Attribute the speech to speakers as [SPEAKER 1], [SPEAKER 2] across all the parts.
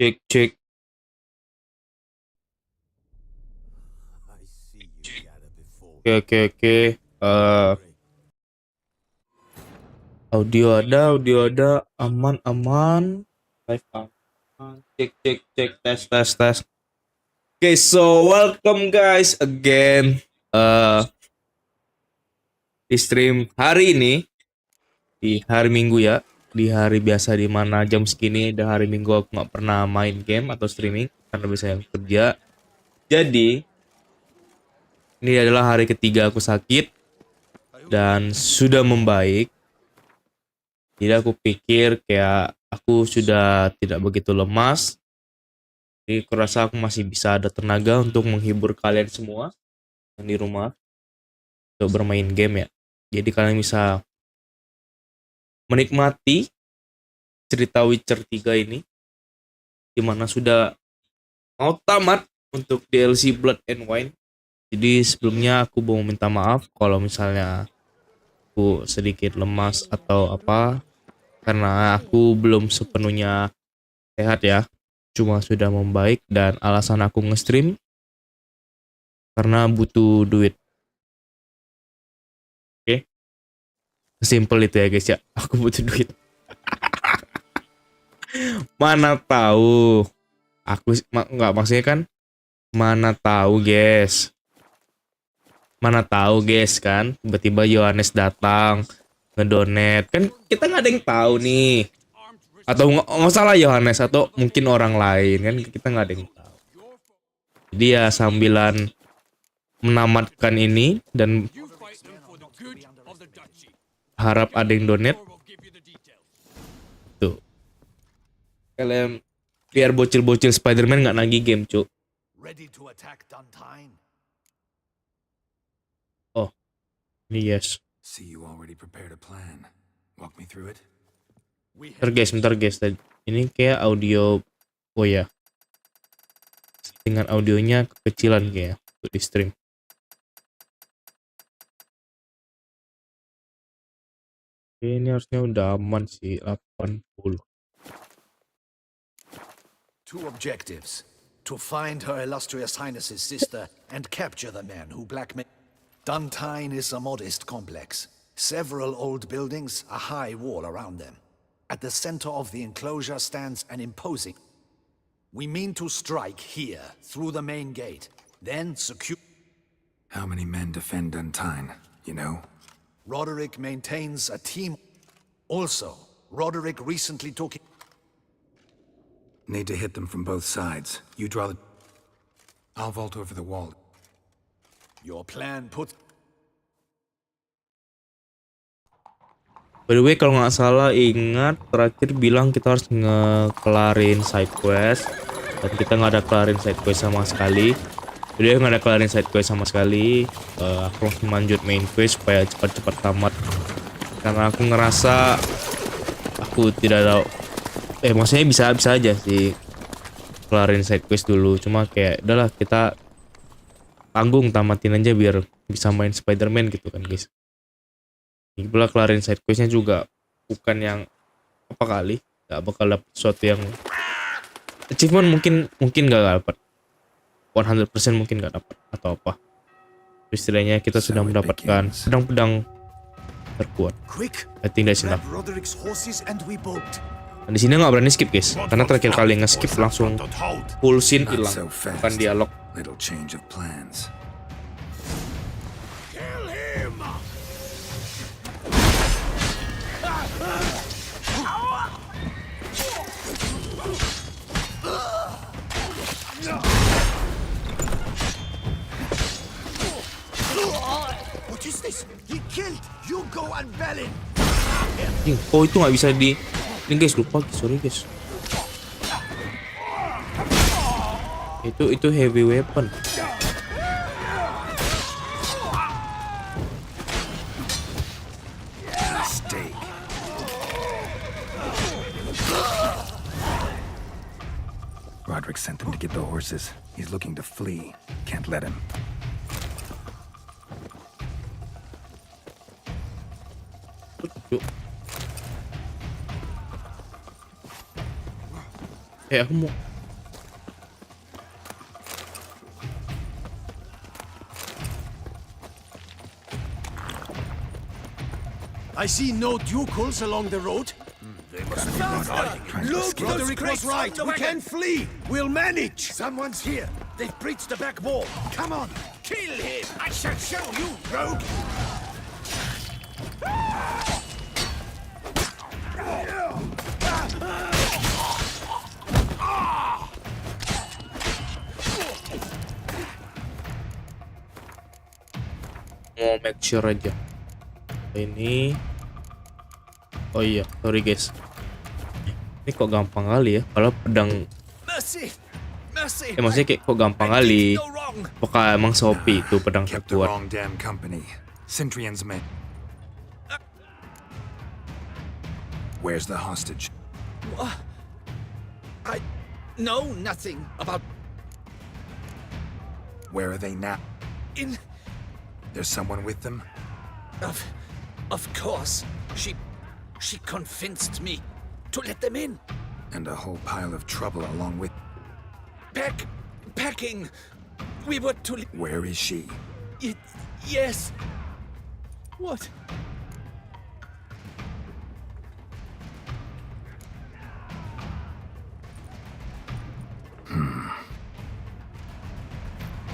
[SPEAKER 1] Cek cek. Oke oke oke. Eh, audio ada, aman aman. Live aman. Cek cek cek, tes tes tes. Oke, so welcome guys again. Di stream hari ini, di hari Minggu ya, di hari biasa di mana jam segini, di hari Minggu aku nggak pernah main game atau streaming karena biasanya kerja. Jadi ini adalah hari ketiga aku sakit dan sudah membaik. Jadi aku pikir kayak aku sudah tidak begitu lemas. Jadi aku rasa aku masih bisa ada tenaga untuk menghibur kalian semua yang di rumah untuk bermain game ya. Jadi kalian bisa menikmati cerita Witcher 3 ini dimana sudah mau tamat untuk DLC Blood and Wine. Jadi sebelumnya aku mau minta maaf kalau misalnya aku sedikit lemas atau apa, karena aku belum sepenuhnya sehat ya. Cuma sudah membaik dan alasan aku nge-stream karena butuh duit. Oke, simple itu ya guys ya. Aku butuh duit. Mana tahu. Nggak, maksudnya kan mana tahu guys. Mana tahu guys kan, tiba-tiba Yohanes datang ngedonate kan, kita nggak ada yang tahu nih. Atau nggak salah Yohanes atau mungkin orang lain kan, kita nggak ada yang tahu. Jadi ya sambilan menamatkan ini dan harap ada yang donate tuh. Kalian biar bocil-bocil Spider-Man nggak nagih game cuk. Oh ini yes. Bentar guys, tadi ini kayak audio. Oh ya, dengan audionya kekecilan kayak untuk di stream. Ini harusnya udah aman sih, 80.
[SPEAKER 2] Two objectives: to find Her Illustrious Highness's sister and capture the man who blackmailed. Duntine is a modest complex. Several old buildings, a high wall around them. At the center of the enclosure stands an imposing. We mean to strike here, through the main gate, then secure.
[SPEAKER 3] How many men defend Duntine, you know?
[SPEAKER 2] Roderick maintains a team. Also, Roderick recently took...
[SPEAKER 3] Need to hit them from both sides. You draw the... I'll vault over the wall.
[SPEAKER 2] Your plan puts...
[SPEAKER 1] By the way, kalau nggak salah ingat terakhir bilang kita harus ngekelarin side quest, dan kita nggak ada kelarin side quest sama sekali. Jadi nggak ada kelarin side quest sama sekali. Aku langsung lanjut main quest supaya cepat-cepat tamat. Karena aku ngerasa aku tidak tahu. Maksudnya bisa aja sih kelarin side quest dulu. Cuma kayak udahlah kita tanggung tamatin aja biar bisa main Spider-Man gitu kan guys. Ini pula kelarin side questnya juga bukan yang apa kali, nggak bakal dapet sesuatu yang achievement, mungkin nggak dapat 100%, mungkin nggak dapat atau apa. Istilahnya kita sudah mendapatkan pedang-pedang terkuat. I think that's enough. Dan di sini nggak berani skip guys, karena terakhir kali nge-skip langsung full scene hilang, bukan dialog.
[SPEAKER 3] Little change of plans.
[SPEAKER 2] What is this? He killed Hugo and Belin.
[SPEAKER 1] Oh itu nggak bisa di ini guys, lupa sorry guys. Itu heavy weapon.
[SPEAKER 3] Roderick sent them to get the horses. He's looking to flee. Can't let him.
[SPEAKER 1] Aku mau
[SPEAKER 2] I see no ducals along the road.
[SPEAKER 3] They must be hiding.
[SPEAKER 2] Look, Roderick was right. We can flee. We'll manage. Someone's here. They've breached the back wall. Come on. Kill him. I shall show you, rogue.
[SPEAKER 1] Mau make sure aja. Ini. Oh iya, sorry guys. Ini kok gampang kali ya? Kalau pedang.
[SPEAKER 2] Mercy. Mercy.
[SPEAKER 1] Maksudnya kayak kok gampang kali. Apakah emang Sopi itu pedang
[SPEAKER 3] Kept the
[SPEAKER 1] terkuat?
[SPEAKER 3] wrong damn company. Centrion's men. Where's the hostage?
[SPEAKER 2] I know nothing about
[SPEAKER 3] Where are they now?
[SPEAKER 2] in.
[SPEAKER 3] There's someone with them?
[SPEAKER 2] Of course. She convinced me to let them in.
[SPEAKER 3] And a whole pile of trouble along with...
[SPEAKER 2] Packing. We were to.
[SPEAKER 3] Where is she?
[SPEAKER 2] Yes. What?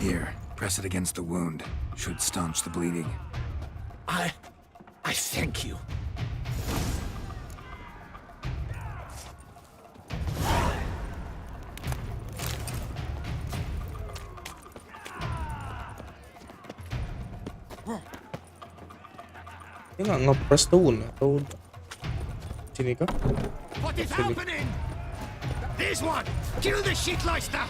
[SPEAKER 3] Here, press it against the wound. Should staunch the bleeding.
[SPEAKER 2] I thank you.
[SPEAKER 1] Ini nggak nge-press the wound atau sini kah?
[SPEAKER 2] What is happening? There's one. Kill the shitleister.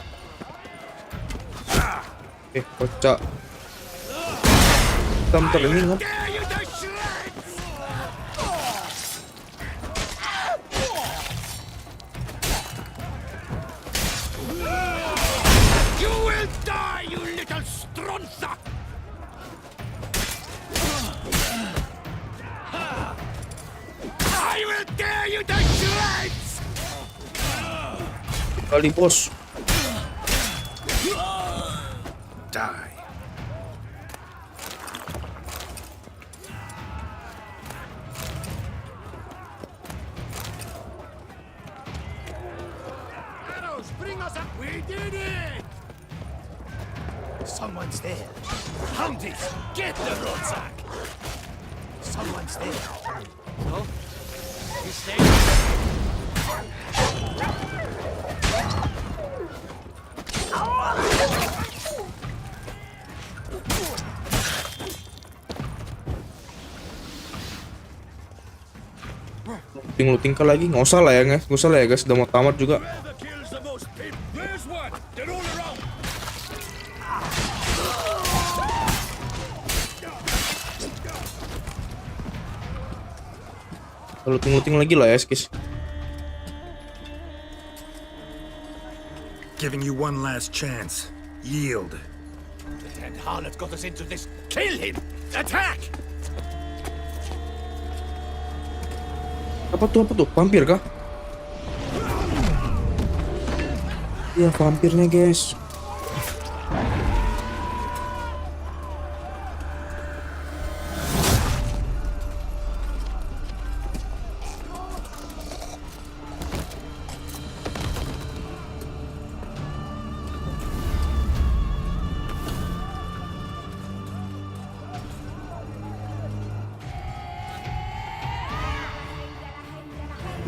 [SPEAKER 1] Kocak. Bentar ini ngap.
[SPEAKER 2] Tear you to shreds. You will die, you little stronza. I will tear you to shreds.
[SPEAKER 1] Kali bos.
[SPEAKER 3] Die.
[SPEAKER 2] Arrows, bring us up. We did it. Someone's there. Hunters, get the rucksack. Someone's there. No? You stay.
[SPEAKER 1] Looting ke lagi, nggak usah lah ya guys, udah mau tamat juga. Looting lagi lah ya guys.
[SPEAKER 3] Giving you one last chance. Yield.
[SPEAKER 2] The dead harlot got us into this. Kill him! Attack!
[SPEAKER 1] Apa tuh? Vampir kah? Iya, vampirnya guys.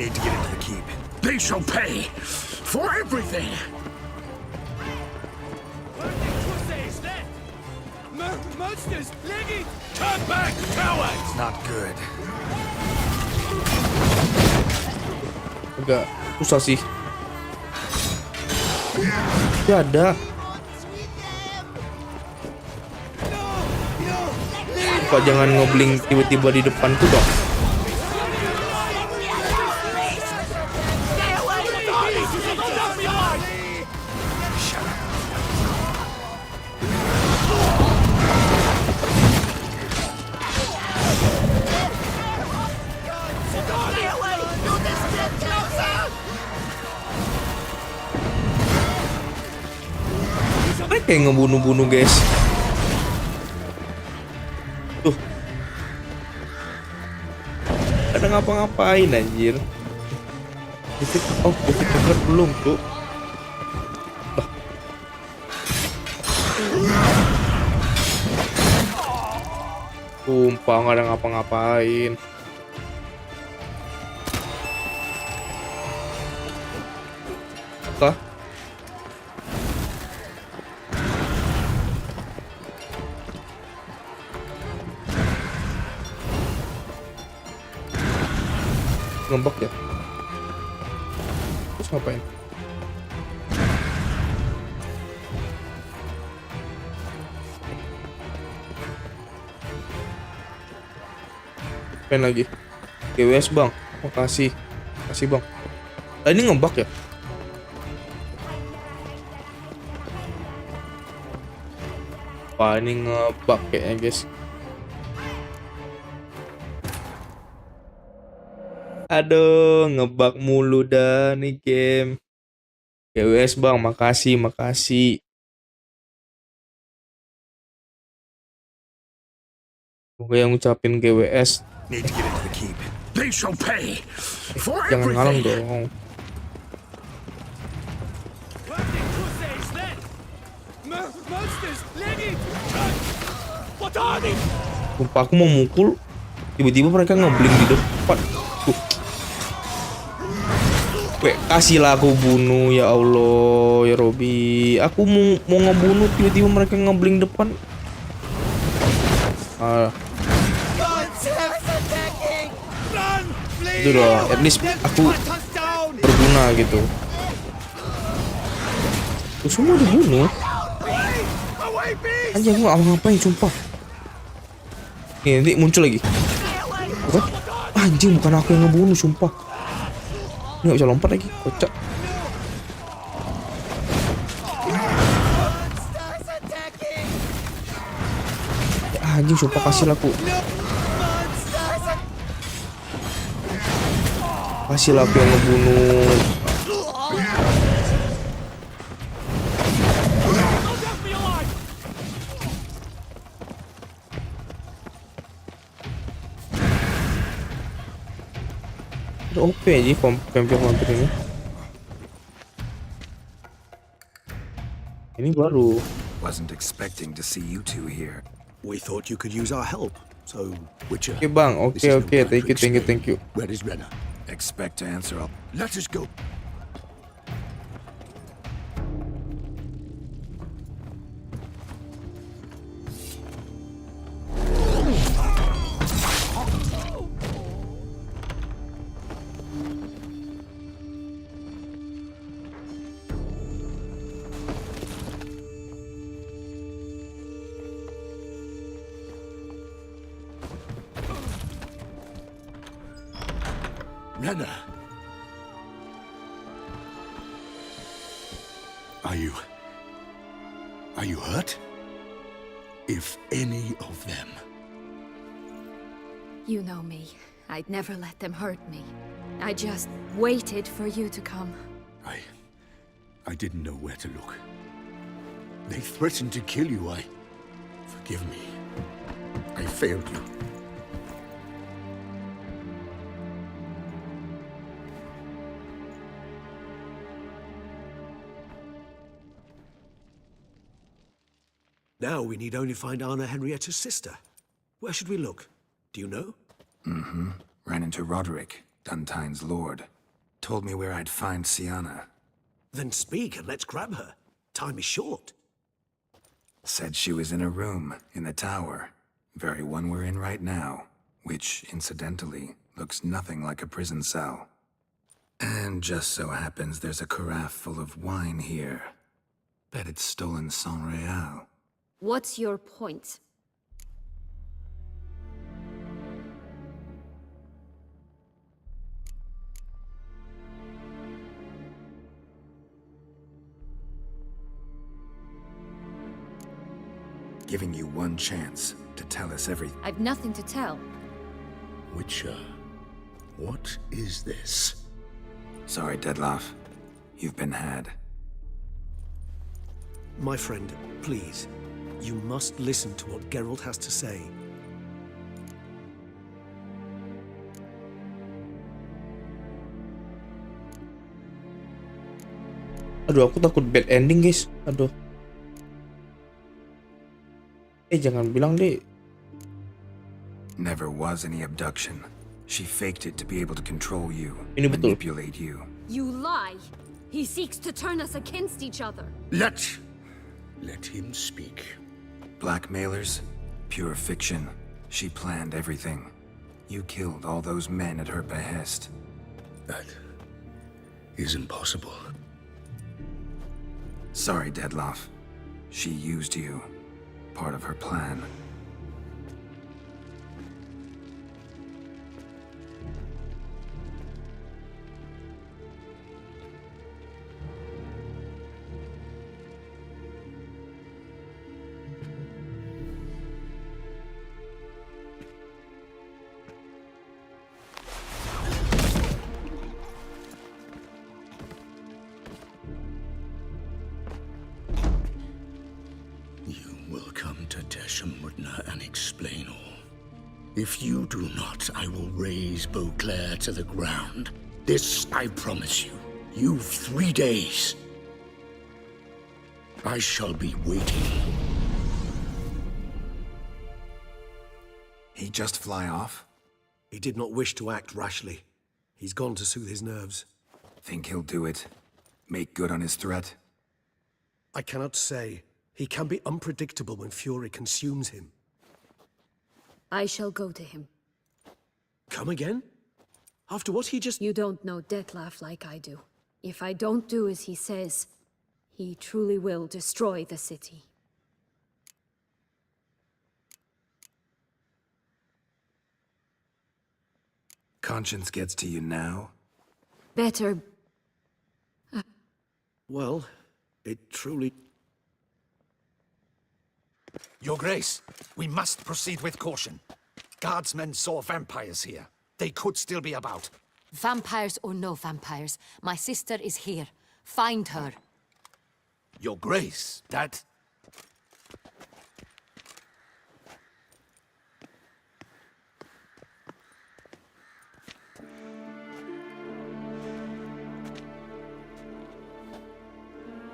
[SPEAKER 3] Need to get into the keep.
[SPEAKER 2] They shall pay for everything! Monsters! Leggy! Turn back, cowards!
[SPEAKER 3] Not good.
[SPEAKER 1] Agak susah sih. Tidak ada. Pak, jangan ngobling tiba-tiba di depanku dong. Kayak ngebunuh-bunuh guys. Tuh. ada ngapa-ngapain anjir. Oh, bukit tempat belum tuh. Sumpah nggak ada ngapa-ngapain. Apa? Ngembak ya? Terus ngapain? Ngapain lagi? GWS bang, makasih. Makasih bang. Ini ngebug ya? Wah ini ngebug kayaknya guys. Aduh, ngebug mulu dah nih game. GWS bang, makasih, makasih. Gue yang ngucapin GWS.
[SPEAKER 3] Need to get into the keep. They shall pay for
[SPEAKER 1] Jangan ngalang
[SPEAKER 3] everything.
[SPEAKER 1] dong. Sumpah aku mau mukul, tiba-tiba mereka ngebling di depan. Kasihlah aku bunuh ya Allah ya Robi. Aku mau ngebunuh tiba-tiba mereka ngebling depan. Itu dong, at least aku berguna gitu. Aku semua dibunuh. Anjir aku gak ngapain sumpah. Nih nanti muncul lagi. Bukan? Anjing bukan aku yang ngebunuh sumpah. Ini gak bisa lompat lagi, kocak. Anjing sumpah kasih laku. Kasih laku yang ngebunuh. Udah OP aja vampir ini. Ini baru.
[SPEAKER 3] Wasn't expecting to see you two here.
[SPEAKER 4] We thought you could use our help. So, Witcher.
[SPEAKER 1] Oke bang, oke. Thank you.
[SPEAKER 4] Where is Renner?
[SPEAKER 3] Expect to answer all.
[SPEAKER 4] Let us go. Renner. Are you hurt? If any of them.
[SPEAKER 5] You know me. I'd never let them hurt me. I just waited for you to come.
[SPEAKER 4] I didn't know where to look. They threatened to kill you. Forgive me. I failed you. Now we need only find Anna Henrietta's sister. Where should we look? Do you know?
[SPEAKER 3] Ran into Roderick, Duntine's lord. Told me where I'd find Sienna.
[SPEAKER 4] Then speak and let's grab her. Time is short.
[SPEAKER 3] Said she was in a room in the tower. Very one we're in right now. Which, incidentally, looks nothing like a prison cell. And just so happens there's a carafe full of wine here. Bet it's stolen San Real.
[SPEAKER 5] What's your point?
[SPEAKER 3] Giving you one chance to tell us everything.
[SPEAKER 5] I've nothing to tell.
[SPEAKER 4] Witcher, what is this?
[SPEAKER 3] Sorry, Deadloff. You've been had.
[SPEAKER 4] My friend, please. You must listen to what Geralt has to say.
[SPEAKER 1] Aduh, aku takut bad ending, guys. Aduh. Jangan bilang deh.
[SPEAKER 3] Never was any abduction. She faked it to be able to control you,
[SPEAKER 1] Ini betul.
[SPEAKER 3] manipulate you.
[SPEAKER 5] You lie! He seeks to turn us against each other.
[SPEAKER 4] Let him speak.
[SPEAKER 3] Blackmailers? Pure fiction. She planned everything. You killed all those men at her behest.
[SPEAKER 4] That is impossible.
[SPEAKER 3] Sorry, Dettlaff. She used you. Part of her plan.
[SPEAKER 4] And explain all. If you do not, I will raise Beauclair to the ground. This I promise you. You've 3 days. I shall be waiting.
[SPEAKER 3] He just fly off?
[SPEAKER 6] He did not wish to act rashly. He's gone to soothe his nerves.
[SPEAKER 3] Think he'll do it? Make good on his threat?
[SPEAKER 6] I cannot say. He can be unpredictable when fury consumes him.
[SPEAKER 5] I shall go to him.
[SPEAKER 6] Come again? After what he just...
[SPEAKER 5] You don't know Dettlaff like I do. If I don't do as he says, he truly will destroy the city.
[SPEAKER 3] Conscience gets to you now?
[SPEAKER 5] Better...
[SPEAKER 6] Well, it truly...
[SPEAKER 2] Your Grace, we must proceed with caution. Guardsmen saw vampires here. They could still be about.
[SPEAKER 7] Vampires or no vampires, my sister is here. Find her.
[SPEAKER 2] Your Grace, that...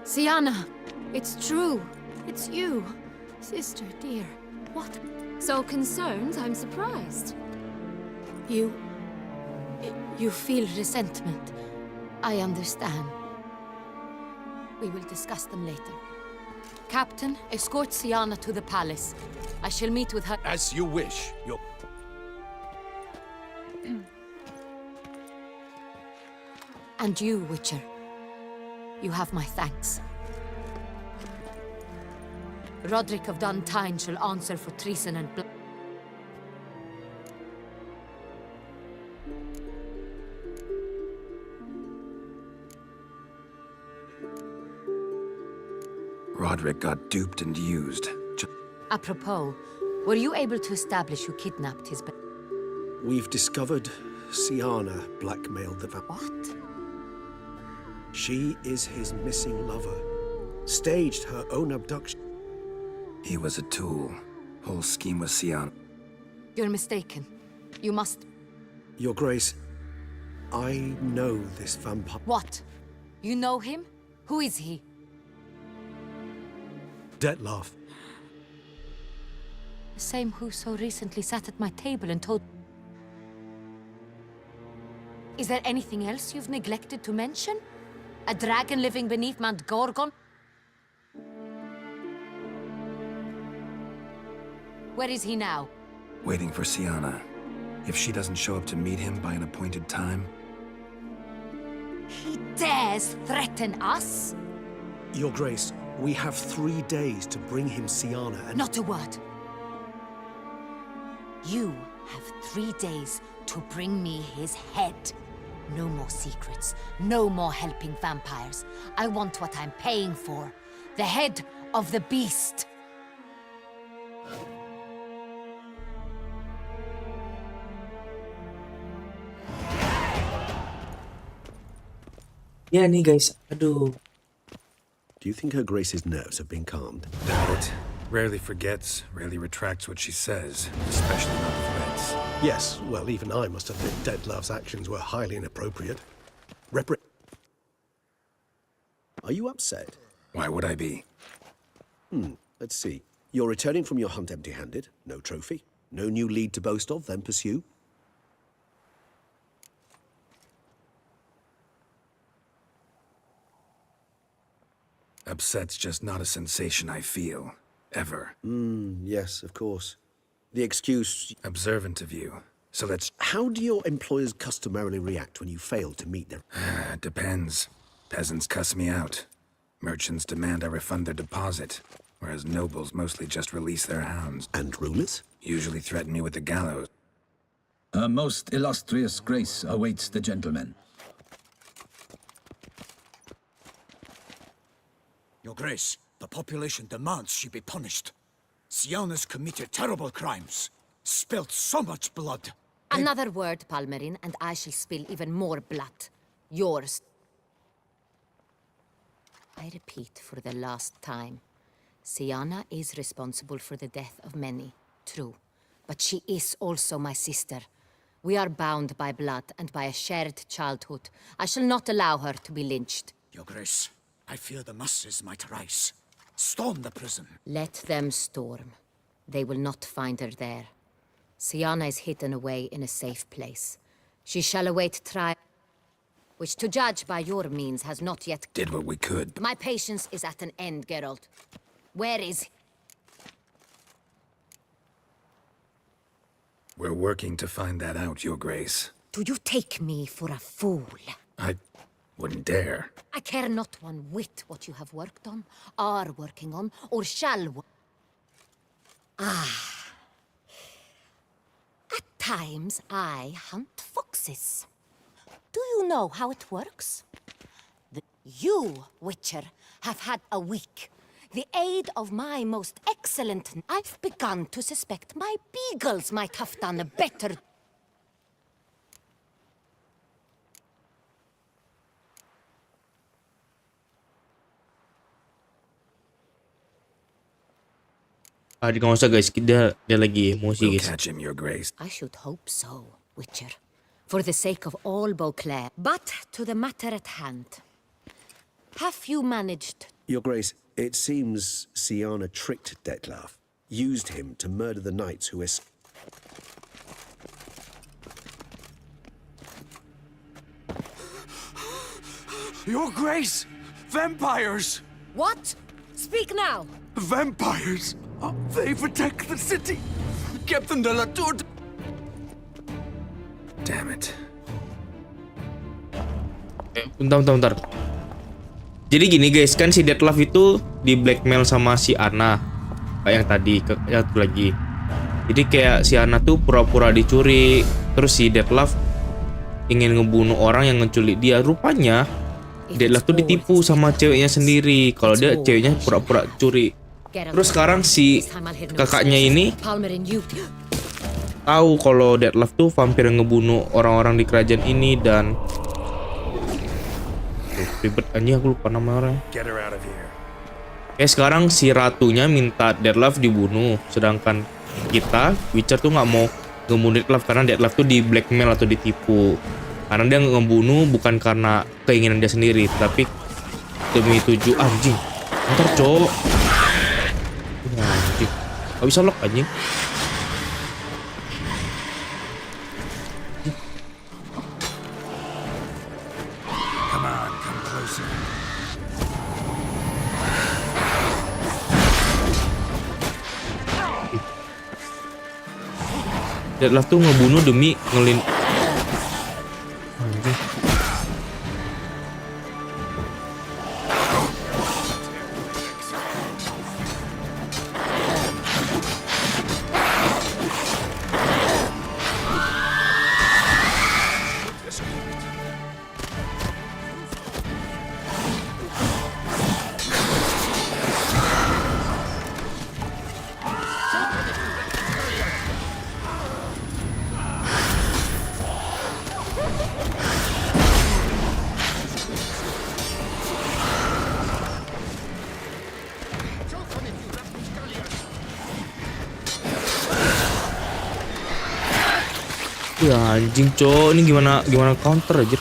[SPEAKER 5] Sienna! It's true! It's you! Sister, dear. What? So concerned, I'm surprised.
[SPEAKER 7] You feel resentment. I understand. We will discuss them later. Captain, escort Sienna to the palace. I shall meet with her.
[SPEAKER 2] As you wish, Your...
[SPEAKER 7] And you, Witcher. You have my thanks. Roderick of Duntine shall answer for treason and blood.
[SPEAKER 3] Roderick got duped and used.
[SPEAKER 7] Apropos, were you able to establish who kidnapped his...
[SPEAKER 6] We've discovered Sienna blackmailed the
[SPEAKER 7] What?
[SPEAKER 6] She is his missing lover. Staged her own abduction.
[SPEAKER 3] He was a tool. Whole scheme was Sienna.
[SPEAKER 7] You're mistaken. You must...
[SPEAKER 6] Your Grace, I know this vampire...
[SPEAKER 7] What? You know him? Who is he?
[SPEAKER 6] Dettlaff.
[SPEAKER 7] The same who so recently sat at my table and told... Is there anything else you've neglected to mention? A dragon living beneath Mount Gorgon? Where is he now?
[SPEAKER 3] Waiting for Sienna. If she doesn't show up to meet him by an appointed time...
[SPEAKER 7] He dares threaten us?
[SPEAKER 6] Your Grace, we have 3 days to bring him Sienna and...
[SPEAKER 7] Not a word. You have 3 days to bring me his head. No more secrets. No more helping vampires. I want what I'm paying for. The head of the beast.
[SPEAKER 1] Ya nih guys, aduh.
[SPEAKER 6] Do you think Her Grace's nerves have been calmed?
[SPEAKER 3] Doubt it. Rarely forgets, rarely retracts what she says, especially not threats.
[SPEAKER 6] Yes, well, even I must admit Dettlaff's actions were highly inappropriate. Are you upset?
[SPEAKER 3] Why would I be?
[SPEAKER 6] Let's see. You're returning from your hunt empty-handed. No trophy. No new lead to boast of, then pursue.
[SPEAKER 3] Upset's just not a sensation I feel. Ever.
[SPEAKER 6] Yes, of course. The excuse...
[SPEAKER 3] Observant of you. So that's...
[SPEAKER 6] How do your employers customarily react when you fail to meet their...
[SPEAKER 3] Depends. Peasants cuss me out. Merchants demand I refund their deposit, whereas nobles mostly just release their hounds.
[SPEAKER 6] And rulers?
[SPEAKER 3] Usually threaten me with the gallows.
[SPEAKER 8] A most illustrious grace awaits the gentleman.
[SPEAKER 9] Your Grace, the population demands she be punished. Siana's committed terrible crimes, spilt so much blood.
[SPEAKER 7] Another word, Palmerin, and I shall spill even more blood. Yours. I repeat for the last time. Siana is responsible for the death of many, true. But she is also my sister. We are bound by blood and by a shared childhood. I shall not allow her to be lynched.
[SPEAKER 9] Your Grace, I fear the masses might rise. Storm the prison.
[SPEAKER 7] Let them storm. They will not find her there. Siana is hidden away in a safe place. She shall await trial, which to judge by your means has not yet...
[SPEAKER 3] Did what we could.
[SPEAKER 7] My patience is at an end, Geralt. Where is he?
[SPEAKER 3] We're working to find that out, Your Grace.
[SPEAKER 7] Do you take me for a fool?
[SPEAKER 3] I wouldn't dare.
[SPEAKER 7] I care not one whit what you have worked on, are working on, or shall work. At times, I hunt foxes. Do you know how it works? You, Witcher, have had a week. The aid of my most excellent... I've begun to suspect my beagles might have done a better...
[SPEAKER 1] Nggak usah guys, dia lagi emosi
[SPEAKER 3] We'll
[SPEAKER 1] guys.
[SPEAKER 3] catch him, Your Grace.
[SPEAKER 7] I should hope so, Witcher. For the sake of all Beauclair. But to the matter at hand. Have you managed...
[SPEAKER 6] Your Grace, it seems Siana tricked Detlef, used him to murder the knights who is...
[SPEAKER 10] Your Grace! Vampires!
[SPEAKER 7] What? Speak now!
[SPEAKER 10] Vampires! They protect the city! Captain de la Tour...
[SPEAKER 3] Damn it.
[SPEAKER 1] Bentar. Jadi gini guys, kan si Detlef itu di blackmail sama si Anna. Kayak yang tadi, yang satu lagi. Jadi kayak si Anna tuh pura-pura dicuri. Terus si Detlef ingin ngebunuh orang yang ngeculik dia. Rupanya Detlef tuh ditipu sama ceweknya sendiri. Kalau dia ceweknya pura-pura curi. Terus sekarang si kakaknya ini tahu kalau Detlef tuh vampir yang ngebunuh orang-orang di kerajaan ini dan ribet anjing, aku lupa nama orang. Sekarang si ratunya minta Detlef dibunuh, sedangkan kita Witcher tuh nggak mau ngebunuh Detlef karena Detlef tuh di blackmail atau ditipu. Karena dia ngebunuh bukan karena keinginan dia sendiri, tapi demi tujuan. Anjing, ntar cowok. Anjing, nggak bisa lock anjing. Detlef tuh ngebunuh demi anjing. Ya anjing cowok, ini gimana counter aja.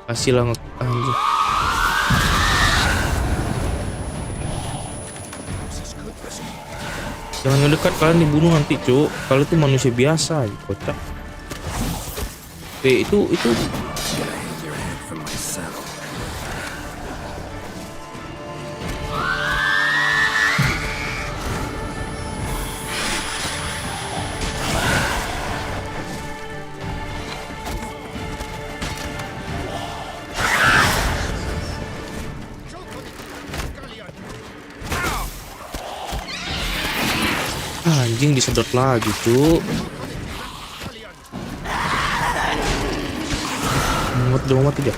[SPEAKER 1] Kasih lah anjing. Jangan ngedekat, kalian dibunuh nanti, cuk. Kalian tuh manusia biasa, kocak. Itu anjing disedot lagi, cuk. Udah mau mati dia.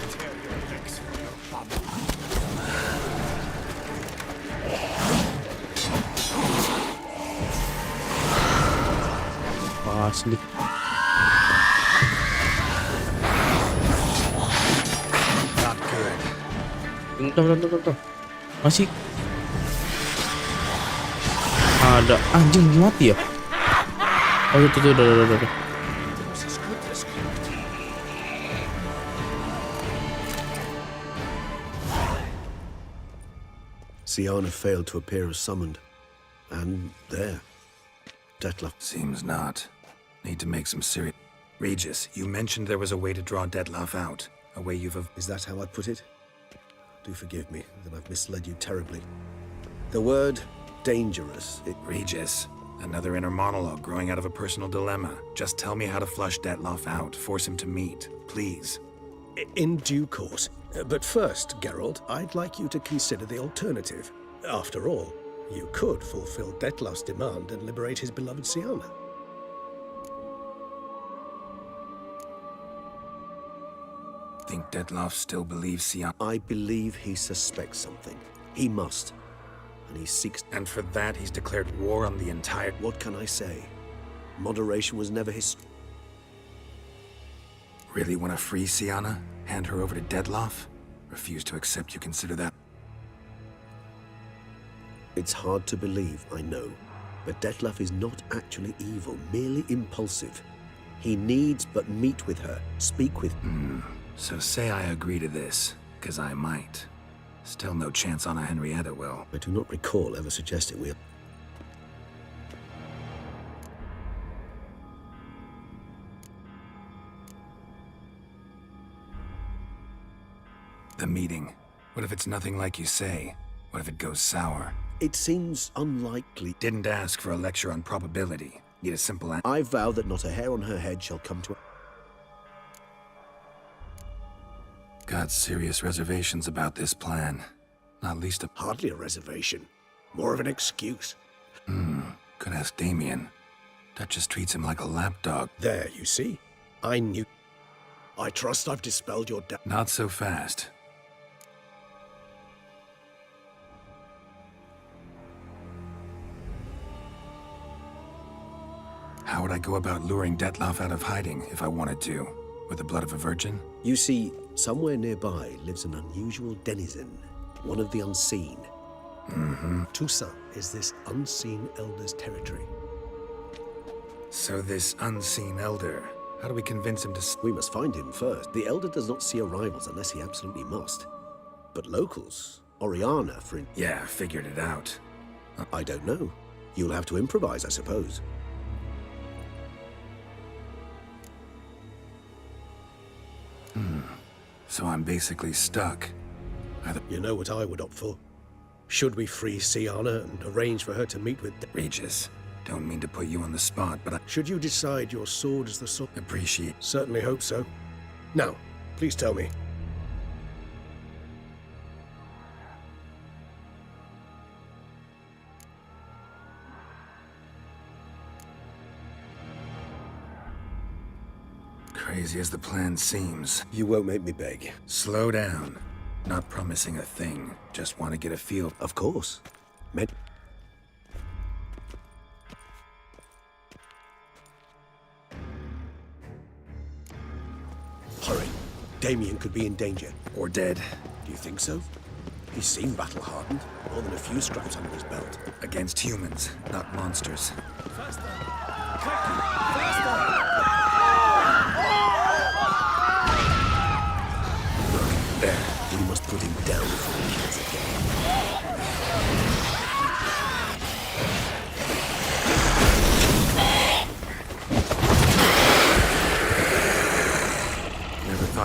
[SPEAKER 1] Asli. Bentar. Masih ada anjing mati ya? Oh itu tuh udah.
[SPEAKER 6] Siana failed to appear as summoned. And there. Detlef.
[SPEAKER 3] Seems not. Need to make some serious... Regis, you mentioned there was a way to draw Detlef out. A way you've...
[SPEAKER 6] Is that how I'd put it? Do forgive me, that I've misled you terribly. The word dangerous.
[SPEAKER 3] Regis, another inner monologue growing out of a personal dilemma. Just tell me how to flush Detlef out. Force him to meet. Please.
[SPEAKER 6] In due course. But first, Geralt, I'd like you to consider the alternative. After all, you could fulfill Detlef's demand and liberate his beloved Siana.
[SPEAKER 3] Think Detlef still believes Siana?
[SPEAKER 6] I believe he suspects something. He must. And he seeks...
[SPEAKER 3] And for that, he's declared war on the entire...
[SPEAKER 6] What can I say? Moderation was never his...
[SPEAKER 3] Really want to free Siana? Hand her over to Detlef? Refuse to accept you consider that...
[SPEAKER 6] It's hard to believe, I know. But Detlef is not actually evil, merely impulsive. He needs but meet with her, speak with...
[SPEAKER 3] So say I agree to this, because I might. Still no chance Anna Henrietta will.
[SPEAKER 6] I do not recall ever suggesting we...
[SPEAKER 3] The meeting. What if it's nothing like you say? What if it goes sour?
[SPEAKER 6] It seems unlikely.
[SPEAKER 3] Didn't ask for a lecture on probability. Need a simple answer.
[SPEAKER 6] I vow that not a hair on her head shall come to...
[SPEAKER 3] Got serious reservations about this plan. Not least a...
[SPEAKER 6] Hardly a reservation. More of an excuse.
[SPEAKER 3] Could ask Damien. Duchess treats him like a lapdog.
[SPEAKER 6] There, you see? I knew... I trust I've dispelled your doubt.
[SPEAKER 3] Not so fast. How would I go about luring Detlef out of hiding if I wanted to? With the blood of a virgin?
[SPEAKER 6] You see, somewhere nearby lives an unusual denizen, one of the unseen. Toussaint is this unseen elder's territory.
[SPEAKER 3] So this unseen elder, how do we convince him to...
[SPEAKER 6] We must find him first. The elder does not see arrivals unless he absolutely must. But locals, Oriana, for instance...
[SPEAKER 3] Yeah, figured it out.
[SPEAKER 6] I don't know. You'll have to improvise, I suppose.
[SPEAKER 3] So I'm basically stuck.
[SPEAKER 6] You know what I would opt for? Should we free Siana and arrange for her to meet with...
[SPEAKER 3] Regis, don't mean to put you on the spot, but I...
[SPEAKER 6] Should you decide your sword is the sword...
[SPEAKER 3] Appreciate...
[SPEAKER 6] Certainly hope so. Now, please tell me.
[SPEAKER 3] Crazy as the plan seems.
[SPEAKER 6] You won't make me beg.
[SPEAKER 3] Slow down. Not promising a thing. Just want to get a feel.
[SPEAKER 6] Of course. Hurry. Damien could be in danger.
[SPEAKER 3] Or dead.
[SPEAKER 6] Do you think so? He seemed battle-hardened. More than a few scraps under his belt.
[SPEAKER 3] Against humans, not monsters.
[SPEAKER 10] Faster! Faster!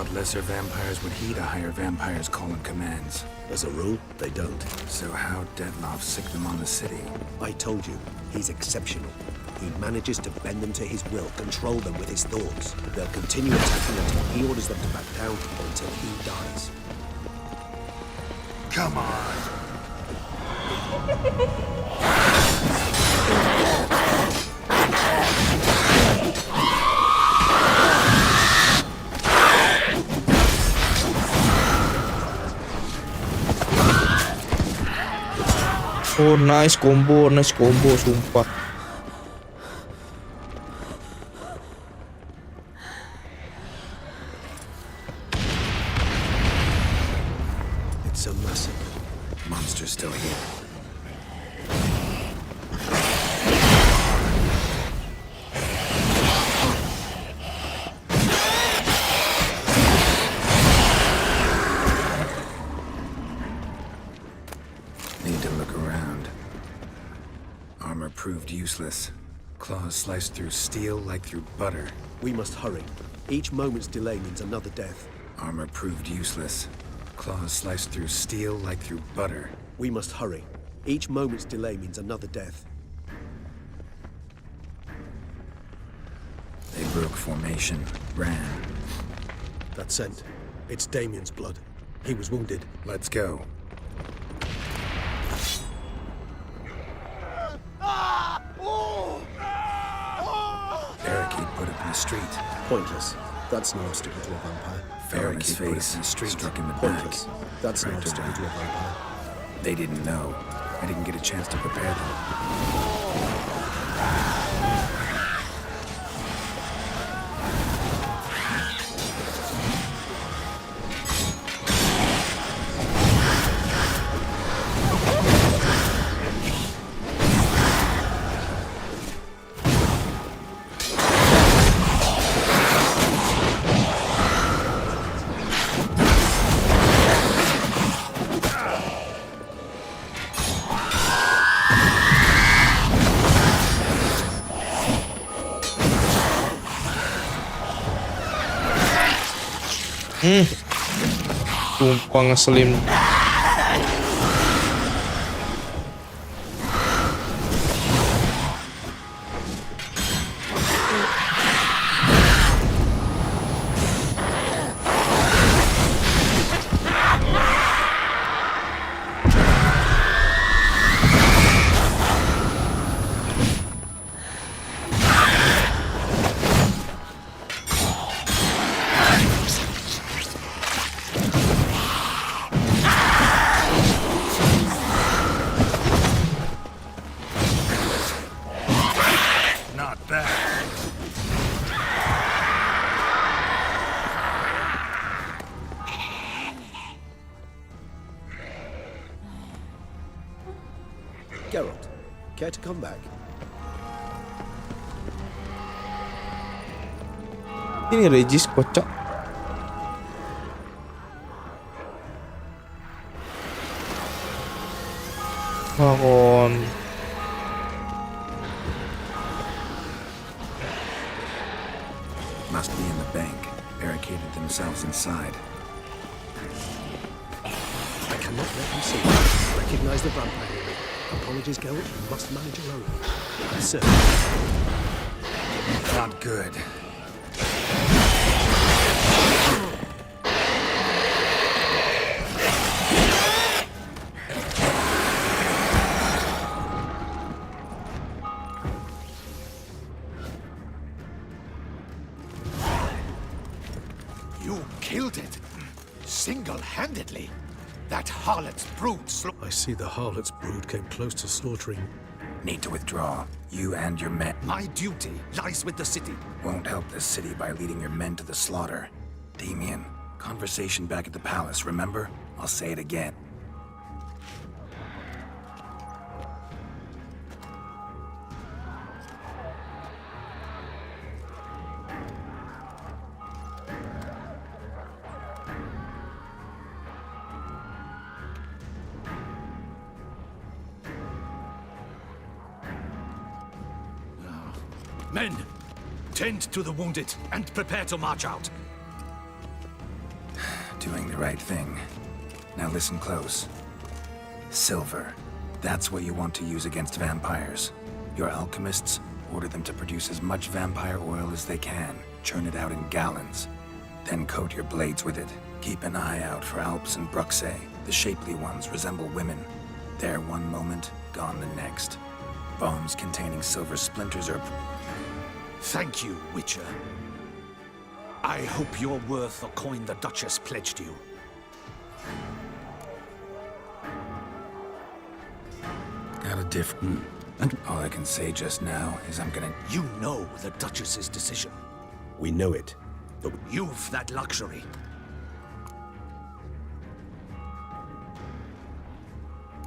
[SPEAKER 3] thought lesser vampires would heed a higher vampire's call and commands.
[SPEAKER 6] As a rule, they don't.
[SPEAKER 3] So how Dettlaff sick them on the city?
[SPEAKER 6] I told you, he's exceptional. He manages to bend them to his will, control them with his thoughts. They'll continue attacking until he orders them to back down or until he dies.
[SPEAKER 3] Come on!
[SPEAKER 1] Oh, nice combo, sumpah.
[SPEAKER 6] It's a massive.
[SPEAKER 3] Monster's still here. Need to look around. Armor proved useless. Claws sliced through steel like through butter.
[SPEAKER 6] We must hurry. Each moment's delay means another death.
[SPEAKER 3] Armor proved useless. Claws sliced through steel like through butter.
[SPEAKER 6] We must hurry. Each moment's delay means another death.
[SPEAKER 3] They broke formation, ran.
[SPEAKER 6] That scent. It's Damien's blood. He was wounded.
[SPEAKER 3] Let's go. Barricade put up in the street.
[SPEAKER 6] Pointless. That's no obstacle to a vampire.
[SPEAKER 3] Fell on his face in the street, struck in the
[SPEAKER 6] Pointless.
[SPEAKER 3] back.
[SPEAKER 6] That's no
[SPEAKER 3] Tried to
[SPEAKER 6] obstacle to a
[SPEAKER 3] run.
[SPEAKER 6] vampire.
[SPEAKER 3] They didn't know. I didn't get a chance to prepare them.
[SPEAKER 1] Sumpah ngeselin.
[SPEAKER 3] Not bad.
[SPEAKER 6] Geralt, care to come back?
[SPEAKER 1] Ini Regis kocak. Bangun.
[SPEAKER 3] Must be in the bank. Barricaded themselves inside.
[SPEAKER 6] I cannot let them see. Recognize the vampire in me. Apologies, Geralt. You must manage alone. Sir.
[SPEAKER 3] Not good.
[SPEAKER 2] You killed it. Single-handedly. That harlot's brood
[SPEAKER 6] I see the harlot's brood came close to slaughtering.
[SPEAKER 3] Need to withdraw. You and your men.
[SPEAKER 2] My duty lies with the city.
[SPEAKER 3] Won't help the city by leading your men to the slaughter. Damien, conversation back at the palace, remember? I'll say it again.
[SPEAKER 2] Men, tend to the wounded and prepare to march out.
[SPEAKER 3] doing the right thing. Now listen close. Silver. That's what you want to use against vampires. Your alchemists order them to produce as much vampire oil as they can. Churn it out in gallons. Then coat your blades with it. Keep an eye out for Alps and Bruxae. The shapely ones resemble women. There one moment, gone the next. Bombs containing silver splinters are...
[SPEAKER 2] Thank you, Witcher. I hope you're worth the coin the Duchess pledged you.
[SPEAKER 3] Got a different... And all I can say just now is I'm gonna...
[SPEAKER 2] You know the Duchess's decision.
[SPEAKER 6] We know it, but
[SPEAKER 2] You've that luxury.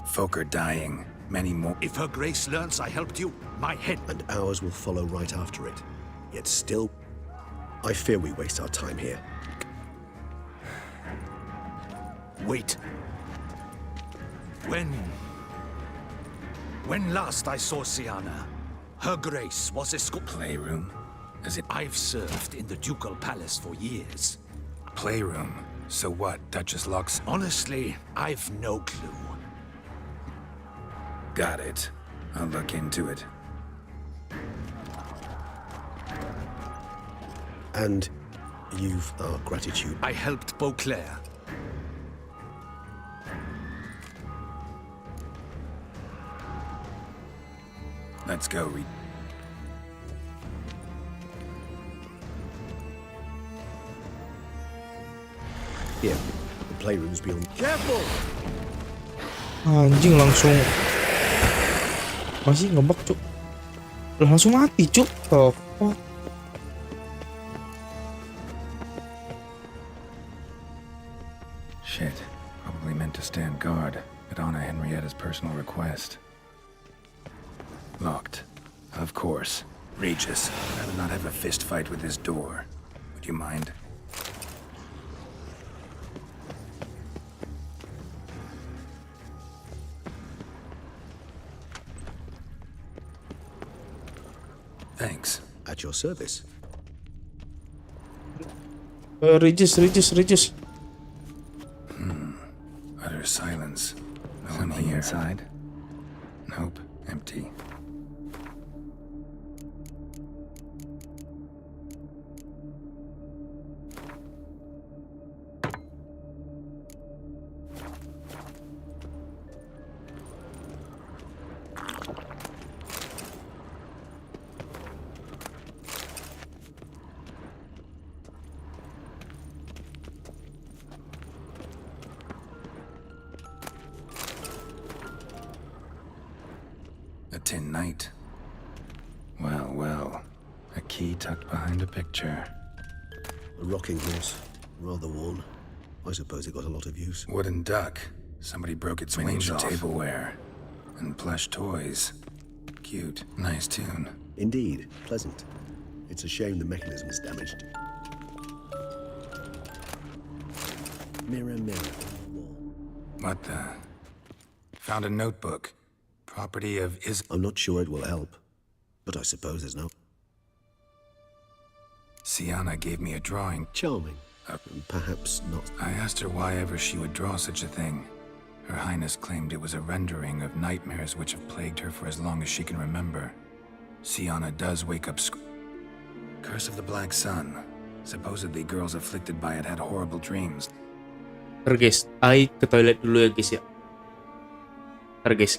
[SPEAKER 3] Folk are dying. Many more...
[SPEAKER 2] If Her Grace learns I helped you, my head...
[SPEAKER 6] and ours will follow right after it. Yet still, I fear we waste our time here.
[SPEAKER 2] Wait. When last I saw Sienna, Her Grace was escort...
[SPEAKER 3] Playroom? As it...
[SPEAKER 2] I've served in the Ducal Palace for years.
[SPEAKER 3] Playroom? So what, Duchess Lux?
[SPEAKER 2] Honestly, I've no clue.
[SPEAKER 3] Got it. I'll look into it.
[SPEAKER 6] And you've our gratitude.
[SPEAKER 2] I helped Beauclair.
[SPEAKER 3] Let's go,
[SPEAKER 6] Here, the playroom's beyond. Careful!
[SPEAKER 1] Anjing langsung masih ngebug cuk. Langsung mati cuk. Oh,
[SPEAKER 3] Shit. Probably meant to stand guard, but honor Henrietta's personal request. Locked. Of course. Regis, I'd rather not have a fist fight with this door. Would you mind? Thanks.
[SPEAKER 6] At your service.
[SPEAKER 1] Regis.
[SPEAKER 3] Utter silence. No one here. Inside? Nope. Empty. A tin knight. Well. A key tucked behind a picture.
[SPEAKER 6] A rocking horse, rather worn. I suppose it got a lot of use.
[SPEAKER 3] Wooden duck. Somebody broke its wings off. Tableware. And plush toys. Cute. Nice tune.
[SPEAKER 6] Indeed, pleasant. It's a shame the mechanism is damaged. Mirror on the wall.
[SPEAKER 3] What the? Found a notebook. Property of
[SPEAKER 6] I'm not sure it will help, but I suppose there's no...
[SPEAKER 3] Sienna gave me a drawing.
[SPEAKER 6] Charming. Perhaps not.
[SPEAKER 3] I asked her why ever she would draw such a thing. Her Highness claimed it was a rendering of nightmares which have plagued her for as long as she can remember. Sienna does wake up Curse of the Black Sun. Supposedly girls afflicted by it had horrible dreams.
[SPEAKER 1] Ntar guys, I ke toilet dulu ya guys ya. Ntar guys.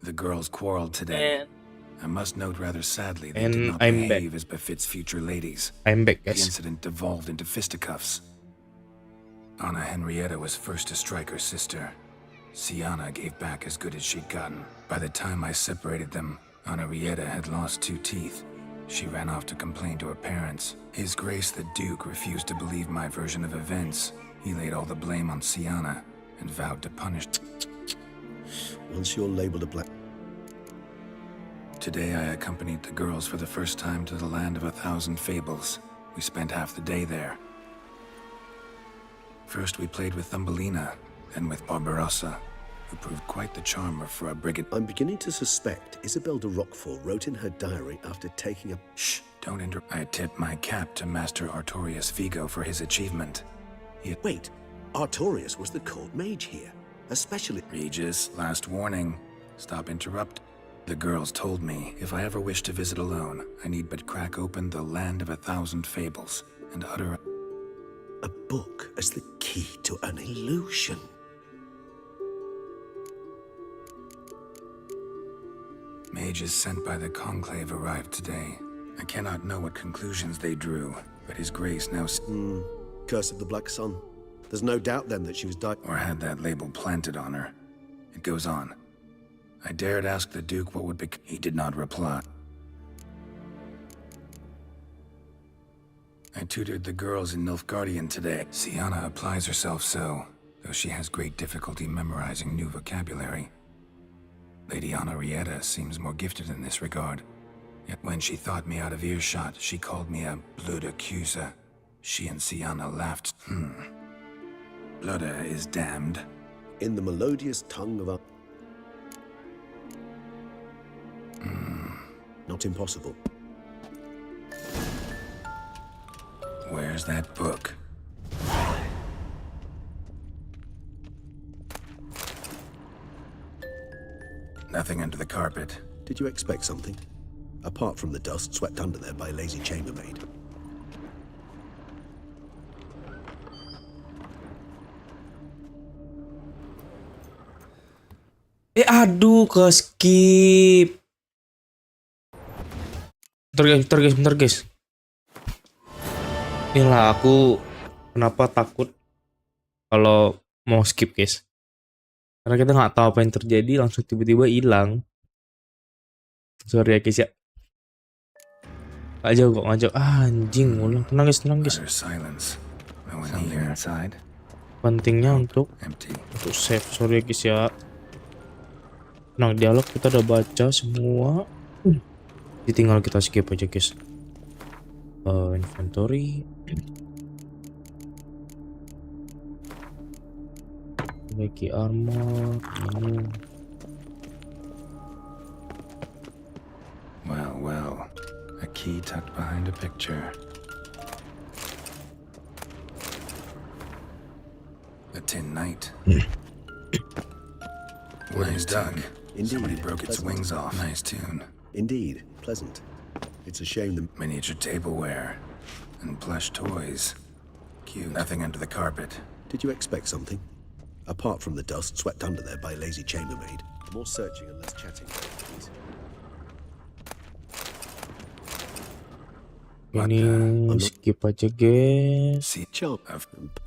[SPEAKER 3] The girls quarreled today. I must note rather sadly they
[SPEAKER 1] And
[SPEAKER 3] did not
[SPEAKER 1] I'm
[SPEAKER 3] behave as befits future ladies.
[SPEAKER 1] I'm back,
[SPEAKER 3] The
[SPEAKER 1] guys.
[SPEAKER 3] incident devolved into fisticuffs. Anna Henrietta was first to strike her sister. Sienna gave back as good as she'd gotten. By the time I separated them, Anna Henrietta had lost 2 teeth. She ran off to complain to her parents. His Grace the Duke refused to believe my version of events. He laid all the blame on Sienna and vowed to punish.
[SPEAKER 6] Once you're labeled a black...
[SPEAKER 3] Today I accompanied the girls for the first time to the land of 1,000 fables. We spent half the day there. First we played with Thumbelina, then with Barbarossa, who proved quite the charmer for a brigand.
[SPEAKER 6] I'm beginning to suspect Isabel de Roquefort wrote in her diary after taking a...
[SPEAKER 3] Shh, don't interrupt. I tip my cap to Master Artorius Vigo for his achievement.
[SPEAKER 6] Wait, Artorius was the court mage here, especially...
[SPEAKER 3] Regis, last warning. Stop interrupt. The girls told me if I ever wish to visit alone, I need but crack open the land of 1,000 fables and utter
[SPEAKER 6] a book as the key to an illusion.
[SPEAKER 3] Mages sent by the Conclave arrived today. I cannot know what conclusions they drew, but His Grace now...
[SPEAKER 6] Curse of the Black Sun. There's no doubt then that she was
[SPEAKER 3] or had that label planted on her. It goes on. I dared ask the Duke what would become. He did not reply. I tutored the girls in Nilfgaardian today. Sienna applies herself so, though she has great difficulty memorizing new vocabulary. Lady Henrietta seems more gifted in this regard. Yet when she thought me out of earshot, she called me a blood accuser. She and Sienna laughed. Blooda is damned.
[SPEAKER 6] In the melodious tongue of our... Not impossible.
[SPEAKER 3] Where's that book? Nothing under the carpet.
[SPEAKER 6] Did you expect something? Apart from the dust swept under there by a lazy chambermaid.
[SPEAKER 1] Aduh, ke skip. Bentar guys. Inilah aku kenapa takut kalau mau skip, guys. Karena kita nggak tahu apa yang terjadi, langsung tiba-tiba hilang. Sorry ya, guys ya. Nggak jauh. Anjing, ulang. Tenang guys. Pentingnya untuk save. Sorry ya, guys ya. Nah, dialog kita udah baca semua. Jadi tinggal kita skip aja, guys. Inventory. Bagi armor.
[SPEAKER 3] Well. A key tucked behind a picture. A tin knight. Nice duck.
[SPEAKER 6] Indeed.
[SPEAKER 3] Somebody broke its wings off. Nice tune.
[SPEAKER 6] Indeed, pleasant. It's a shame the...
[SPEAKER 3] Miniature tableware. And plush toys. Cute. Nothing under the carpet.
[SPEAKER 6] Did you expect something? Apart from the dust swept under there by a lazy chambermaid. More searching and less chatting, please.
[SPEAKER 1] Ini skip aja, guys.
[SPEAKER 3] See, chill.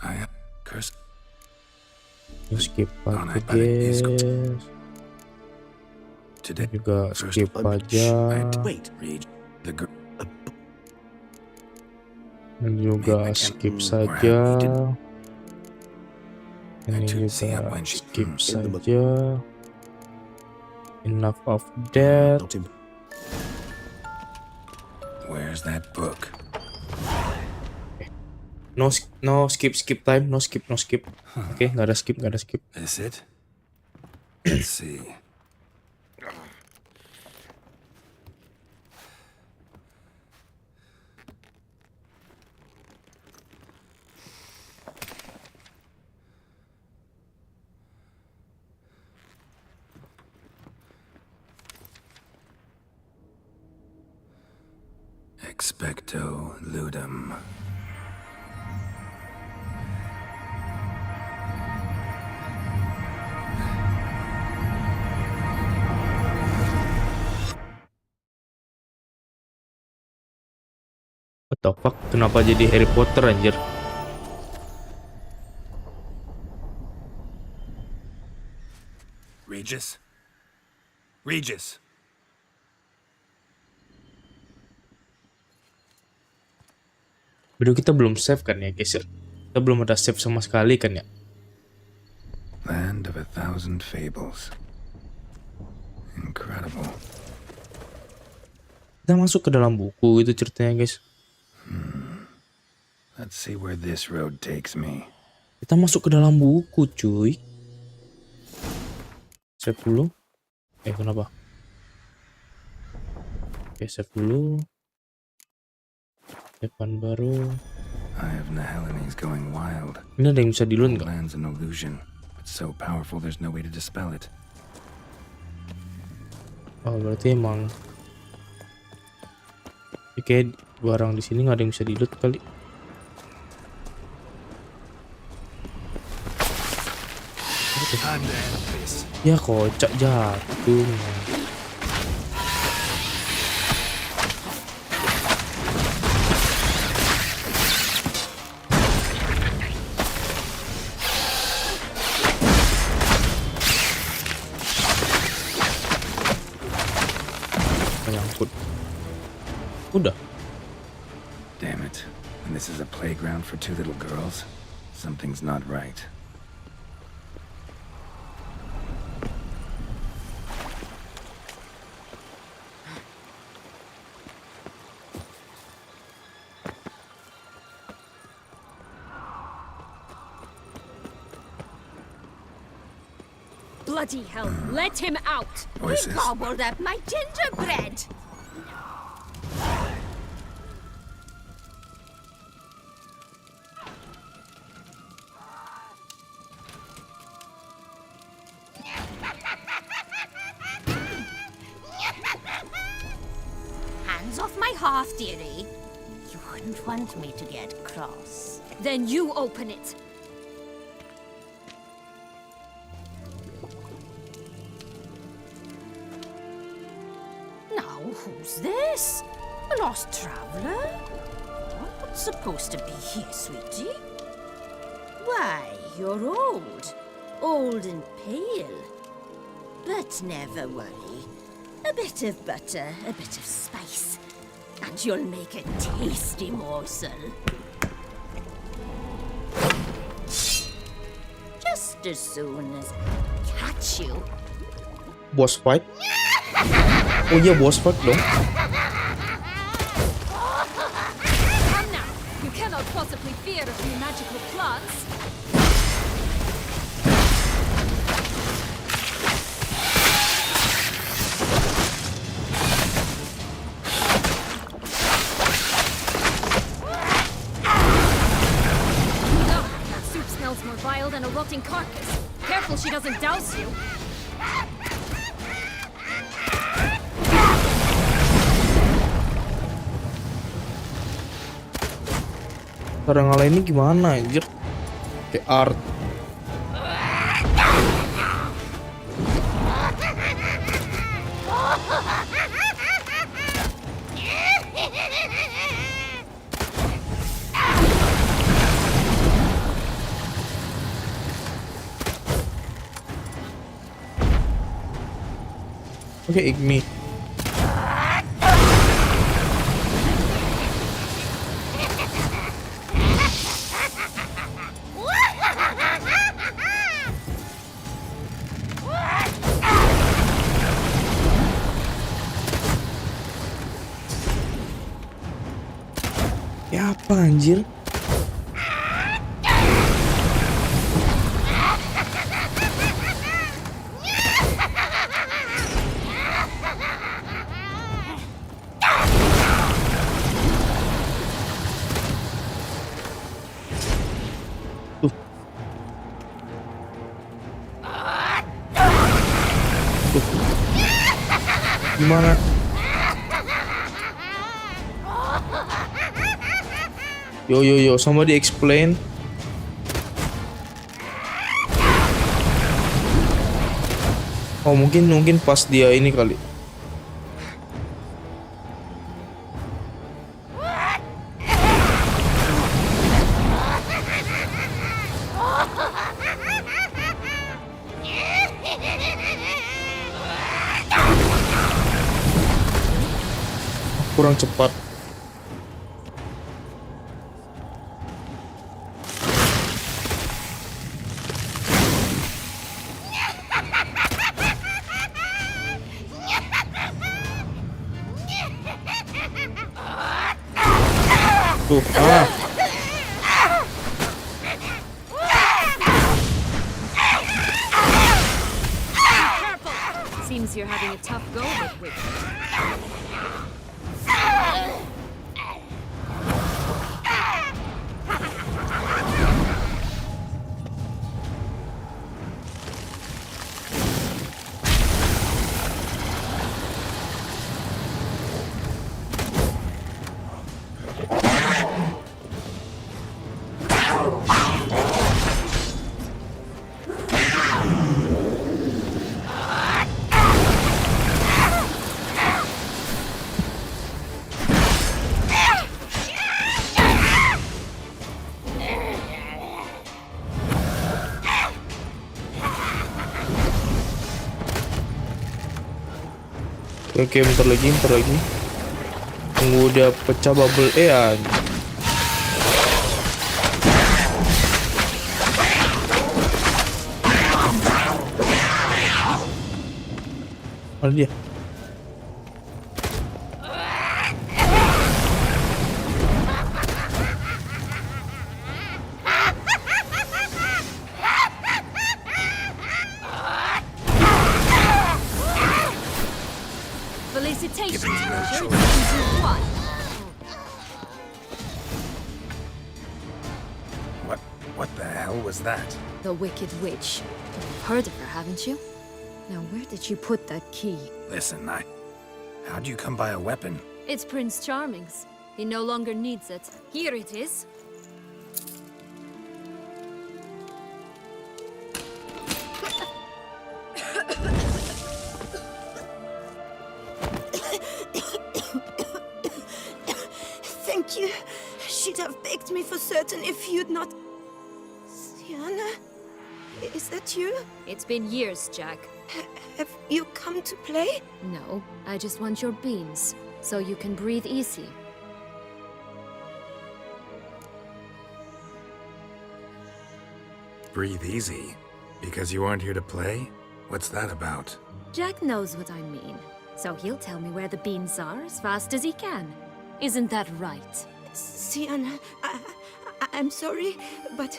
[SPEAKER 3] I curse.
[SPEAKER 1] Skip aja, guys.
[SPEAKER 3] Today
[SPEAKER 1] Juga skip aja.
[SPEAKER 6] Wait.
[SPEAKER 3] Read the
[SPEAKER 1] Dan juga skip saja. Ini juga skip saja. Enough of that.
[SPEAKER 3] Where's that book?
[SPEAKER 1] No skip time. No skip. Oke, nggak ada skip.
[SPEAKER 3] Is it? Let's see. Expecto ludum.
[SPEAKER 1] What the fuck? Kenapa jadi Harry Potter anjir?
[SPEAKER 3] Regis? Regis!
[SPEAKER 1] Video kita belum save kan ya guys ya? Kita belum ada save sama sekali kan ya?
[SPEAKER 3] Land of 1,000 fables. Incredible.
[SPEAKER 1] Kita masuk ke dalam buku itu ceritanya guys.
[SPEAKER 3] Let's see where this road takes me.
[SPEAKER 1] Kita masuk ke dalam buku cuy. Save dulu. Kenapa? Oke, save dulu. Depan baru.
[SPEAKER 3] Eye of Nehelene going wild.
[SPEAKER 1] Ini ada yang bisa di-loot nggak?
[SPEAKER 3] Land's an illusion, but so powerful there's no way to dispel it.
[SPEAKER 1] Oh, berarti emang kayak barang di sini nggak ada yang bisa di-loot kali. Ya kocak jatuh. Menyangkut. Udah.
[SPEAKER 3] Damn it. And this is a playground for two little girls? Something's not right.
[SPEAKER 5] Bloody hell, let him out!
[SPEAKER 3] Voices.
[SPEAKER 7] Gobbled up my gingerbread! Hands off my hearth, dearie. You wouldn't want me to get cross.
[SPEAKER 5] Then you open it.
[SPEAKER 7] Who's this? A lost traveler? What's supposed to be here, sweetie? Why, you're old. Old and pale. But never worry. A bit of butter, a bit of spice, and you'll make a tasty morsel. Just as soon as I catch you.
[SPEAKER 1] Boss fight? Oh iya, boss fight dong.
[SPEAKER 5] Come now, you cannot possibly fear a few magical plants. No, that soup smells more vile than a rotting carcass. Careful she doesn't douse you.
[SPEAKER 1] Cara ngalahinnya gimana anjir? Kayak art. Oke, ignite. Ya apa anjir? Tuh. Tuh. Gimana? Yo, somebody explain. Oh, mungkin pas dia ini kali. kurang cepat. Tuh,
[SPEAKER 5] Seems you're having a tough go of it, Wick.
[SPEAKER 1] Oke, bentar lagi. Tunggu udah pecah bubble mana dia?
[SPEAKER 5] Felicitations, Roger. You've won.
[SPEAKER 3] What the hell was that?
[SPEAKER 5] The Wicked Witch. You've heard of her, haven't you? Now, where did you put that key?
[SPEAKER 3] Listen, how'd you come by a weapon?
[SPEAKER 5] It's Prince Charming's. He no longer needs it. Here it is.
[SPEAKER 11] Thank you. She'd have begged me for certain if you'd not... Sienna? Is that you?
[SPEAKER 5] It's been years, Jack.
[SPEAKER 11] Have you come to play?
[SPEAKER 5] No, I just want your beans, so you can breathe easy.
[SPEAKER 3] Breathe easy? Because you aren't here to play? What's that about?
[SPEAKER 5] Jack knows what I mean, so he'll tell me where the beans are as fast as he can. Isn't that right?
[SPEAKER 11] Sienna, I'm sorry, but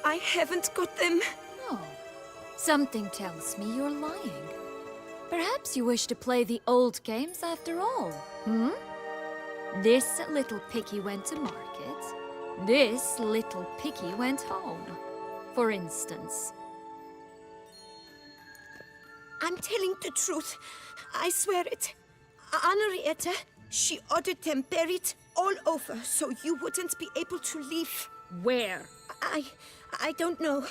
[SPEAKER 11] I haven't got them.
[SPEAKER 5] Oh, something tells me you're lying. Perhaps you wish to play the old games after all, hmm? This little piggy went to market. This little piggy went home, for instance.
[SPEAKER 11] I'm telling the truth. I swear it. Henrietta, she ordered them buried all over so you wouldn't be able to leave.
[SPEAKER 5] Where?
[SPEAKER 11] I don't know.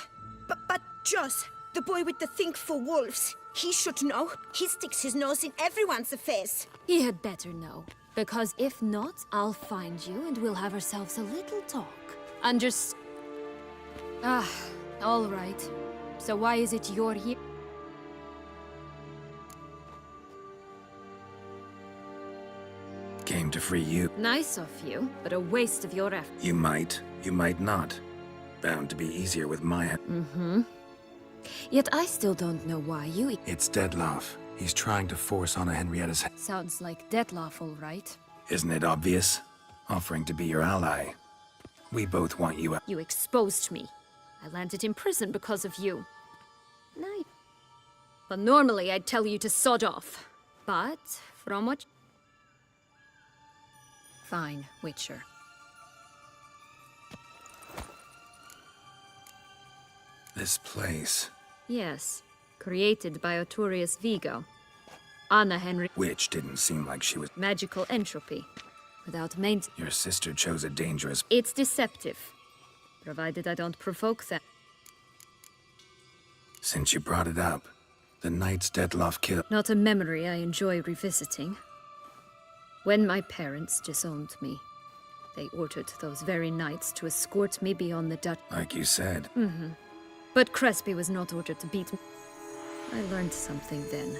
[SPEAKER 11] But Joss, the boy with the thing for wolves, he should know. He sticks his nose in everyone's affairs.
[SPEAKER 5] He had better know. Because if not, I'll find you and we'll have ourselves a little talk. All right. So why is it you're here?
[SPEAKER 3] Came to free you.
[SPEAKER 5] Nice of you, but a waste of your effort.
[SPEAKER 3] You might not. Bound to be easier with my...
[SPEAKER 5] Mm-hmm. Yet I still don't know why you...
[SPEAKER 3] It's Dettlaff. He's trying to force Anna Henrietta's...
[SPEAKER 5] Sounds like Dettlaff, all right.
[SPEAKER 3] Isn't it obvious? Offering to be your ally. We both want you...
[SPEAKER 5] You exposed me. I landed in prison because of you. Nice. But normally I'd tell you to sod off. But, from what... Fine, Witcher.
[SPEAKER 3] This place...
[SPEAKER 5] Yes. Created by Arturius Vigo. Anna Henry...
[SPEAKER 3] Which didn't seem like she was...
[SPEAKER 5] Magical entropy. Without maint...
[SPEAKER 3] Your sister chose a dangerous...
[SPEAKER 5] It's deceptive. Provided I don't provoke them.
[SPEAKER 3] Since you brought it up, the nights Dettlaff killed...
[SPEAKER 5] Not a memory I enjoy revisiting. When my parents disowned me, they ordered those very knights to escort me beyond the Dutch...
[SPEAKER 3] Like you said.
[SPEAKER 5] Mm-hmm. But Crespi was not ordered to beat me. I learned something then.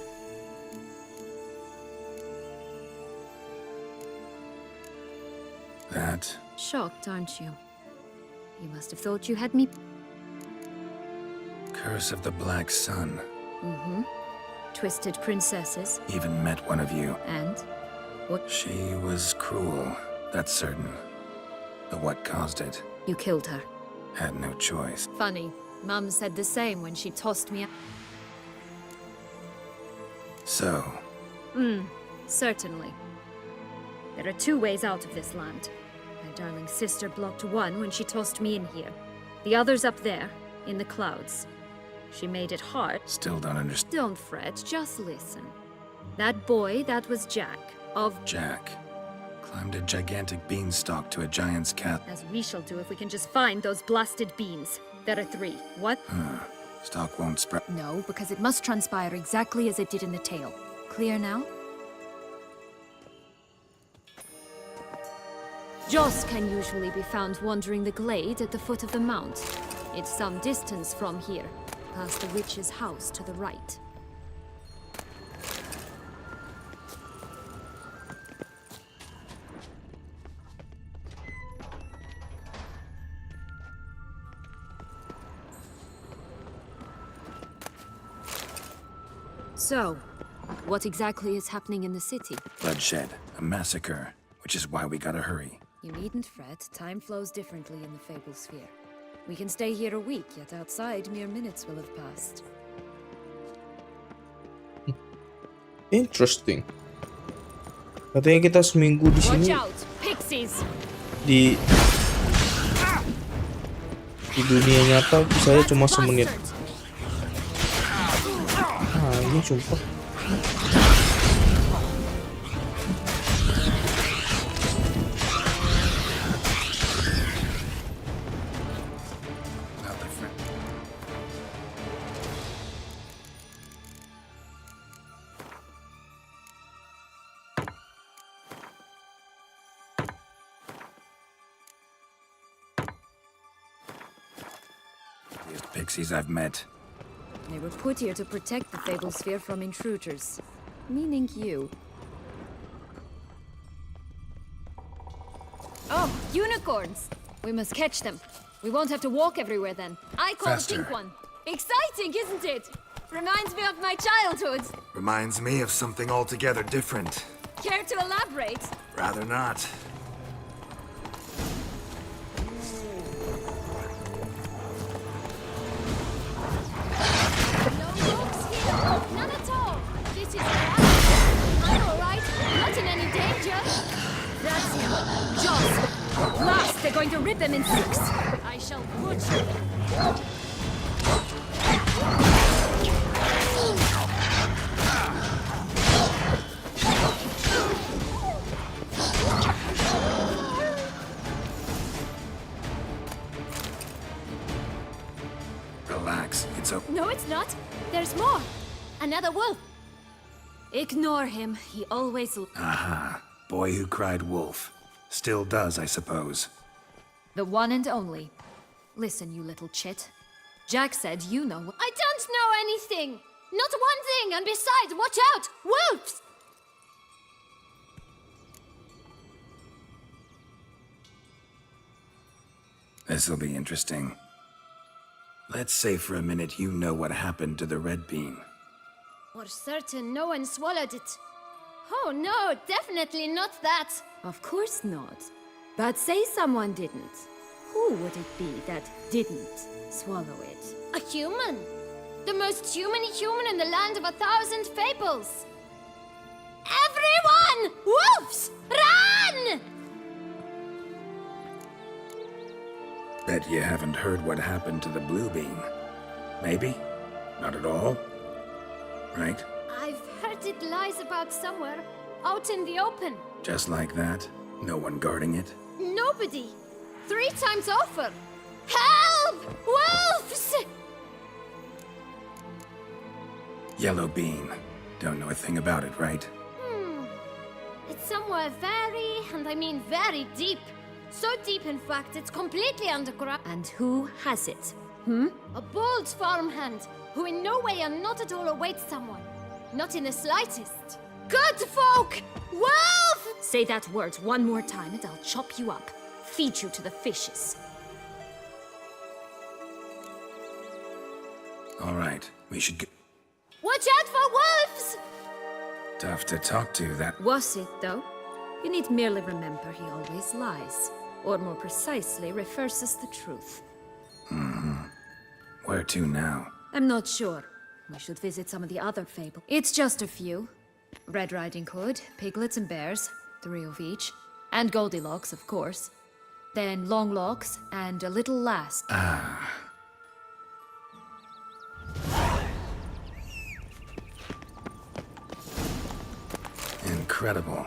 [SPEAKER 5] Shocked, aren't you? You must have thought you had me.
[SPEAKER 3] Curse of the Black Sun.
[SPEAKER 5] Mm-hmm. Twisted princesses.
[SPEAKER 3] Even met one of you.
[SPEAKER 5] And? What?
[SPEAKER 3] She was cruel, that's certain. But what caused it?
[SPEAKER 5] You killed her.
[SPEAKER 3] Had no choice.
[SPEAKER 5] Funny. Mum said the same when she tossed me out.
[SPEAKER 3] So,
[SPEAKER 5] Certainly. There are two ways out of this land. My darling sister blocked one when she tossed me in here. The other's up there, in the clouds. She made it hard.
[SPEAKER 3] still don't understand.
[SPEAKER 5] Don't fret, just listen. That boy, that was Jack, of...
[SPEAKER 3] Jack climbed a gigantic beanstalk to a giant's cat.
[SPEAKER 5] As we shall do if we can just find those blasted beans. There are 3. What?
[SPEAKER 3] Stalk won't sprout.
[SPEAKER 5] No, because it must transpire exactly as it did in the tale. Clear now? Joss can usually be found wandering the glade at the foot of the mount. It's some distance from here, past the witch's house to the right. So, what exactly is happening in the city?
[SPEAKER 3] Bloodshed, a massacre, which is why we gotta hurry.
[SPEAKER 5] You needn't fret. Time flows differently in the Fable Sphere. We can stay here a week, yet outside mere minutes will have passed.
[SPEAKER 1] Interesting. Katanya kita seminggu di
[SPEAKER 5] Watch
[SPEAKER 1] sini
[SPEAKER 5] out, pixies!
[SPEAKER 1] di dunia nyata saya cuma semenit. Ini sumpah.
[SPEAKER 3] Pixies I've met.
[SPEAKER 5] They were put here to protect the Fable Sphere from intruders. Meaning you. Oh, unicorns! We must catch them. We won't have to walk everywhere then. I call
[SPEAKER 3] Faster.
[SPEAKER 5] the pink one. Exciting, isn't it? Reminds me of my childhood.
[SPEAKER 3] Reminds me of something altogether different.
[SPEAKER 5] Care to elaborate?
[SPEAKER 3] Rather not.
[SPEAKER 5] None at all. This is I'm all right. Not in any danger. That's him. Joss. Last, they're going to rip him in 6. I shall butcher him.
[SPEAKER 3] Relax, it's okay.
[SPEAKER 5] No, it's not. There's more. Another wolf. Ignore him. He always...
[SPEAKER 3] Aha. Boy who cried wolf. Still does, I suppose.
[SPEAKER 5] The one and only. Listen, you little chit. Jack said you know... I don't know anything! Not one thing, and besides, watch out! Wolves!
[SPEAKER 3] This'll be interesting. Let's say for a minute you know what happened to the red bean.
[SPEAKER 5] For certain, no one swallowed it. Oh no, definitely not that. Of course not. But say someone didn't. Who would it be that didn't swallow it? A human. The most human in the land of 1,000 fables. Everyone! Wolves! Run!
[SPEAKER 3] Bet you haven't heard what happened to the blue bean. Maybe? Not at all? Right?
[SPEAKER 5] I've heard it lies about somewhere, out in the open.
[SPEAKER 3] Just like that? No one guarding it?
[SPEAKER 5] Nobody. 3 times over. Help! Wolves!
[SPEAKER 3] Yellow bean. Don't know a thing about it, right?
[SPEAKER 5] It's somewhere very, and I mean very deep. So deep, in fact, it's completely underground. And who has it? A bold farmhand, who in no way and not at all awaits someone. Not in the slightest. Good folk! Wolf! Say that word one more time and I'll chop you up. feed you to the fishes.
[SPEAKER 3] All right, we should get...
[SPEAKER 5] Watch out for wolves!
[SPEAKER 3] Tough to talk to, that...
[SPEAKER 5] Was it, though? You need merely remember he always lies. Or more precisely, reverses the truth.
[SPEAKER 3] Where to now?
[SPEAKER 5] I'm not sure. We should visit some of the other fables. It's just a few. Red Riding Hood, Piglets and Bears, 3 of each. And Goldilocks, of course. Then Longlocks and a little last.
[SPEAKER 3] Incredible.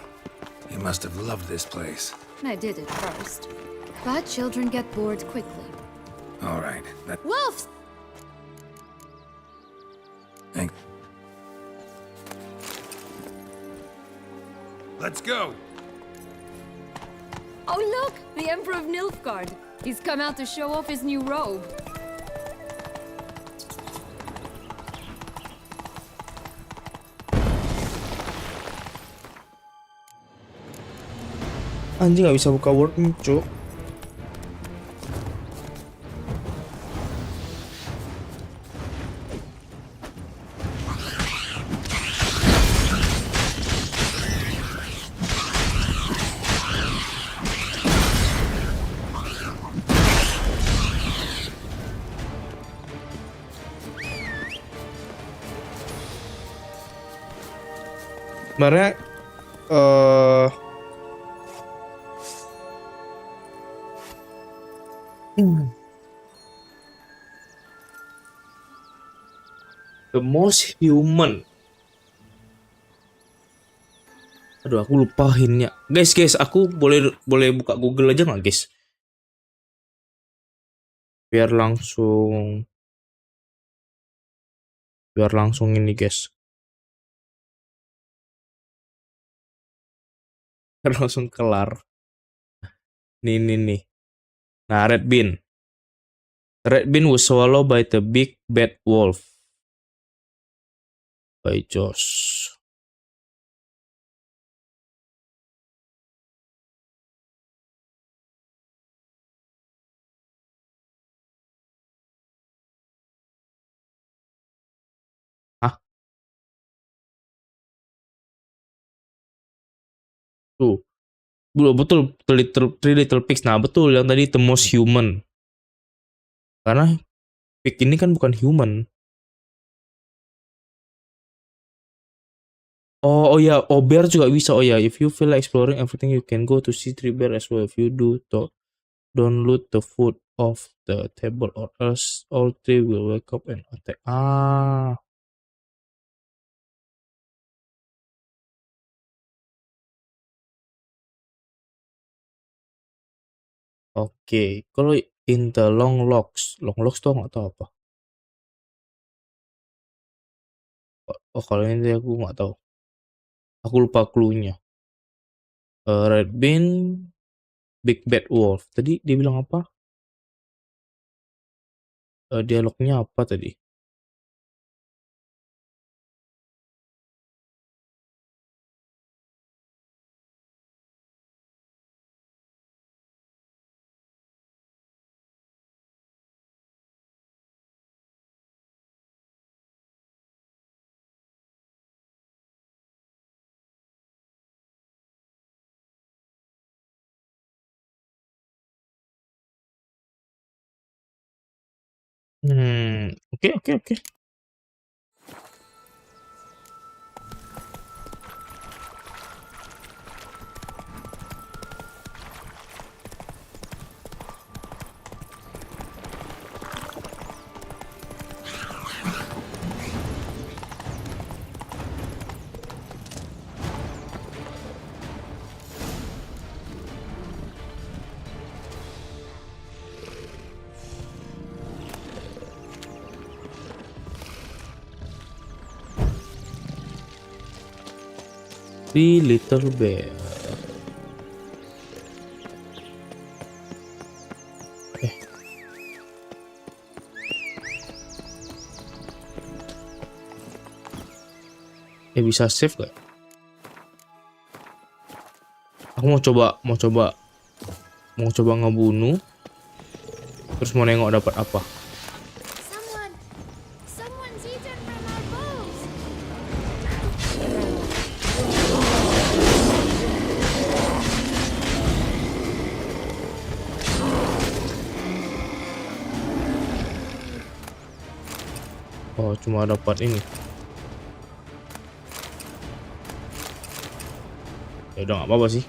[SPEAKER 3] You must have loved this place.
[SPEAKER 5] I did it first. But children get bored quickly.
[SPEAKER 3] All right, that...
[SPEAKER 5] Wolves!
[SPEAKER 3] Thank...
[SPEAKER 10] Let's go.
[SPEAKER 5] Oh look! The Emperor of Nilfgaard. He's come out to show off his new robe.
[SPEAKER 1] Anjing nggak bisa buka Word nih, cuk. Sebenarnya the most human. Aduh, aku lupainnya. Guys, aku boleh buka Google aja nggak, guys? Biar langsung ini, guys. Biar langsung kelar. Nih. Nah, Red Bean. Red Bean was swallowed by the big bad wolf. By Josh. Hah? Tuh. Betul, Three Little Pigs. Nah, betul yang tadi the most human. Karena pig ini kan bukan human. Oh ya, bear juga bisa. Oh ya, if you feel like exploring everything, you can go to see three bear as well. If you do, don't loot the food off the table, or else all three will wake up and attack. Oke. Kalau in the Longlocks tuh nggak tahu apa. Oh, kalau ini aku nggak tahu. Aku lupa clue-nya. Red Bean, Big Bad Wolf. Tadi dia bilang apa? Dialognya apa tadi? Oke. Three Little Bear. Bisa save gak? Aku mau coba Mau coba ngebunuh. Terus mau nengok dapat apa.
[SPEAKER 5] Someone's eaten from our bowls.
[SPEAKER 1] Oh, cuma dapat ini. Ya udah nggak apa-apa sih.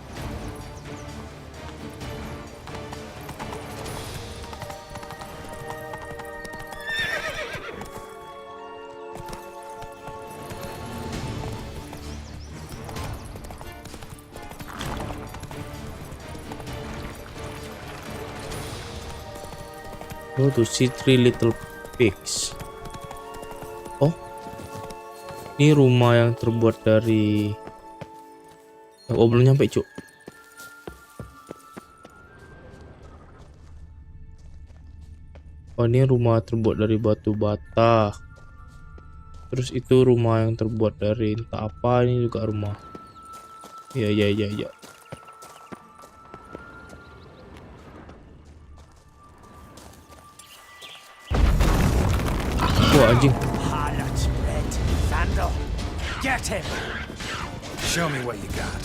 [SPEAKER 1] Go to see 3 little pigs. Oh, ini rumah yang terbuat dari. Oh, belum nyampe cuk. Oh, ini rumah terbuat dari batu bata. Terus itu rumah yang terbuat dari entah apa. Ini juga rumah. Ya. Wah, anjing.
[SPEAKER 10] Get him!
[SPEAKER 3] Show me what you got.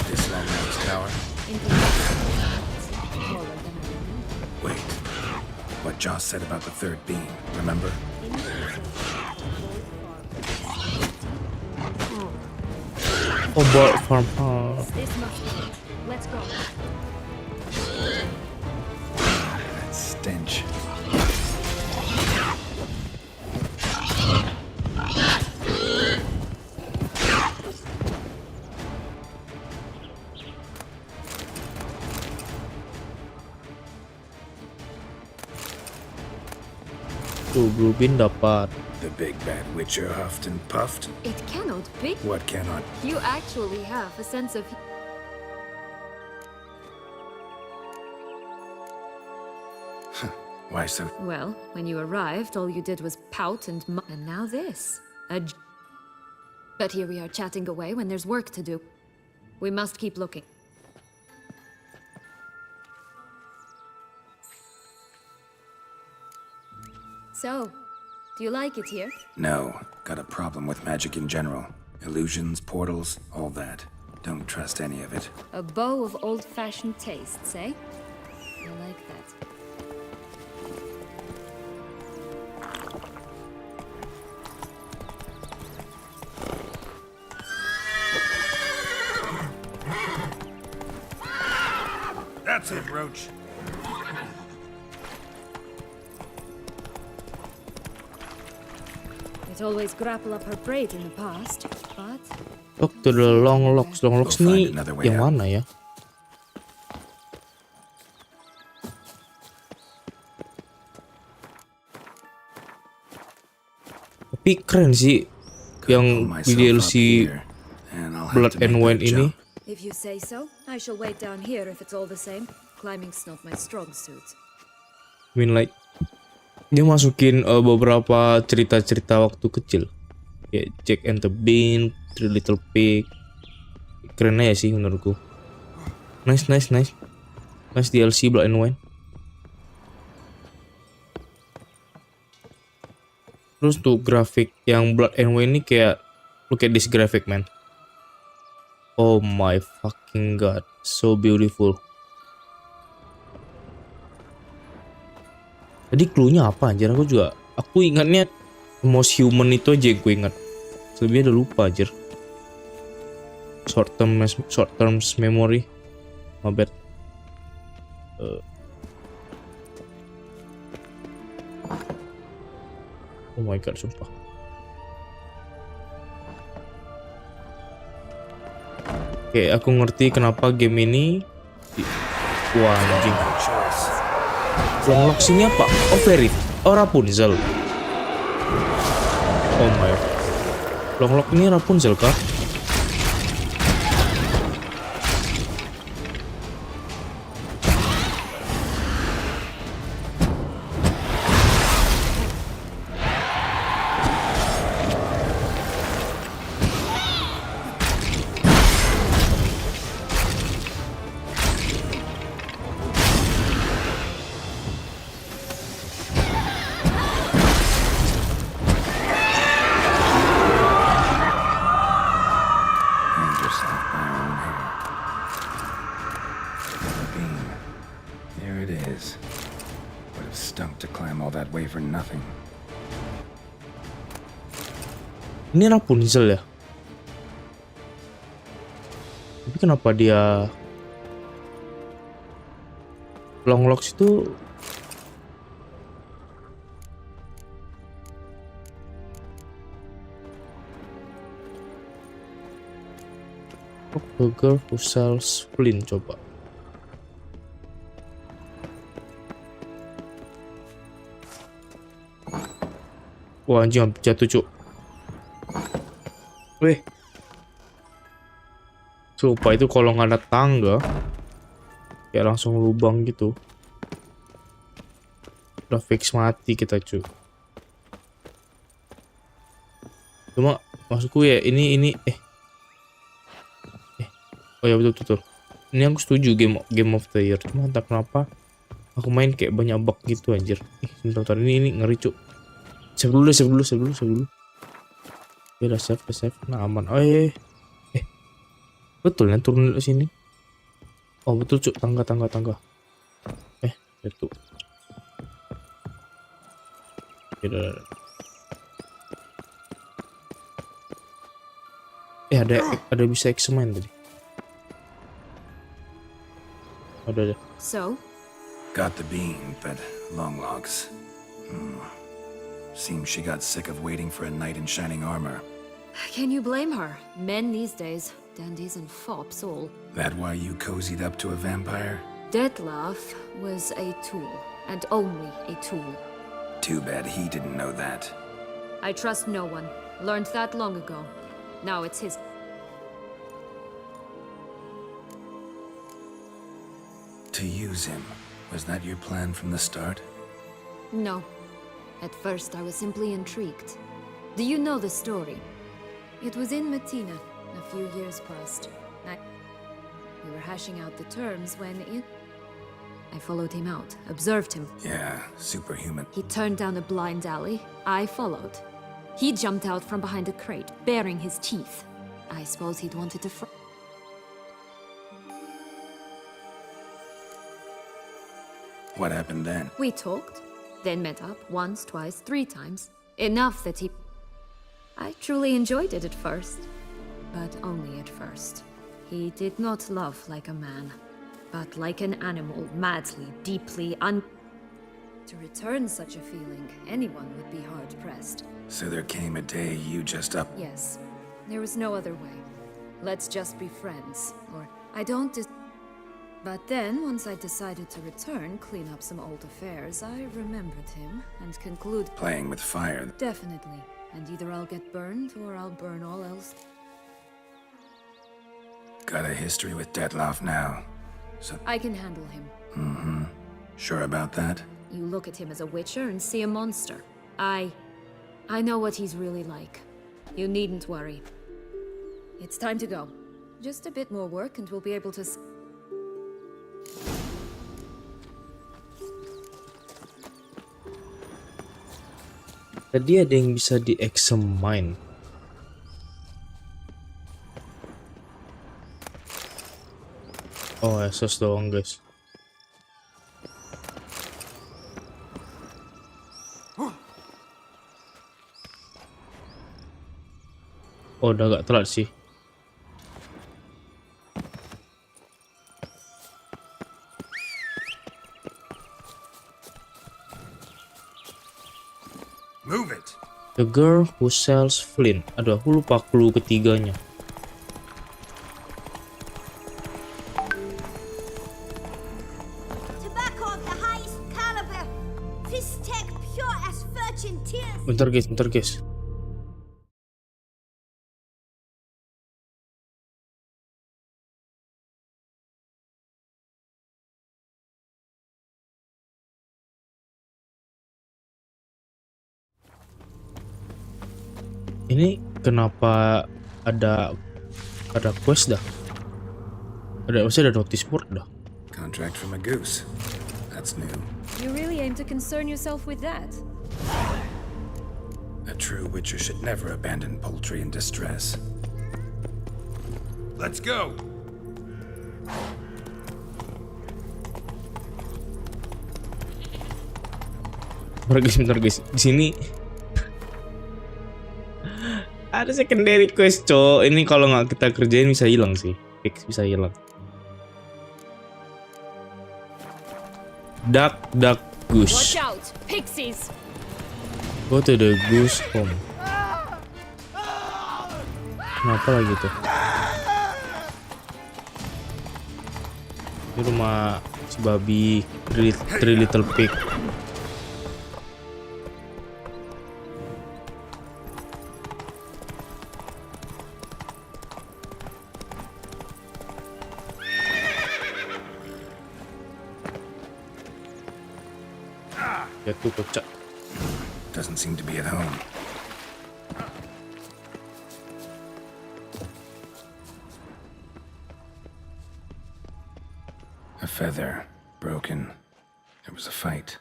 [SPEAKER 3] This long range tower? Wait. What Joss said about the third beam, remember?
[SPEAKER 1] Oh, bot farmhouse.
[SPEAKER 5] This must be it. Let's go.
[SPEAKER 3] That stench.
[SPEAKER 1] Tuh, blue bin dapat.
[SPEAKER 3] The big bad witcher huffed and puffed?
[SPEAKER 5] It cannot be.
[SPEAKER 3] What cannot?
[SPEAKER 5] You actually have a sense of.
[SPEAKER 3] Why so?
[SPEAKER 5] Well, when you arrived, all you did was pout and and now this. But here we are chatting away when there's work to do. We must keep looking. So, do you like it here?
[SPEAKER 3] No. Got a problem with magic in general. Illusions, portals, all that. Don't trust any of it.
[SPEAKER 5] A bow of old-fashioned tastes, eh? I like that.
[SPEAKER 3] That's it, Roach.
[SPEAKER 5] It always grapple up her braid in the past, but
[SPEAKER 1] Talk to the long locks. Long locks
[SPEAKER 3] We'll
[SPEAKER 1] nih
[SPEAKER 3] find another way
[SPEAKER 1] yang
[SPEAKER 3] out.
[SPEAKER 1] mana ya? Tapi keren sih yang
[SPEAKER 3] Pull
[SPEAKER 1] di
[SPEAKER 3] myself up
[SPEAKER 1] DLC
[SPEAKER 3] here, and I'll have
[SPEAKER 1] Blood
[SPEAKER 3] to make
[SPEAKER 1] and
[SPEAKER 3] that
[SPEAKER 1] Wine ini.
[SPEAKER 3] jump.
[SPEAKER 5] if you say so, I shall wait down here if it's all the same. Climbing's not my strong suit.
[SPEAKER 1] Like dia masukin beberapa cerita-cerita waktu kecil kayak Jack and the Bean, Three Little Pig. Keren aja sih menurutku. Nice DLC Blood and Wine. Terus tuh grafik yang Blood and Wine ini kayak, look at this graphic man. Oh my fucking god, so beautiful. Tadi clue-nya apa anjir? Aku ingatnya most human itu aja yang gue ingat. Selebihnya udah lupa anjir. Short term memory. My bad. Oh my god, sumpah. Oke, aku ngerti kenapa game ini. Wah anjing. Long locks ini apa? Oh, Very. Oh, Rapunzel. Oh my god. Long lock ini Rapunzel kah?
[SPEAKER 3] Stunk to climb all that way for nothing.
[SPEAKER 1] Ini Rapunzel ya? Tapi kenapa dia long locks itu The girl who sells flint, coba. Wah anjing, jatuh cuk. Weh. Lupa itu kalau nggak ada tangga kayak langsung lubang gitu. Udah fix mati kita cuy. Cuma maksudku ya ini oh ya betul. Ini aku setuju game of the year. Cuma entah kenapa aku main kayak banyak bug gitu anjir. Sebentar ini ngeri cuk. Save dulu. Ya udah save. Nah aman. Oh betul ya turun dari sini. Oh betul cuk, tangga. Itu. Ya ada bisa eksemen tadi. Ada.
[SPEAKER 5] So?
[SPEAKER 3] Got the bean, but long logs. Seems she got sick of waiting for a knight in shining armor.
[SPEAKER 5] Can you blame her? Men these days, dandies and fops all.
[SPEAKER 3] That why you cozied up to a vampire?
[SPEAKER 5] Detlef was a tool, and only a tool.
[SPEAKER 3] Too bad he didn't know that.
[SPEAKER 5] I trust no one. Learned that long ago. Now it's his.
[SPEAKER 3] To use him, was that your plan from the start?
[SPEAKER 5] No. At first I was simply intrigued. Do you know the story? It was in Matina. A few years passed. We were hashing out the terms when I followed him out, observed him.
[SPEAKER 3] Yeah, superhuman.
[SPEAKER 5] He turned down a blind alley. I followed. He jumped out from behind a crate, baring his teeth. I suppose he'd wanted to
[SPEAKER 3] What happened then?
[SPEAKER 5] We talked, then met up once, twice, 3 times. Enough that he... I truly enjoyed it at first, but only at first. He did not love like a man, but like an animal, madly, deeply To return such a feeling, anyone would be hard-pressed.
[SPEAKER 3] So there came a day you just up...
[SPEAKER 5] Yes, there was no other way. Let's just be friends, or I don't But then, once I decided to return, clean up some old affairs, I remembered him and concluded...
[SPEAKER 3] Playing with fire.
[SPEAKER 5] Definitely. And either I'll get burned, or I'll burn all else.
[SPEAKER 3] Got a history with Detlef now. So...
[SPEAKER 5] I can handle him.
[SPEAKER 3] Sure about that?
[SPEAKER 5] You look at him as a witcher and see a monster. I know what he's really like. You needn't worry. It's time to go. Just a bit more work and we'll be able to...
[SPEAKER 1] Tadi ada yang bisa di-examine. Oh, esos doang, guys. Oh, udah agak telat sih.
[SPEAKER 3] Move it.
[SPEAKER 1] The girl who sells flint. Aduh, aku lupa clue ketiganya.
[SPEAKER 11] Tobacco of the highest caliber. This tech pure as virgin tears.
[SPEAKER 1] Bentar guys. Ini kenapa ada quest dah? Maksudnya ada notice board dah.
[SPEAKER 3] Contract from a goose. That's new.
[SPEAKER 5] You really aim to concern yourself with that?
[SPEAKER 3] A true witcher should never abandon poultry in distress. Let's go!
[SPEAKER 1] Bentar guys. Di sini ada secondary quest, cok. Ini kalau nggak kita kerjain bisa hilang sih. Fix bisa hilang. Duck goose.
[SPEAKER 5] Watch out, pixies!
[SPEAKER 1] Go to the goose home. Kenapa lagi tuh? Ini rumah si babi, three little pig. Ya tuh kocak.
[SPEAKER 3] Doesn't seem to be at home. A feather broken. There was a fight.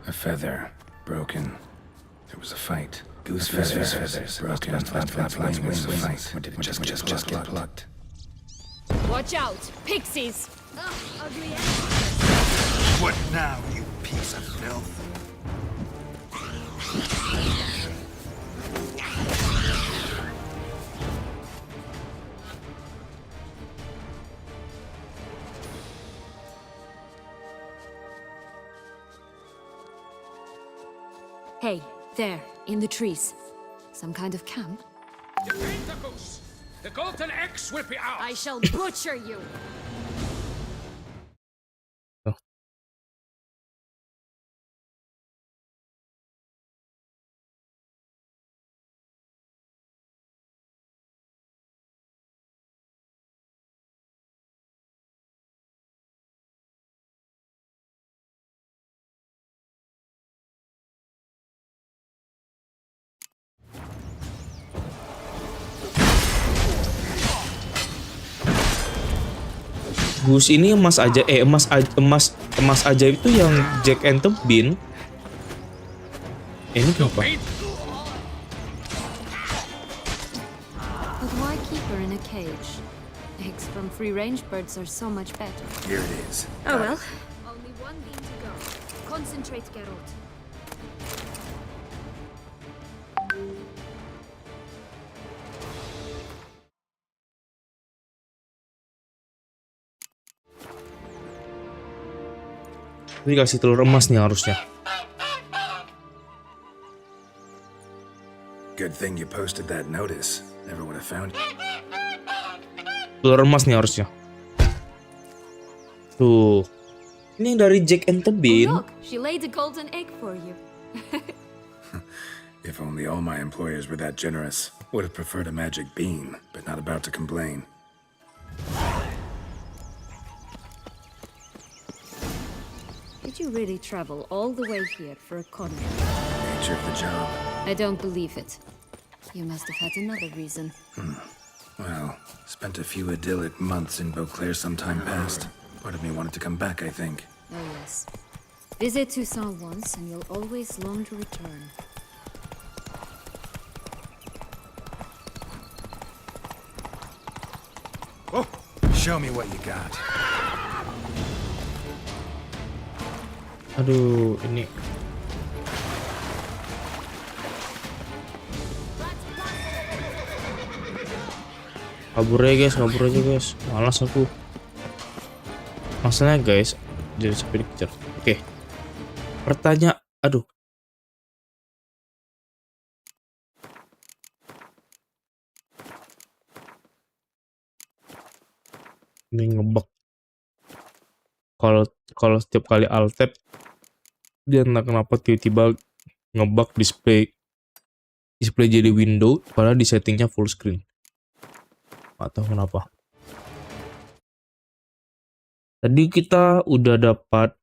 [SPEAKER 3] A feather broken. There was a fight. Goose feathers broken. Flap wings. Or did it just get plucked?
[SPEAKER 5] Watch out, pixies! Ugly
[SPEAKER 2] What now, you piece of filth?
[SPEAKER 5] Hey, there, in the trees. Some kind of camp?
[SPEAKER 10] Defend the goose! The golden eggs will be ours!
[SPEAKER 5] I shall butcher you!
[SPEAKER 1] Gus ini emas ajaib itu yang Jack and the Bean. Ini kenapa?
[SPEAKER 5] But why keep her in a cage? Eggs from free-range birds are so much better.
[SPEAKER 3] Here it is.
[SPEAKER 5] Oh well. Only one bean to go. Concentrate, Geralt.
[SPEAKER 1] Ini kasih telur emas nih harusnya.
[SPEAKER 3] Good thing you posted that notice. Never would have found it.
[SPEAKER 1] Telur emas nih harusnya. Tuh. Ini yang dari Jack and the Bean.
[SPEAKER 5] Oh, look, she laid a golden egg for you.
[SPEAKER 3] If only all my employers were that generous. Would have preferred a magic bean, but not about to complain.
[SPEAKER 5] Did you really travel all the way here for a contract?
[SPEAKER 3] Nature of the job.
[SPEAKER 5] I don't believe it. You must have had another reason.
[SPEAKER 3] Well, spent a few idyllic months in Beauclair some time past. Part of me wanted to come back, I think.
[SPEAKER 5] Oh yes. Visit Toussaint once and you'll always long to return.
[SPEAKER 3] Oh, show me what you got.
[SPEAKER 1] Aduh, ini. Kabur aja guys. Malas aku. Masalahnya guys, jadi speed picture. Oke. Pertanyaan, aduh. Ini ngebug. Kalau setiap kali alt tab dia entah kenapa tiba-tiba ngebug display jadi window padahal di settingnya full screen. Atau kenapa? Tadi kita udah dapat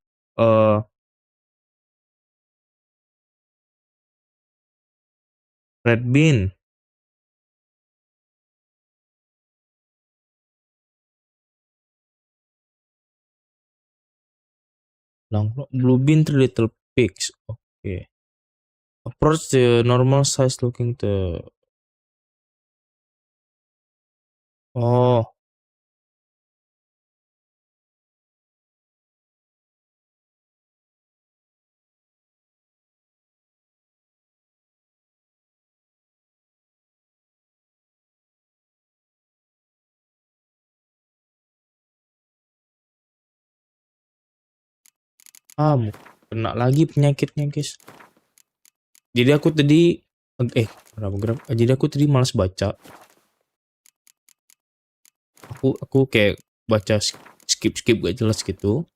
[SPEAKER 1] red bean. Blue bean, 3 little pigs. Oke. Approach the normal size looking to. Oh. Kena lagi penyakitnya guys. Jadi aku tadi jadi aku tadi malas baca. Aku kayak baca skip gak jelas gitu.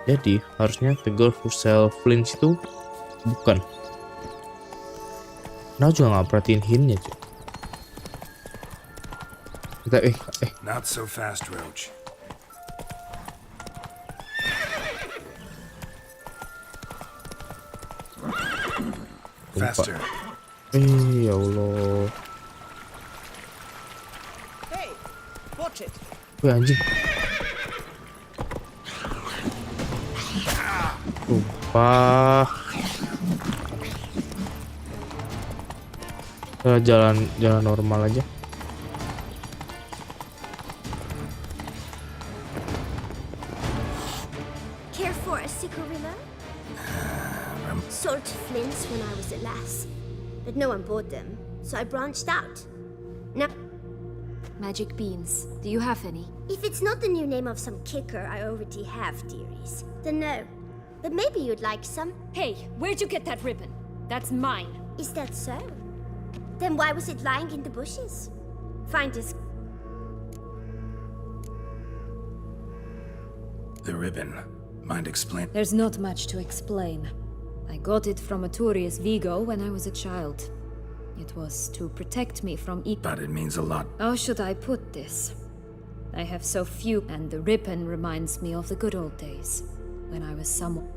[SPEAKER 1] Jadi harusnya the girl who sell flints itu bukan. Nah juga nggak perhatiin hintnya cuy. Kita
[SPEAKER 3] Not so fast, Roach. Faster.
[SPEAKER 1] Ya Allah.
[SPEAKER 10] Hey, watch it.
[SPEAKER 1] Wih anjing. Lupa. Jalan normal aja.
[SPEAKER 11] Care for a cigarilla? Sold flints when I was a lass, but no one bought them, so I branched out. Now,
[SPEAKER 5] Magic beans. Do you have any?
[SPEAKER 11] if it's not the new name of some kicker I already have, dearies, then no. But maybe you'd like some.
[SPEAKER 5] Hey, where'd you get that ribbon? That's mine.
[SPEAKER 11] Is that so? Then why was it lying in the bushes? Finders.
[SPEAKER 3] The ribbon. Mind explain?
[SPEAKER 5] There's not much to explain. I got it from a Turius Vigo when I was a child. It was to protect me from
[SPEAKER 3] But it means a lot.
[SPEAKER 5] How should I put this? I have so few, and the ribbon reminds me of the good old days, when I was someone.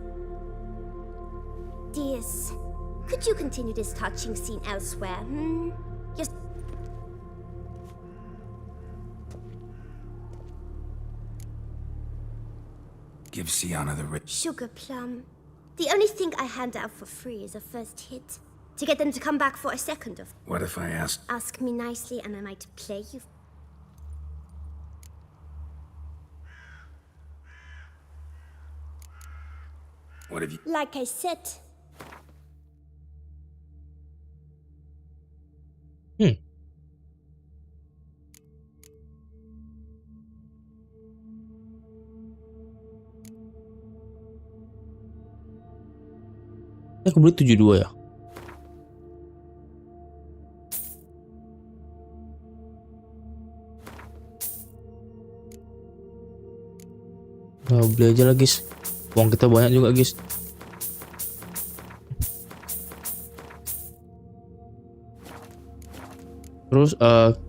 [SPEAKER 11] Dears, could you continue this touching scene elsewhere, Yes.
[SPEAKER 3] Give Sienna the ribbon.
[SPEAKER 11] Sugar plum. The only thing I hand out for free is a first hit. To get them to come back for a second of.
[SPEAKER 3] What if I asked?
[SPEAKER 11] Ask me nicely and I might play you.
[SPEAKER 3] What have you?
[SPEAKER 11] Like I said.
[SPEAKER 1] Aku beli 72 ya. Nah, beli aja lah guys. Uang kita banyak juga guys. Terus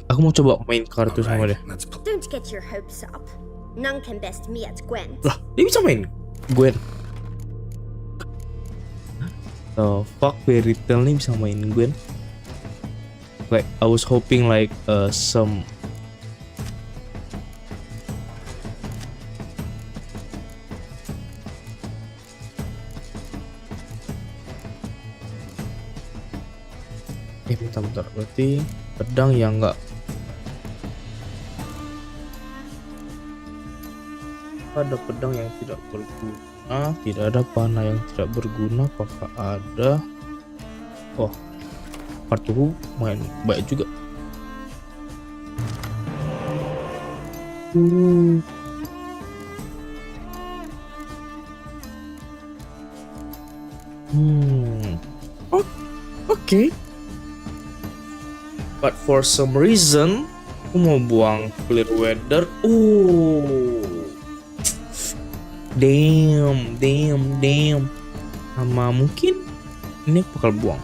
[SPEAKER 1] aku mau coba main kartu sama dia.
[SPEAKER 11] Don't get your hopes up. None can best me at Gwen.
[SPEAKER 1] Lah, dia bisa main Gwen. Oh, fuck, Fairy Tail nih bisa main Gwen. Like I was hoping like some bentar, berarti pedang yang enggak ada, pedang yang tidak berguna, tidak ada panah yang tidak berguna. Apakah ada? Oh, kartu main baik juga. Oke. But for some reason aku mau buang clear weather. Damn. Sama mungkin ini aku bakal buang.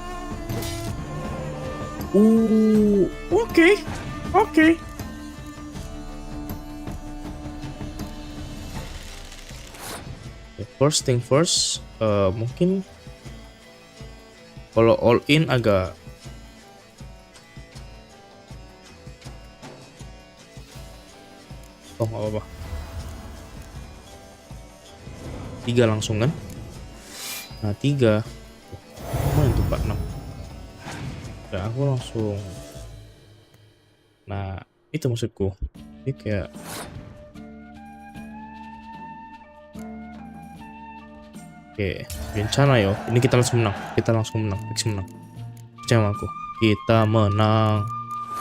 [SPEAKER 1] Oke. First thing first, mungkin kalau all in agak nggak apa-apa. 3 langsung kan? Nah 3 mana itu 46. Ya aku langsung. Nah itu maksudku. Ini kayak oke, rencana yo. Ini kita langsung menang. Fix menang. Percaya sama aku. Kita menang.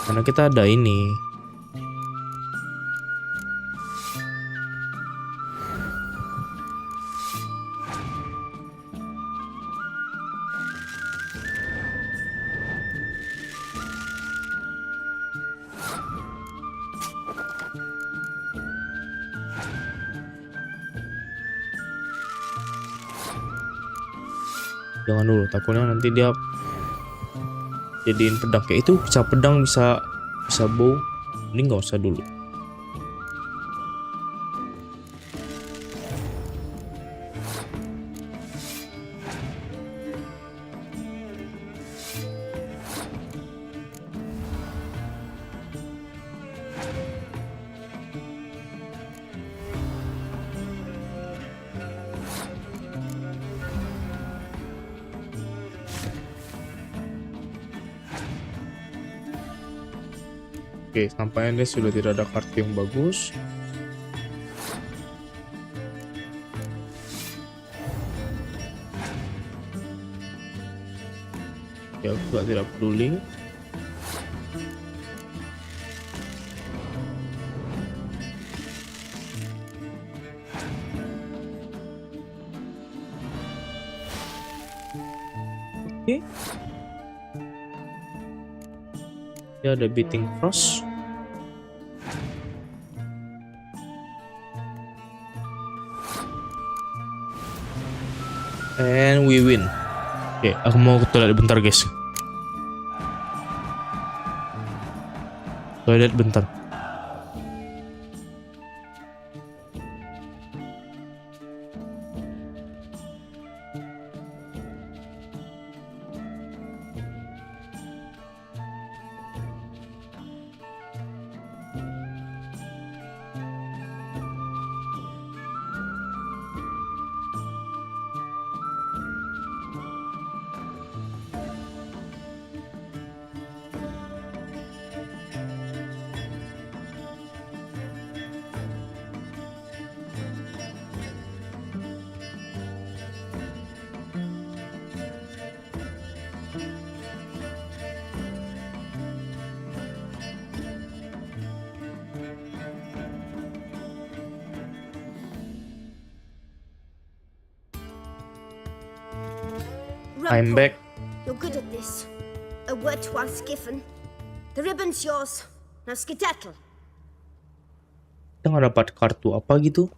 [SPEAKER 1] Karena kita ada ini. Jangan dulu, takutnya nanti dia jadiin pedang kayak itu. Bisa pedang, bisa bow. Ini nggak usah dulu. Oke, nampaknya sudah tidak ada kartu yang bagus. Ya, aku tidak peduli. Oke. Ya, ada beating cross. And we win. Oke, aku mau ke toilet bentar, guys. Toilet bentar. I'm back.
[SPEAKER 11] You're good at this. A word once given. The ribbon's yours. Now skedaddle.
[SPEAKER 1] Kita nggak dapat kartu apa gitu.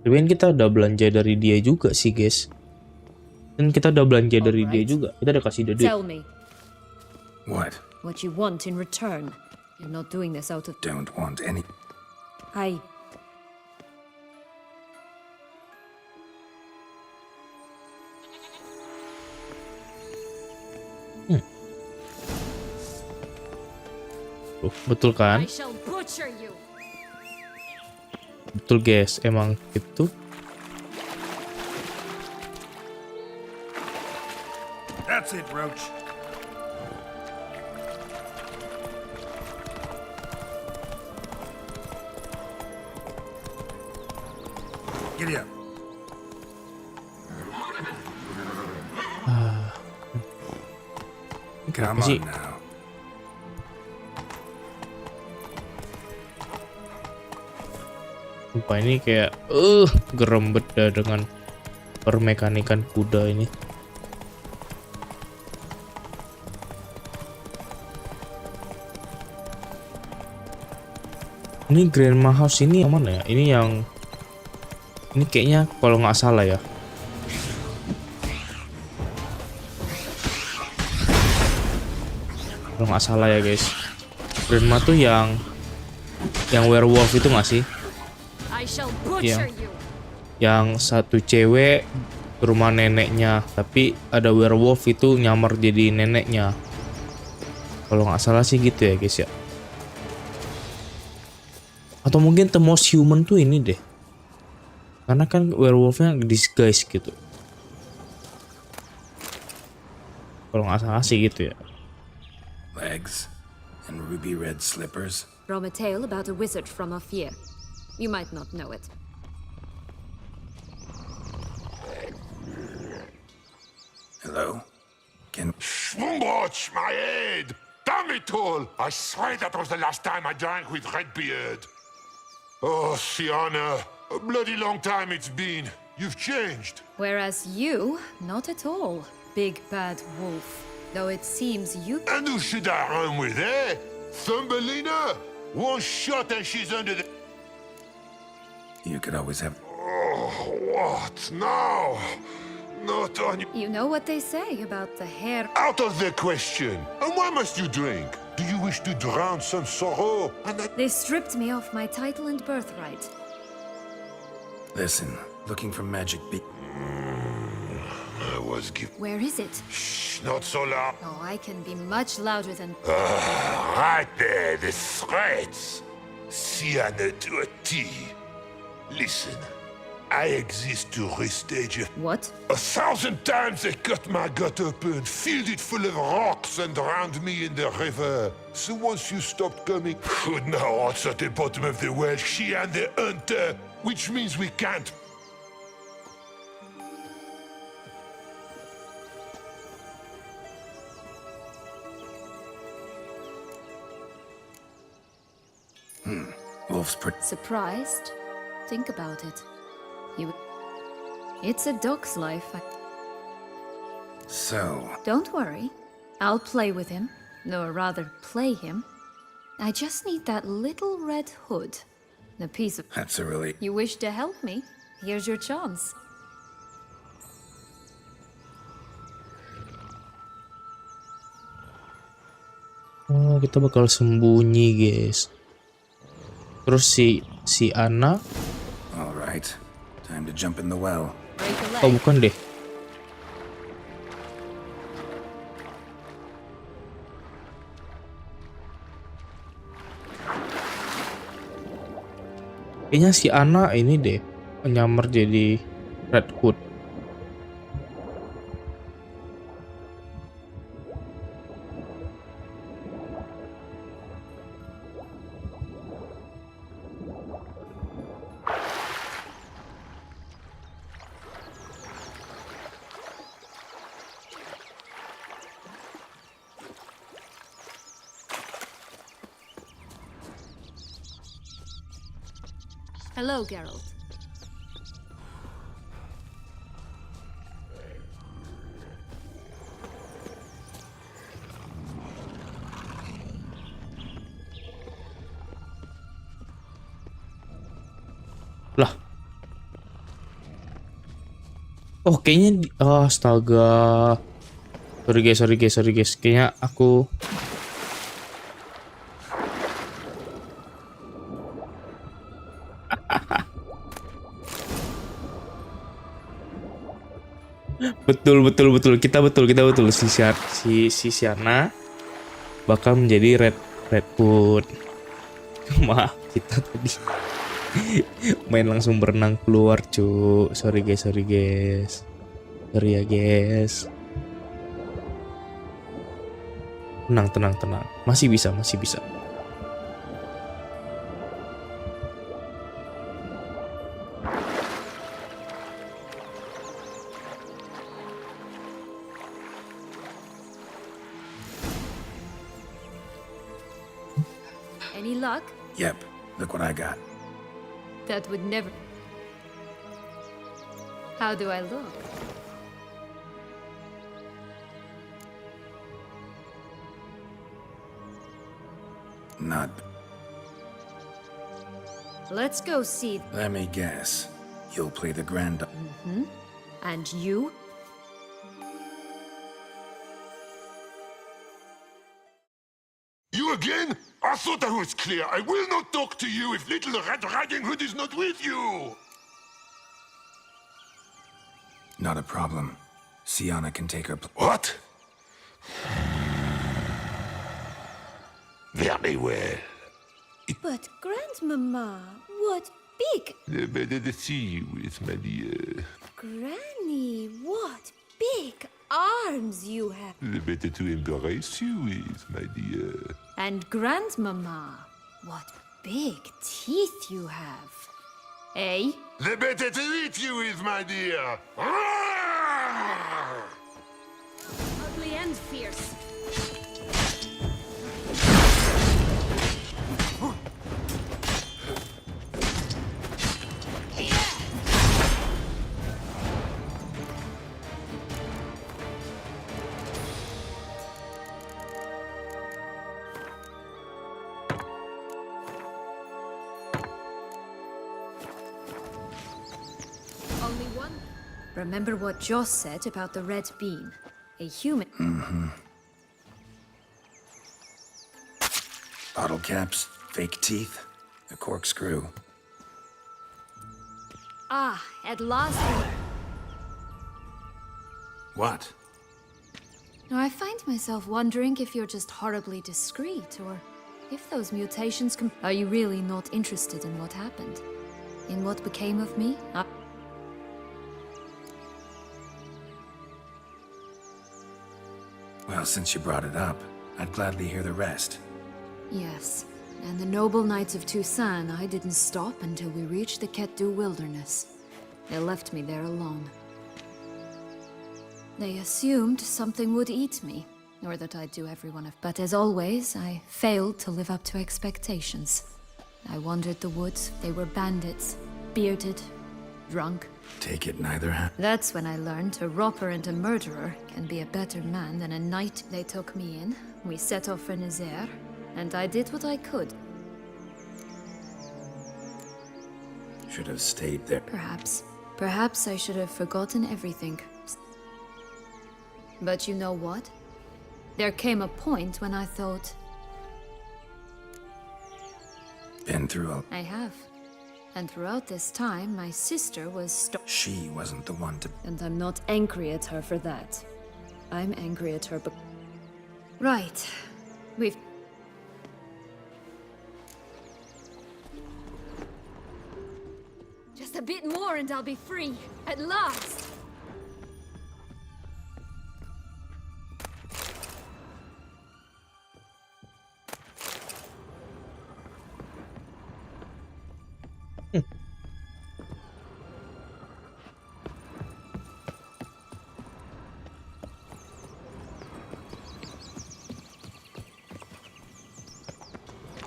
[SPEAKER 1] Tapi kan kita udah belanja dari dia juga sih, guys. Dan kita udah belanja dari dia juga. Kita udah kasih dia duit.
[SPEAKER 5] Tell me
[SPEAKER 3] What?
[SPEAKER 5] what you want in return. You're not doing this out of...
[SPEAKER 3] Don't want any.
[SPEAKER 5] I...
[SPEAKER 1] Betul kan?
[SPEAKER 5] I shall butcher you.
[SPEAKER 1] Betul, guys. Emang gitu.
[SPEAKER 3] That's it, Roach. Giddy up. Come
[SPEAKER 1] Sih.
[SPEAKER 3] on now.
[SPEAKER 1] Sumpah ini kayak gerembet dah dengan permekanikan kuda ini. Ini Grandma House ini yang mana ya? Ini kayaknya kalau nggak salah ya. Kalau nggak salah ya, guys. Grandma tuh yang werewolf itu nggak sih? Yang satu cewek ke rumah neneknya, tapi ada werewolf itu nyamar jadi neneknya. Kalau nggak salah sih gitu ya, guys ya. Atau mungkin the most human tuh ini deh, karena kan werewolfnya disguise gitu. Kalau nggak salah sih gitu ya.
[SPEAKER 3] Legs and ruby red slippers.
[SPEAKER 5] From a tale about a wizard from Ophir. You might not know it.
[SPEAKER 3] Hello? Can...
[SPEAKER 12] Watch my head! Damn it all! I swear that was the last time I drank with Redbeard. Oh, Sienna, a bloody long time it's been. You've changed.
[SPEAKER 5] Whereas you, not at all, big bad wolf. Though it seems you...
[SPEAKER 12] And who should I run with, eh? Thumbelina? One shot and she's under the...
[SPEAKER 3] You could always have...
[SPEAKER 12] Oh, what now? Not on you.
[SPEAKER 5] You know what they say about the hair.
[SPEAKER 12] Out of the question. And why must you drink? Do you wish to drown some sorrow? And that...
[SPEAKER 5] They stripped me of my title and birthright.
[SPEAKER 3] Listen, looking for magic
[SPEAKER 12] I was given...
[SPEAKER 5] Where is it?
[SPEAKER 12] Shh, not so loud.
[SPEAKER 5] Oh, I can be much louder than...
[SPEAKER 12] Right there, the threats. Sienna to a T. Listen, I exist to restage it.
[SPEAKER 5] What?
[SPEAKER 12] 1,000 times they cut my gut open, filled it full of rocks, and drowned me in the river. So once you stopped coming, good now odds at the bottom of the well, she and the hunter, which means we can't.
[SPEAKER 3] wolves.
[SPEAKER 5] Surprised? Think about it. It's a dog's life.
[SPEAKER 3] So...
[SPEAKER 5] Don't worry. I'll play with him. Or rather, play him. I just need that little red hood. A piece of...
[SPEAKER 3] That's a really...
[SPEAKER 5] You wish to help me? Here's your chance.
[SPEAKER 1] Oh, kita bakal sembunyi, guys. Terus si Anna.
[SPEAKER 3] Alright, time to jump in the well.
[SPEAKER 1] Oh, bukan deh. Kayaknya si Anna ini deh nyamar jadi Red Hood.
[SPEAKER 5] Hello, Geralt.
[SPEAKER 1] Lah. Oh, kayaknya astaga. Sorry guys. Kayaknya aku betul. Kita betul. Si Siana bakal menjadi Red Hood. Maaf, kita tadi main langsung berenang keluar, cu. Sorry guys. Sorry ya, guys. Tenang. Masih bisa.
[SPEAKER 5] Any luck?
[SPEAKER 3] Yep, look what I got.
[SPEAKER 5] That would never... How do I look?
[SPEAKER 3] Not...
[SPEAKER 5] Let's go see.
[SPEAKER 3] Let me guess. You'll play the grand...
[SPEAKER 5] And you?
[SPEAKER 12] You again? I thought I was clear. I will not talk to you if little Red Riding Hood is not with you.
[SPEAKER 3] Not a problem. Sienna can take her...
[SPEAKER 12] What? Very well.
[SPEAKER 11] But, Grandmama, what big...
[SPEAKER 12] Better to see you with my dear.
[SPEAKER 11] Granny, what big arms you have.
[SPEAKER 12] The better to embrace you with, my dear.
[SPEAKER 5] And Grandmama, what big teeth you have. Eh?
[SPEAKER 12] The better to eat you with, my dear.
[SPEAKER 5] Ugly and fierce. Remember what Joss said about the red beam? A human...
[SPEAKER 3] Bottle caps, fake teeth, a corkscrew.
[SPEAKER 5] Ah, at last
[SPEAKER 3] What?
[SPEAKER 5] I find myself wondering if you're just horribly discreet, or if those mutations Are you really not interested in what happened? In what became of me?
[SPEAKER 3] Well, since you brought it up, I'd gladly hear the rest.
[SPEAKER 5] Yes, and the noble knights of Toussaint, I didn't stop until we reached the Ketdu wilderness. They left me there alone. They assumed something would eat me, or that I'd do everyone of... But as always, I failed to live up to expectations. I wandered the woods. They were bandits, bearded, drunk.
[SPEAKER 3] Take it neither
[SPEAKER 5] That's when I learned a robber and a murderer can be a better man than a knight. They took me in, we set off for Nazaire, and I did what I could.
[SPEAKER 3] Should have stayed there.
[SPEAKER 5] Perhaps. Perhaps I should have forgotten everything. But you know what? There came a point when I thought...
[SPEAKER 3] Been through a...
[SPEAKER 5] I have. And throughout this time, my sister was
[SPEAKER 3] She wasn't the one to...
[SPEAKER 5] And I'm not angry at her for that. I'm angry at her but... Right. We've... Just a bit more and I'll be free. At last!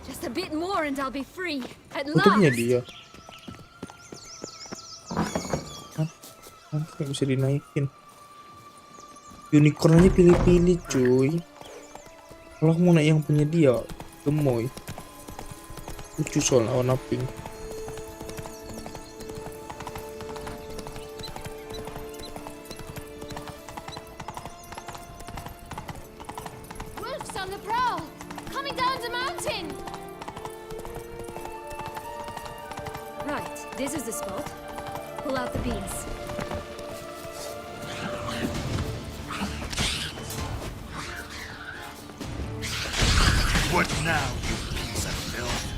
[SPEAKER 5] Just a bit more and I'll be free. At
[SPEAKER 1] Untuknya
[SPEAKER 5] last!
[SPEAKER 1] dia. Nggak bisa dinaikin. Unicorn aja pilih-pilih cuy. Kalau aku mau naik yang punya dia, gemoy. Lucu soalnya warna pink.
[SPEAKER 5] Wolves on the prowl! Coming down the mountain! Right, this is the spot. Pull out the beans.
[SPEAKER 10] What now, you piece of filth?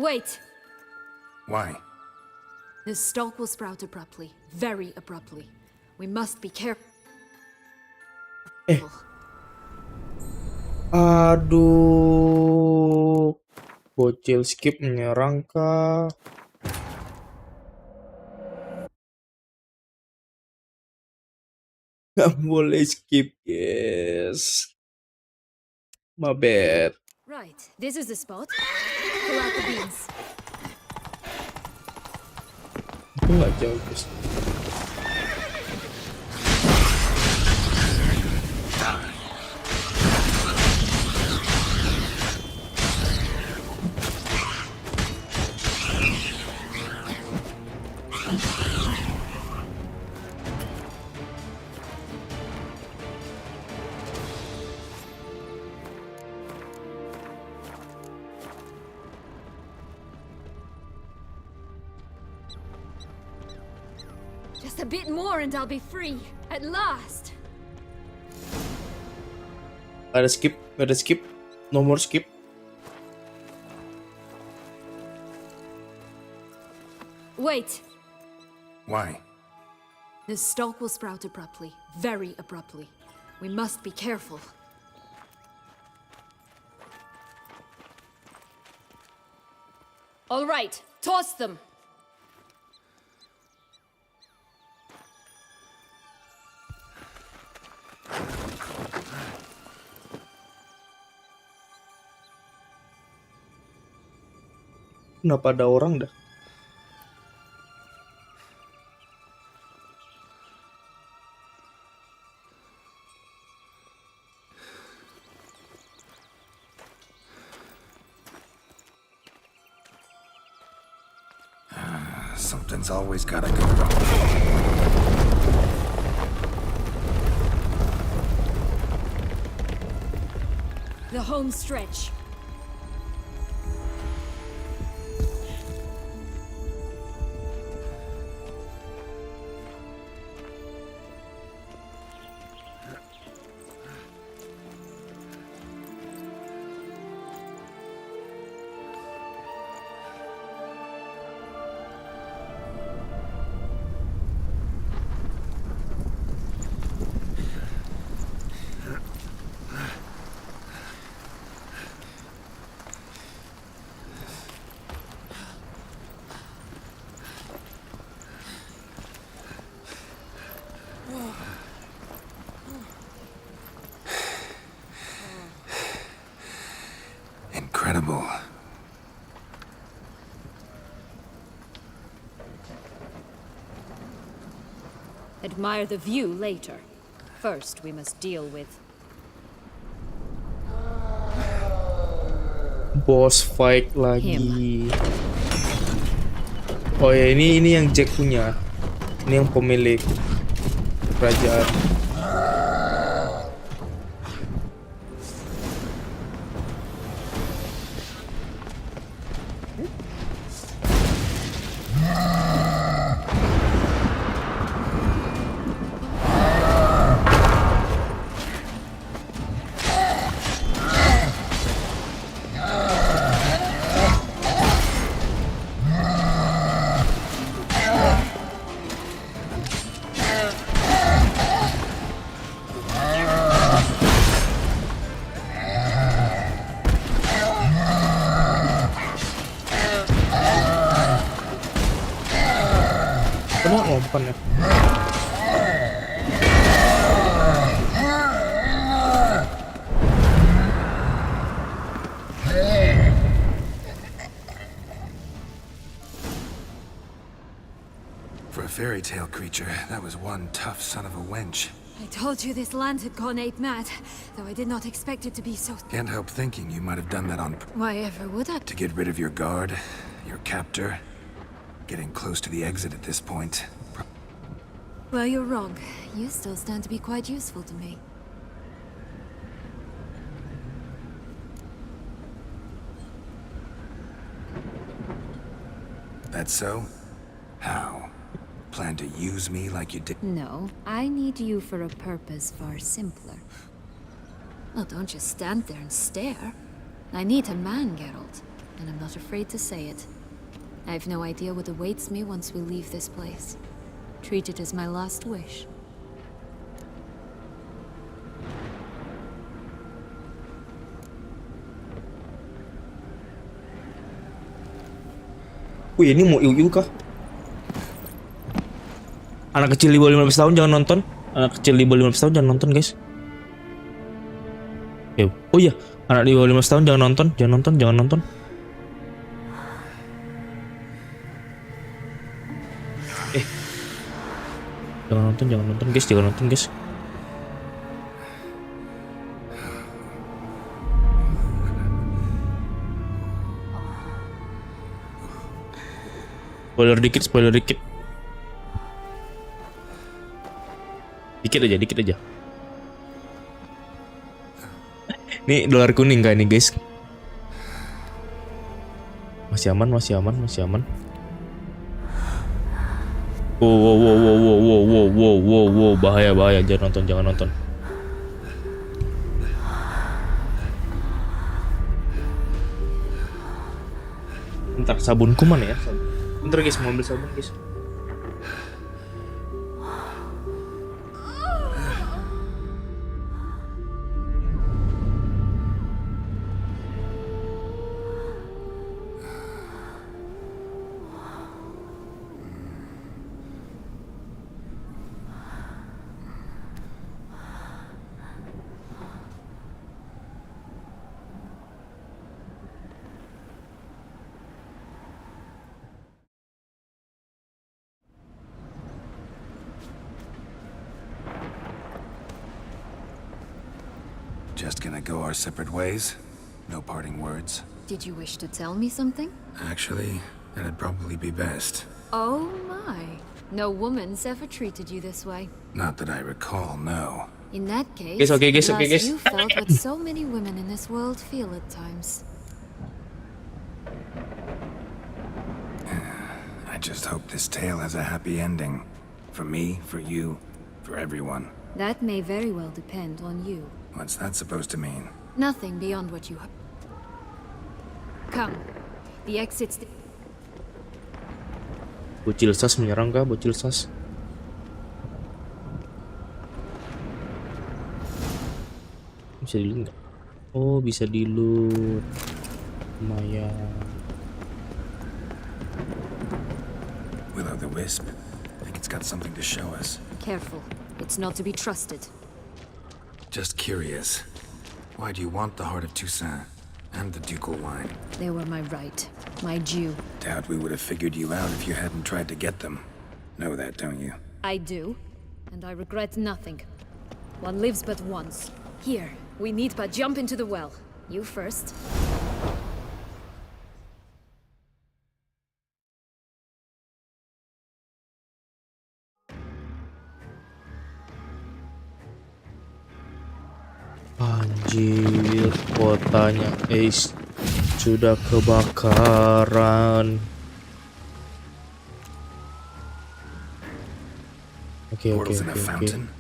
[SPEAKER 5] Wait!
[SPEAKER 3] Why?
[SPEAKER 5] The stalk will sprout abruptly. Very abruptly. We must be careful.
[SPEAKER 1] Aduh. Bocil skip menyerang kah? Gak boleh skip, guys. My bad.
[SPEAKER 5] Right, this is the spot. Pull out the beans.
[SPEAKER 1] Itu nggak jauh, guys.
[SPEAKER 5] Just a bit more and I'll be free. At last!
[SPEAKER 1] Ada skip, ada skip. No more skip.
[SPEAKER 5] Wait!
[SPEAKER 3] Why?
[SPEAKER 5] The stalk will sprout abruptly. Very abruptly. We must be careful. All right, toss them!
[SPEAKER 1] Kenapa ada orang dah?
[SPEAKER 3] Something's always gotta go wrong.
[SPEAKER 5] The home stretch.
[SPEAKER 3] Incredible.
[SPEAKER 5] Admire the view later. First, we must deal with
[SPEAKER 1] Boss fight lagi. Oh ya, ini yang Jack punya. Ini yang pemilik kerajaan. Kena umpan ya.
[SPEAKER 3] For a fairy tale creature, that was one tough son of a wench.
[SPEAKER 5] I told you this land had gone ape mad, though I did not expect it to be so.
[SPEAKER 3] Can't help thinking you might have done that on
[SPEAKER 5] Why ever would I?
[SPEAKER 3] to get rid of your guard, your captor. Getting close to the exit at this point.
[SPEAKER 5] Well, you're wrong. You still stand to be quite useful to me.
[SPEAKER 3] That's so? How? Plan to use me like you did?
[SPEAKER 5] No, I need you for a purpose far simpler. Well, don't just stand there and stare. I need a man, Geralt, and I'm not afraid to say it. I have no idea what awaits me once we leave this place. Treat it as my last wish.
[SPEAKER 1] Wih, ini mau iu-iu kah? Anak kecil di bawah 15 tahun jangan nonton. Anak kecil di bawah 15 tahun jangan nonton, guys. Oh iya, anak di bawah 15 tahun jangan nonton, jangan nonton, jangan nonton. Jangan nonton guys, jangan nonton guys. Spoiler dikit, spoiler dikit. Dikit aja. Nih dolar kuning kan nih guys. Masih aman. Wow, bahaya, jangan nonton. Bentar, sabunku mana ya? Bentar guys, mau ambil sabun guys.
[SPEAKER 3] Just gonna go our separate ways? No parting words?
[SPEAKER 5] Did you wish to tell me something?
[SPEAKER 3] Actually, that'd probably be best.
[SPEAKER 5] Oh my. No woman's ever treated you this way.
[SPEAKER 3] Not that I recall, no.
[SPEAKER 5] In that case,
[SPEAKER 1] Guys, okay, guys,
[SPEAKER 5] last
[SPEAKER 1] okay, guys.
[SPEAKER 5] you felt what so many women in this world feel at times.
[SPEAKER 3] I just hope this tale has a happy ending. For me, for you, for everyone.
[SPEAKER 5] That may very well depend on you.
[SPEAKER 3] What's that supposed to mean?
[SPEAKER 5] Nothing beyond what you Come. The exit's...
[SPEAKER 1] Bocil sas menyerang kah? Bocil sas. Bisa di-loot nggak? Oh, bisa di-loot. Lumayan.
[SPEAKER 3] Will-o'-the-wisp. I think it's got something to show us.
[SPEAKER 5] Careful. It's not to be trusted.
[SPEAKER 3] Just curious. Why do you want the heart of Toussaint and the ducal wine?
[SPEAKER 5] They were my right. My due.
[SPEAKER 3] Doubt we would have figured you out if you hadn't tried to get them. Know that, don't you?
[SPEAKER 5] I do. And I regret nothing. One lives but once. Here, we need but jump into the well. You first.
[SPEAKER 1] Anjir, kotanya Ace sudah kebakaran. Okay.
[SPEAKER 3] Portals in a fountain?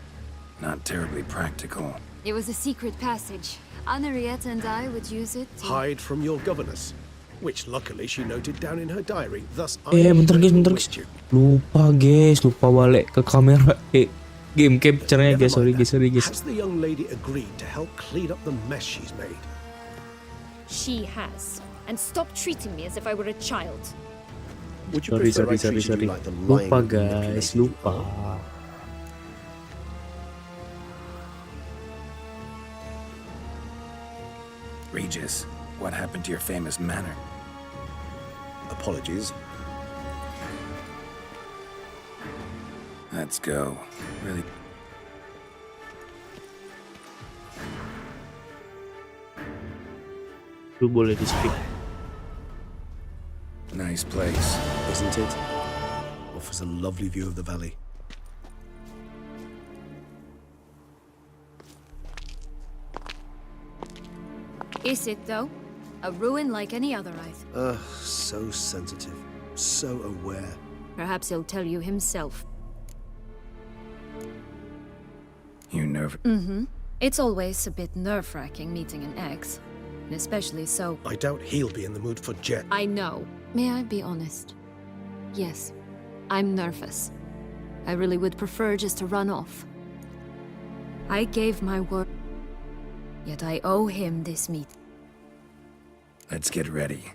[SPEAKER 3] Not terribly practical.
[SPEAKER 5] It was a secret passage. Henriette and I would use it to...
[SPEAKER 6] Hide from your governess, which luckily she noted down in her diary. Thus,
[SPEAKER 1] Bentar guys. Lupa balik ke kamera. Game capture-nya guys, sorry guys.
[SPEAKER 6] Has the young lady agreed to help clean up the mess she's made?
[SPEAKER 5] She has. And stop treating me as if I were a child.
[SPEAKER 6] Would you
[SPEAKER 1] Sorry.
[SPEAKER 6] prefer I treated you like the lying,
[SPEAKER 1] Lupa guys,
[SPEAKER 6] manipulative
[SPEAKER 1] lupa.
[SPEAKER 6] you are?
[SPEAKER 3] Regis, what happened to your famous manor?
[SPEAKER 6] Apologies.
[SPEAKER 3] Let's go. Really?
[SPEAKER 1] Lu boleh di skip.
[SPEAKER 3] Nice place.
[SPEAKER 6] Isn't it? Offers a lovely view of the valley.
[SPEAKER 5] Is it, though? A ruin like any other, I think.
[SPEAKER 6] So sensitive. So aware.
[SPEAKER 5] Perhaps he'll tell you himself.
[SPEAKER 3] You nervous?
[SPEAKER 5] Mm-hmm. It's always a bit nerve-wracking meeting an ex. And especially so.
[SPEAKER 6] I doubt he'll be in the mood for Jet.
[SPEAKER 5] I know. May I be honest? Yes. I'm nervous. I really would prefer just to run off. I gave my word. Yet I owe him this meeting.
[SPEAKER 3] Let's get ready.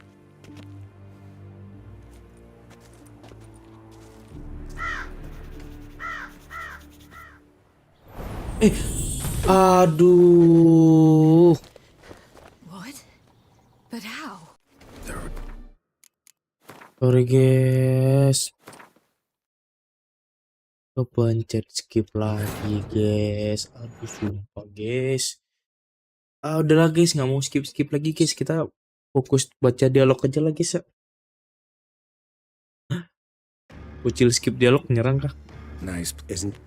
[SPEAKER 1] Aduh.
[SPEAKER 5] What? But how?
[SPEAKER 1] Sorry guys. Kepencet skip lagi guys. Aduh sumpah guys. Udahlah guys, nggak mau skip lagi guys. Kita fokus baca dialog aja lagi guys ya. Bocil skip dialog nyerang kah?
[SPEAKER 3] Nice, isn't?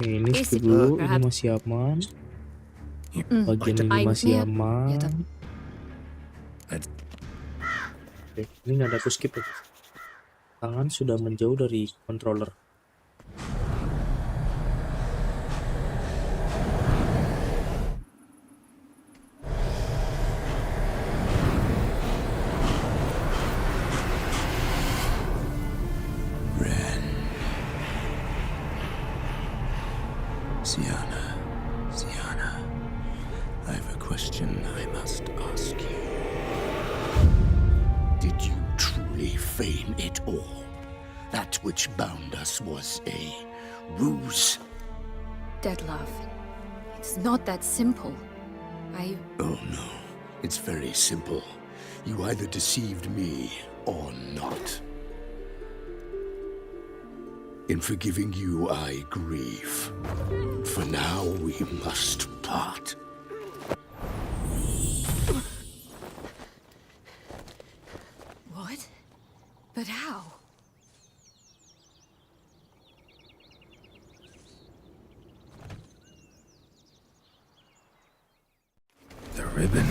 [SPEAKER 1] Ini skip dulu, ini masih aman. Bagian ini masih aman. Oke, ini nggak ada aku skip ya. Tangan sudah menjauh dari controller.
[SPEAKER 4] Sienna, I have a question I must ask you. Did you truly feign it all? That which bound us was a ruse?
[SPEAKER 5] Detlef, it's not that simple.
[SPEAKER 4] Oh no, it's very simple. You either deceived me or not. In forgiving you, I grieve. For now, we must part.
[SPEAKER 3] ribbon.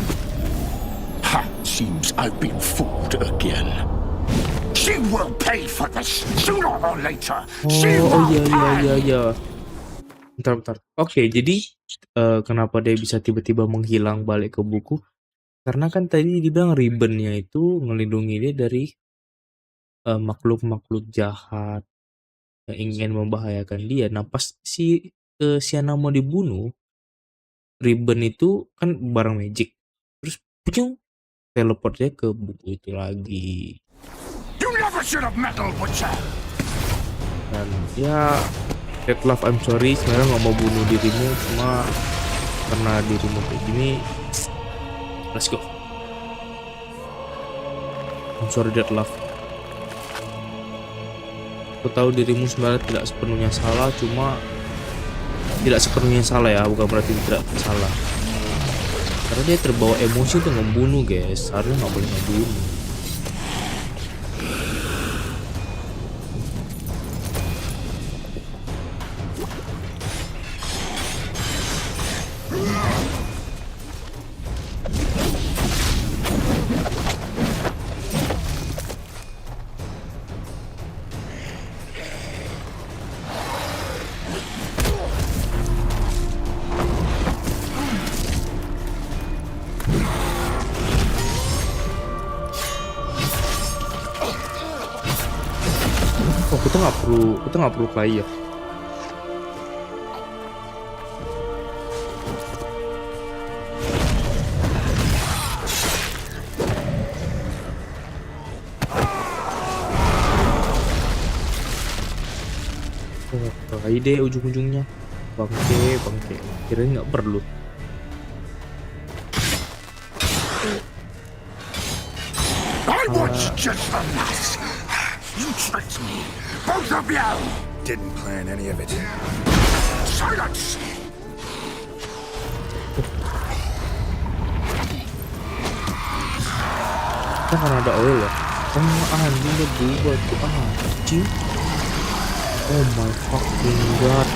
[SPEAKER 4] Ha! Seems I've been fooled again. She will pay for this sooner or later.
[SPEAKER 1] Oh iya. Bentar. Oke, jadi kenapa dia bisa tiba-tiba menghilang balik ke buku? Karena kan tadi dibilang ribbonnya itu ngelindungi dia dari makhluk-makhluk jahat yang ingin membahayakan dia. Nah, pas si Siana mau dibunuh, ribbon itu kan barang magic. Terus pucung teleport dia ke buku itu lagi.
[SPEAKER 4] You never should have meddled with her.
[SPEAKER 1] Dan ya Love, I'm sorry, sebenarnya nggak mau bunuh dirimu, cuma karena dirimu kayak gini, let's go. I'm sorry Love. Aku tahu dirimu sebenarnya tidak sepenuhnya salah, cuma tidak sepenuhnya salah ya, bukan berarti tidak salah. Karena dia terbawa emosi untuk membunuh, guys. Seharusnya nggak boleh membunuh. Oh, kita nggak perlu play ya. Oh, play deh ujung-ujungnya. Bangke. Kirain nggak perlu.
[SPEAKER 4] I want just the last. You tricked me, both of you!
[SPEAKER 3] Didn't plan any of it.
[SPEAKER 4] Silence!
[SPEAKER 1] Kita kan ada oil ya. Oh anjing udah berubah tuh anjing. Oh my fucking god.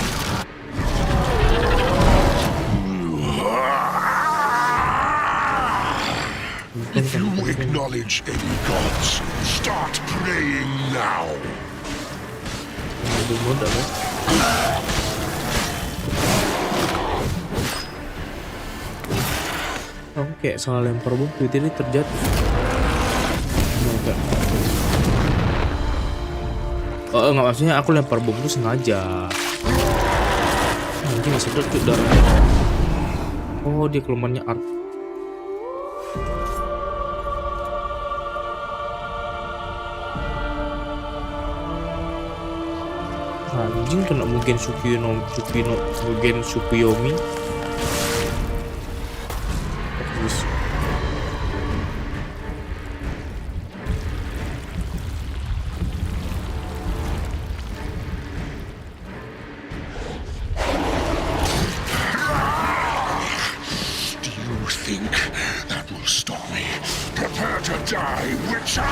[SPEAKER 12] If you acknowledge any gods, start praying now.
[SPEAKER 1] Oke, salah lempar bom tiba-tiba terjatuh. Oh enggak, maksudnya aku lempar bom itu sengaja. Nanti masih terjatuh darah. Oh dia kelemahannya art. Anjing kena mungkin mungkin Sukiyomi.
[SPEAKER 12] Do you think that will stop me? Prepare to die, Witcher!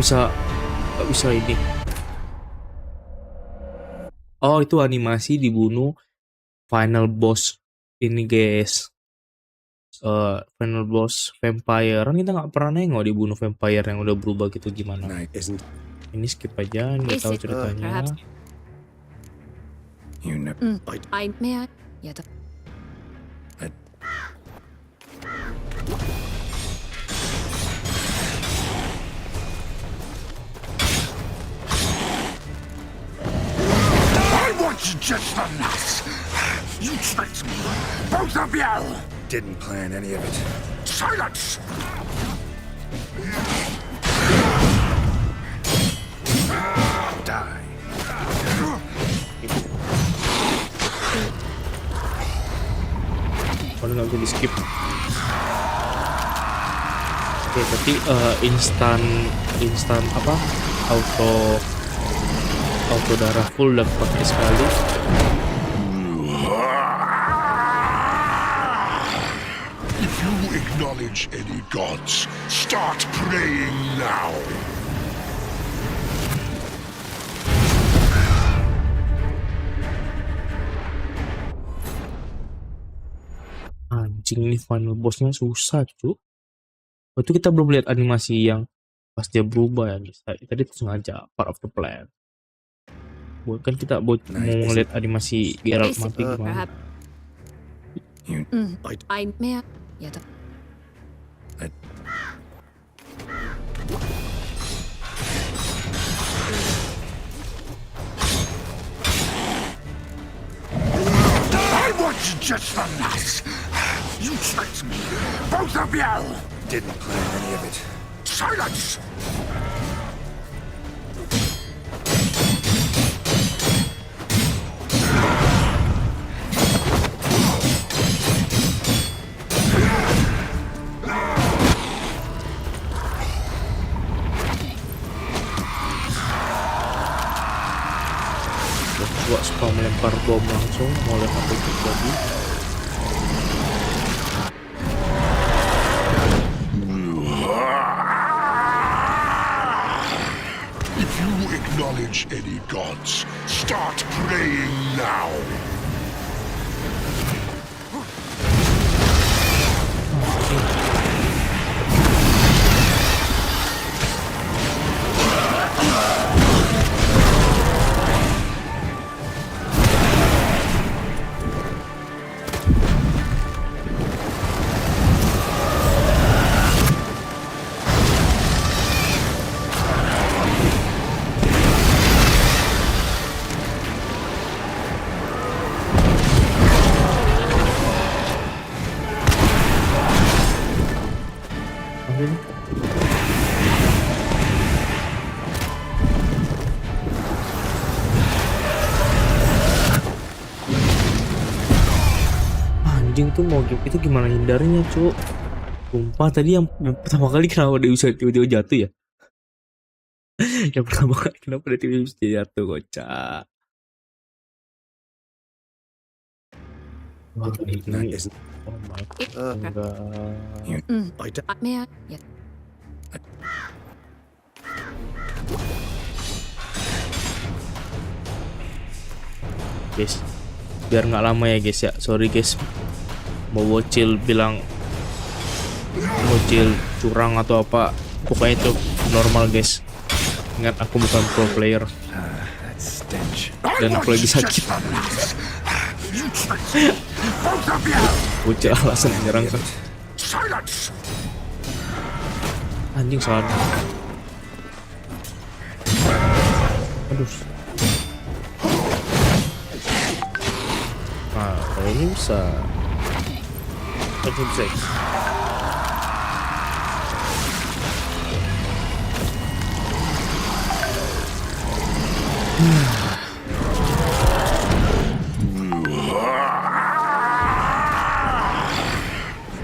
[SPEAKER 1] Nggak bisa ini. Oh itu animasi dibunuh final boss ini guys. Final boss vampire. Kan kita nggak pernah nengok dibunuh vampire yang udah berubah gitu gimana. Ini skip aja, nggak tahu ceritanya.
[SPEAKER 4] Just the last. You tricked me, both of you!
[SPEAKER 3] Didn't plan any of it.
[SPEAKER 4] Silence!
[SPEAKER 3] Die.
[SPEAKER 1] Kalau nggak bisa di skip. Oke, berarti instan apa? auto darah full udah pakai sekali.
[SPEAKER 12] If you acknowledge any gods, start praying now.
[SPEAKER 1] Anjing, ini final bossnya susah cuy. Waktu kita belum lihat animasi yang pas dia berubah ya guys. Tadi tuh sengaja part of the plan. Kan kita mau ngeliat animasi Geralt mati gimana.
[SPEAKER 12] I want just the last. You tricked me, both of you!
[SPEAKER 3] Didn't plan any of it.
[SPEAKER 12] Silence!
[SPEAKER 1] Coba spam melempar bom langsung, mau lihat apa itu lagi.
[SPEAKER 12] If you acknowledge any gods, start praying now.
[SPEAKER 1] Anjing tuh mau game itu gimana hindarnya cuk. Sumpah tadi yang pertama kali kenapa dia bisa tiba-tiba jatuh ya. Yang pertama kali kenapa dia tiba-tiba bisa jatuh kocak. Wah ini oh my god. Guys, biar nggak lama ya guys ya, sorry guys, mau bocil bilang bocil curang atau apa, pokoknya itu normal guys. Ingat aku bukan pro player dan aku lagi sakit. Bocil alasan menyerang kan. Anjing salah. Aduh. Nah, kayaknya bisa. Aduh, bisa.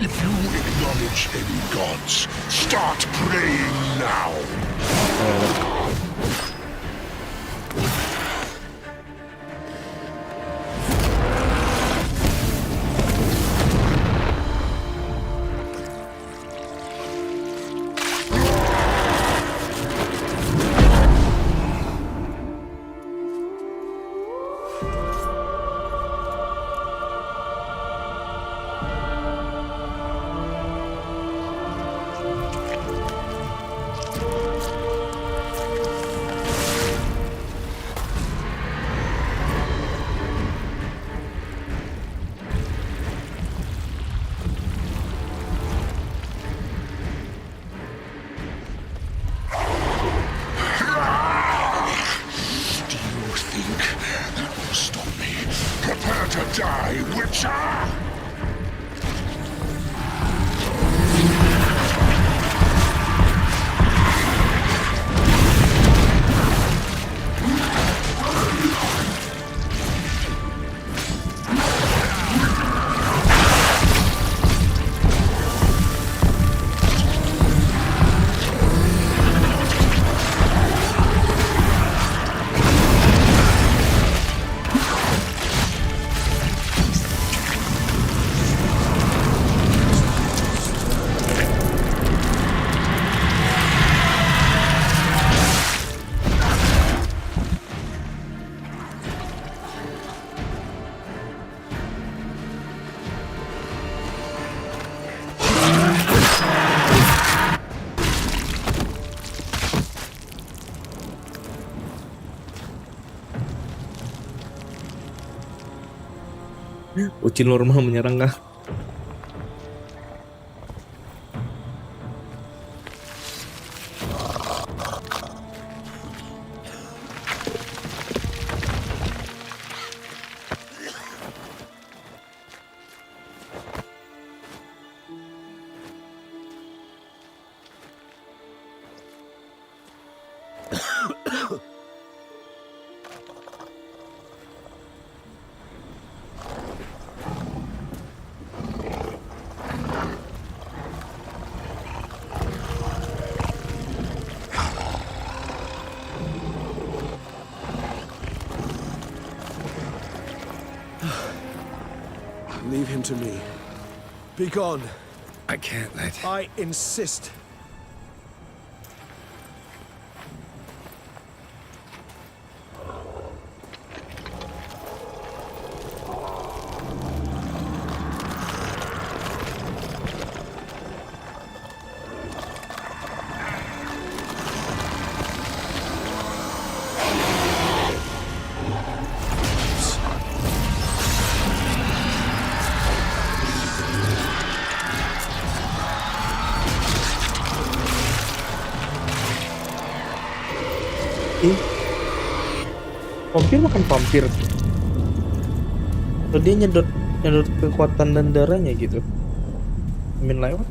[SPEAKER 12] If you acknowledge any gods, start praying now.
[SPEAKER 1] Ucil normal menyerang kah?
[SPEAKER 6] Leave him to me. Be gone.
[SPEAKER 3] I can't let...
[SPEAKER 6] I insist.
[SPEAKER 1] Vampir makan vampir. Atau dia nyedot kekuatan dan darahnya gitu. I mean like what?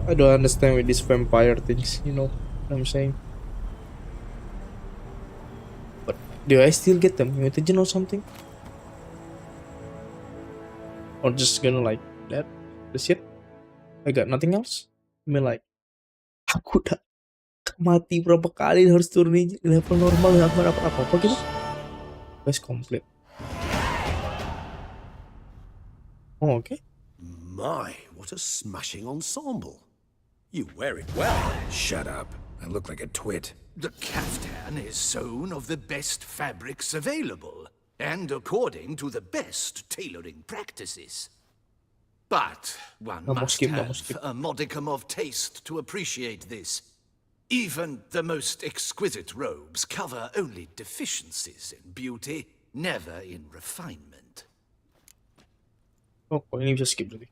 [SPEAKER 1] I don't understand with these vampire things, you know what I'm saying. But do I still get them mutagen or something? Or just gonna like that? That's it? I got nothing else? I mean like aku udah mati berapa kali harus turunin level normal nggak dapat apa-apa gitu. Quest complete. Oh, okay.
[SPEAKER 6] My, what a smashing ensemble. You wear it well.
[SPEAKER 3] Shut up. I look like a twit.
[SPEAKER 2] The caftan is sewn of the best fabrics available, and according to the best tailoring practices. But one must have a modicum of taste to appreciate this. Even the most exquisite robes cover only deficiencies in beauty, never in refinement.
[SPEAKER 1] Oh, ini bisa skip berarti.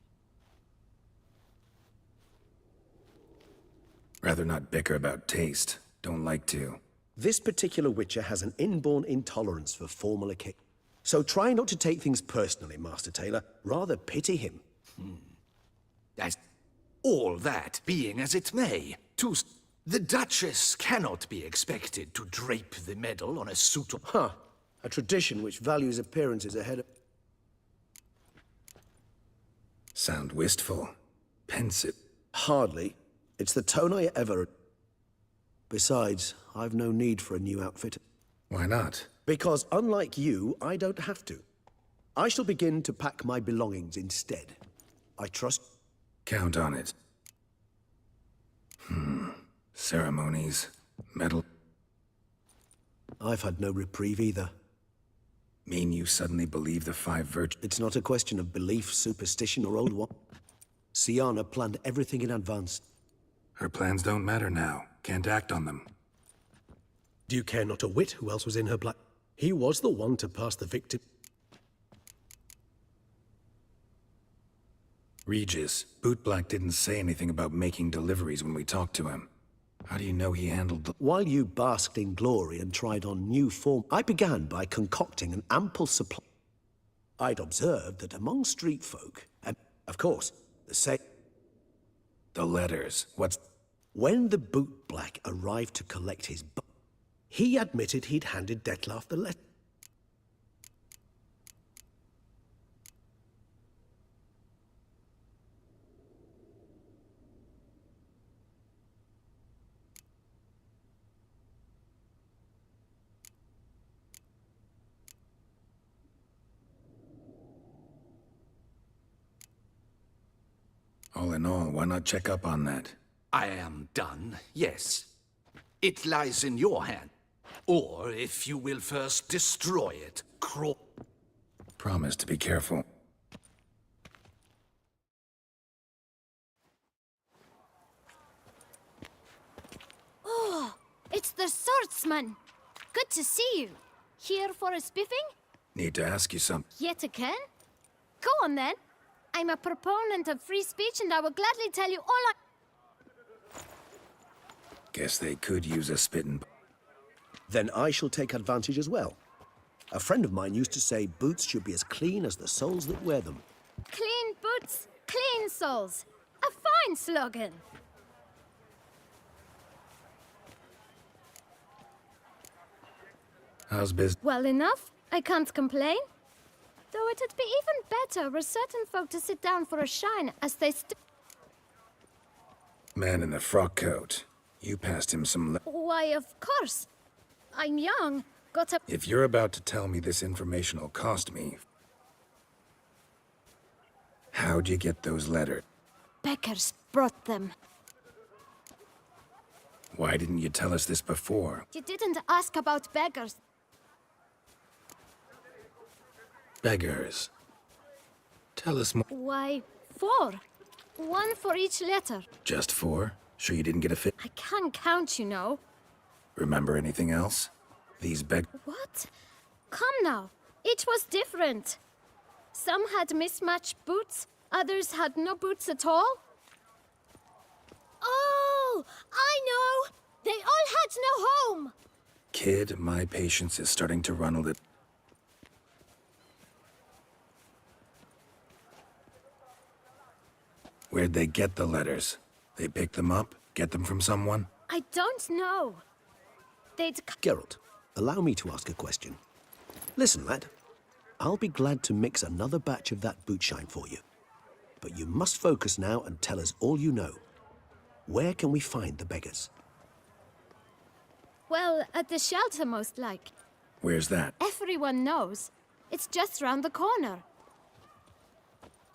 [SPEAKER 3] Rather not bicker about taste. Don't like to.
[SPEAKER 6] This particular Witcher has an inborn intolerance for formal occasions. So try not to take things personally, Master Taylor. Rather pity him.
[SPEAKER 2] As all that being as it may, the Duchess cannot be expected to drape the medal on a suit of...
[SPEAKER 6] A tradition which values appearances ahead of...
[SPEAKER 3] Sound wistful. Pensive.
[SPEAKER 6] Hardly. It's the tone I ever... Besides, I've no need for a new outfit.
[SPEAKER 3] Why not?
[SPEAKER 6] Because unlike you, I don't have to. I shall begin to pack my belongings instead. I trust...
[SPEAKER 3] Count on it. Ceremonies. Medal.
[SPEAKER 6] I've had no reprieve either.
[SPEAKER 3] Mean you suddenly believe the 5 virtues?
[SPEAKER 6] It's not a question of belief, superstition, or old one. Sienna planned everything in advance.
[SPEAKER 3] Her plans don't matter now. Can't act on them.
[SPEAKER 6] Do you care not a whit who else was in her black? He was the one to pass the victim.
[SPEAKER 3] Regis, Bootblack didn't say anything about making deliveries when we talked to him. How do you know he handled the...
[SPEAKER 6] While you basked in glory and tried on new form, I began by concocting an ample supply. I'd observed that among street folk, and, of course,
[SPEAKER 3] The letters. What's...
[SPEAKER 6] When the Bootblack arrived to collect his he admitted he'd handed Dettlaff the letter.
[SPEAKER 3] All in all, why not check up on that?
[SPEAKER 2] I am done, yes. It lies in your hand. Or, if you will first destroy it,
[SPEAKER 3] Promise to be careful.
[SPEAKER 5] Oh, it's the swordsman. Good to see you. Here for a spiffing?
[SPEAKER 3] Need to ask you something.
[SPEAKER 5] Yet again? Go on then. I'm a proponent of free speech and I will gladly tell you all I...
[SPEAKER 3] Guess they could use a spittin'.
[SPEAKER 6] Then I shall take advantage as well. A friend of mine used to say boots should be as clean as the soles that wear them.
[SPEAKER 5] Clean boots, clean souls. A fine slogan.
[SPEAKER 3] How's business?
[SPEAKER 5] Well enough. I can't complain. Though it'd be even better were certain folk to sit down for a shine as they
[SPEAKER 3] Man in the frock coat. You passed him some.
[SPEAKER 5] Why, of course. I'm young. Got a...
[SPEAKER 3] If you're about to tell me this information'll cost me. How'd you get those letters?
[SPEAKER 5] Beggars brought them.
[SPEAKER 3] Why didn't you tell us this before?
[SPEAKER 5] You didn't ask about beggars.
[SPEAKER 3] Beggars. Tell us more.
[SPEAKER 5] Why, 4. 1 for each letter.
[SPEAKER 3] Just 4? Sure you didn't get a fit?
[SPEAKER 5] I can't count, you know.
[SPEAKER 3] Remember anything else? These
[SPEAKER 5] What? Come now. Each was different. Some had mismatched boots, others had no boots at all. Oh, I know! They all had no home!
[SPEAKER 3] Kid, my patience is starting to run a little. Where'd they get the letters? They pick them up? Get them from someone?
[SPEAKER 5] I don't know. They'd...
[SPEAKER 6] Geralt, allow me to ask a question. Listen, lad. I'll be glad to mix another batch of that bootshine for you. But you must focus now and tell us all you know. Where can we find the beggars?
[SPEAKER 5] Well, at the shelter, most like.
[SPEAKER 3] Where's that?
[SPEAKER 5] Everyone knows. It's just round the corner.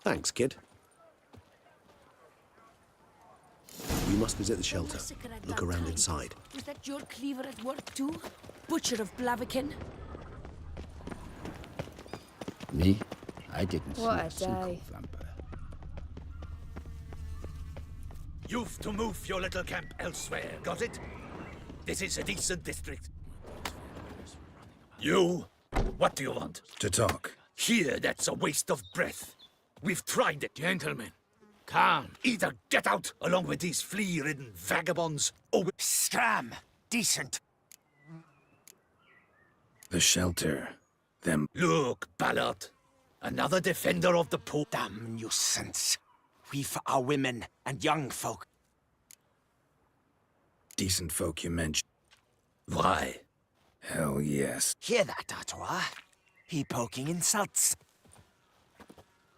[SPEAKER 6] Thanks, kid. We must visit the shelter. Look around inside.
[SPEAKER 13] Was that your cleaver at work too? Butcher of Blaviken?
[SPEAKER 14] Me? I didn't see
[SPEAKER 13] What
[SPEAKER 14] a
[SPEAKER 13] a
[SPEAKER 14] single
[SPEAKER 13] day.
[SPEAKER 14] vampire.
[SPEAKER 15] You've to move your little camp elsewhere, got it? This is a decent district. You? What do you want?
[SPEAKER 3] To talk.
[SPEAKER 15] Here, that's a waste of breath. We've tried it. Gentlemen, calm. Either get out along with these flea-ridden vagabonds, or
[SPEAKER 9] Scram! Decent.
[SPEAKER 3] The shelter. Them.
[SPEAKER 15] Look, Ballard. Another defender of the poor.
[SPEAKER 9] Damn nuisance. We for our women and young folk.
[SPEAKER 3] Decent folk you mentioned.
[SPEAKER 15] Why?
[SPEAKER 3] Hell yes.
[SPEAKER 9] Hear that, Artois? He poking insults.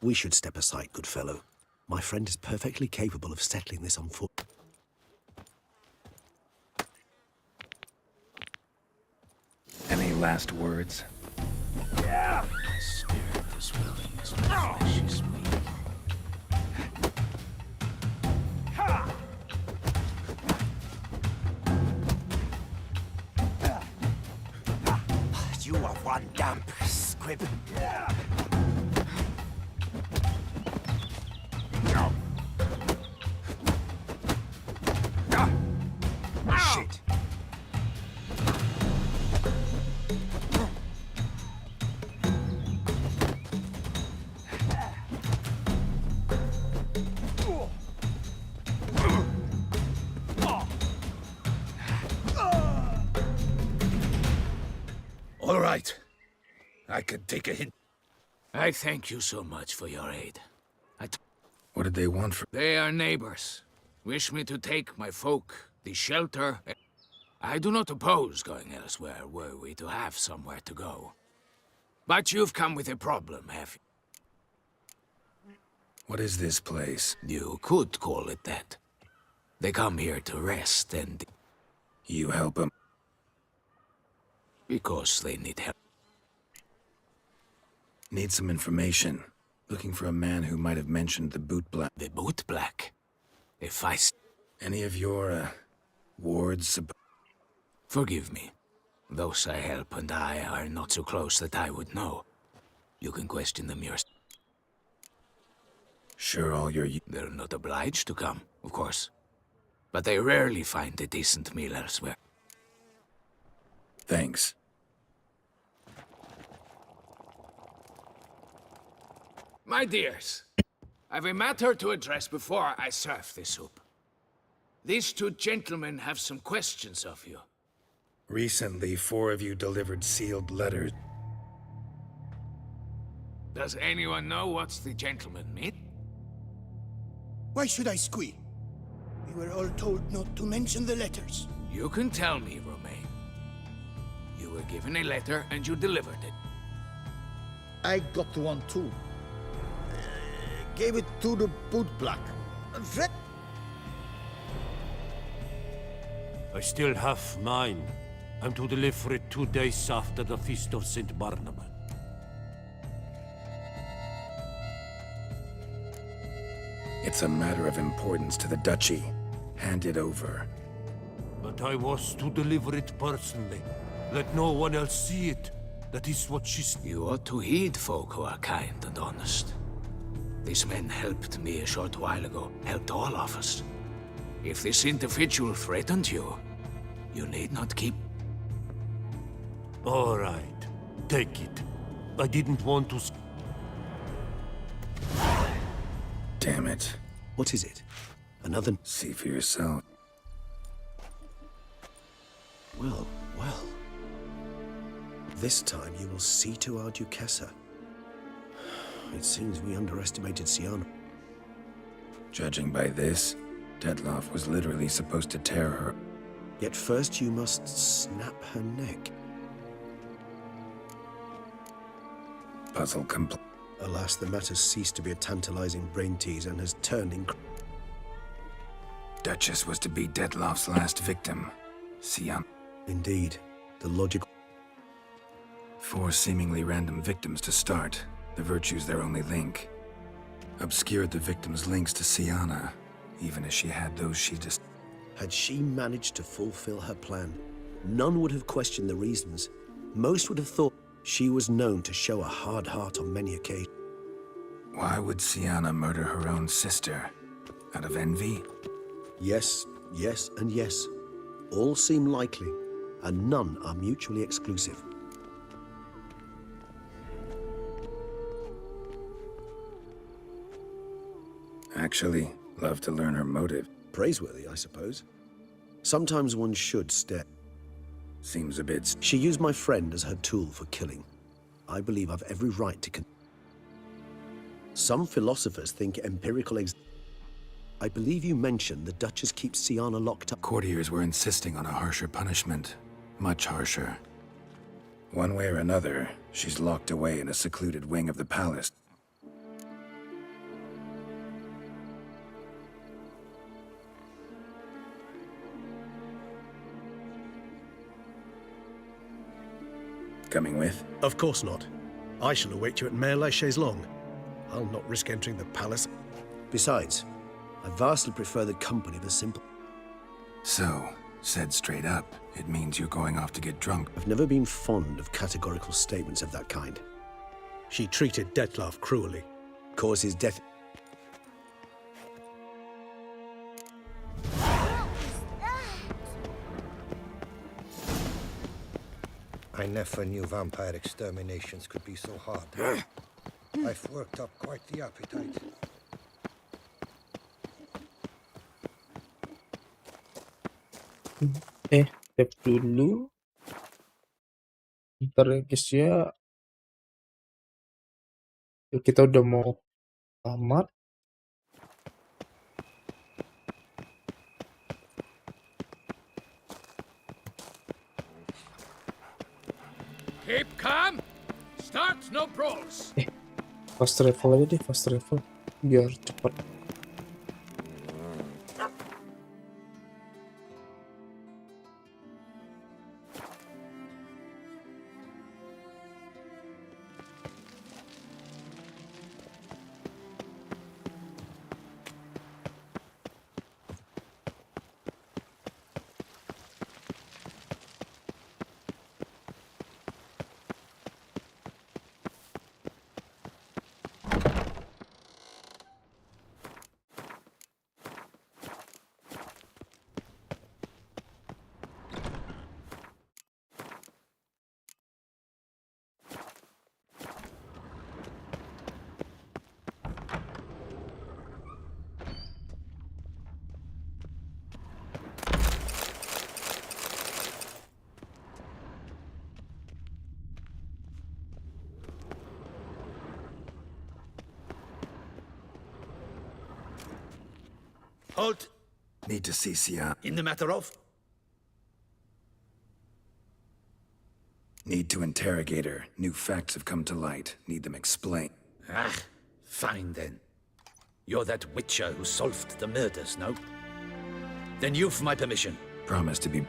[SPEAKER 6] We should step aside, good fellow. My friend is perfectly capable of settling this on foot.
[SPEAKER 3] Any last words?
[SPEAKER 15] Yeah!
[SPEAKER 14] My spirit is willing as my flesh is weak.
[SPEAKER 9] You are one damp squib. Shit.
[SPEAKER 15] All right. I can take a hint.
[SPEAKER 16] I thank you so much for your aid.
[SPEAKER 3] What did they want from?
[SPEAKER 16] They are neighbors. Wish me to take my folk, the shelter. I do not oppose going elsewhere were we to have somewhere to go. But you've come with a problem, have you?
[SPEAKER 3] What is this place?
[SPEAKER 16] You could call it that. They come here to rest and...
[SPEAKER 3] You help them?
[SPEAKER 16] Because they need help.
[SPEAKER 3] Need some information. Looking for a man who might have mentioned the boot black.
[SPEAKER 16] The boot black? If I...
[SPEAKER 3] Any of your, wards?
[SPEAKER 16] Forgive me. Those I help and I are not so close that I would know. You can question them yourself.
[SPEAKER 3] Sure all your...
[SPEAKER 16] They're not obliged to come, of course. But they rarely find a decent meal elsewhere.
[SPEAKER 3] Thanks.
[SPEAKER 16] My dears, I've a matter to address before I serve the soup. These two gentlemen have some questions of you.
[SPEAKER 3] Recently, 4 of you delivered sealed letters.
[SPEAKER 16] Does anyone know what the gentlemen mean?
[SPEAKER 9] Why should I squeal? We were all told not to mention the letters.
[SPEAKER 16] You can tell me, Romain. You were given a letter and you delivered it.
[SPEAKER 9] I got one too. Gave it to the bootblack.
[SPEAKER 17] I still have mine. I'm to deliver it 2 days after the Feast of St. Barnabas.
[SPEAKER 3] It's a matter of importance to the Duchy. Hand it over.
[SPEAKER 17] But I was to deliver it personally. Let no one else see it. That is what she said.
[SPEAKER 16] You ought to heed folk who are kind and honest. These men helped me a short while ago, helped all of us. If this individual threatened you, you need not keep...
[SPEAKER 17] All right. Take it. I didn't want to...
[SPEAKER 3] Damn it.
[SPEAKER 6] What is it? Another...
[SPEAKER 3] See for yourself.
[SPEAKER 6] Well, well. This time you will see to our Duchessa. It seems we underestimated Siana.
[SPEAKER 3] Judging by this, Detloff was literally supposed to tear her.
[SPEAKER 6] Yet first you must snap her neck.
[SPEAKER 3] Puzzle complete.
[SPEAKER 6] Alas, the matter ceased to be a tantalizing brain tease and has turned in...
[SPEAKER 3] Duchess was to be Detloff's last victim. Siana.
[SPEAKER 6] Indeed, the logical...
[SPEAKER 3] 4 seemingly random victims to start. The virtue's their only link. Obscured the victim's links to Siana, even as she had those she just...
[SPEAKER 6] Had she managed to fulfill her plan, none would have questioned the reasons. Most would have thought she was known to show a hard heart on many occasions.
[SPEAKER 3] Why would Siana murder her own sister? Out of envy?
[SPEAKER 6] Yes, yes, and yes. All seem likely, and none are mutually exclusive.
[SPEAKER 3] Actually, love to learn her motive.
[SPEAKER 6] Praiseworthy, I suppose. Sometimes one should stare.
[SPEAKER 3] Seems a bit...
[SPEAKER 6] She used my friend as her tool for killing. I believe I've every right to... Some philosophers think empirical I believe you mentioned the Duchess keeps Siana locked up.
[SPEAKER 3] Courtiers were insisting on a harsher punishment. Much harsher. One way or another, she's locked away in a secluded wing of the palace. Coming with?
[SPEAKER 6] Of course not. I shall await you at Mare la Chaise-Longue. I'll not risk entering the palace. Besides, I vastly prefer the company of a simple...
[SPEAKER 3] So, said straight up, it means you're going off to get drunk.
[SPEAKER 6] I've never been fond of categorical statements of that kind. She treated Detloff cruelly. Caused his death...
[SPEAKER 9] I never knew vampire exterminations could be so hard. I've worked up quite the appetite.
[SPEAKER 1] Save dulu. Ntar ya guys ya. Kita udah mau tamat.
[SPEAKER 16] Keep calm. Start no brawls.
[SPEAKER 1] Fast travel aja deh, fast travel biar cepat.
[SPEAKER 15] Halt!
[SPEAKER 3] Need to see Sian.
[SPEAKER 15] In the matter of?
[SPEAKER 3] Need to interrogate her. New facts have come to light. Need them explained.
[SPEAKER 15] Ah, fine then. You're that witcher who solved the murders, no? Then you've my permission.
[SPEAKER 3] Promise to be...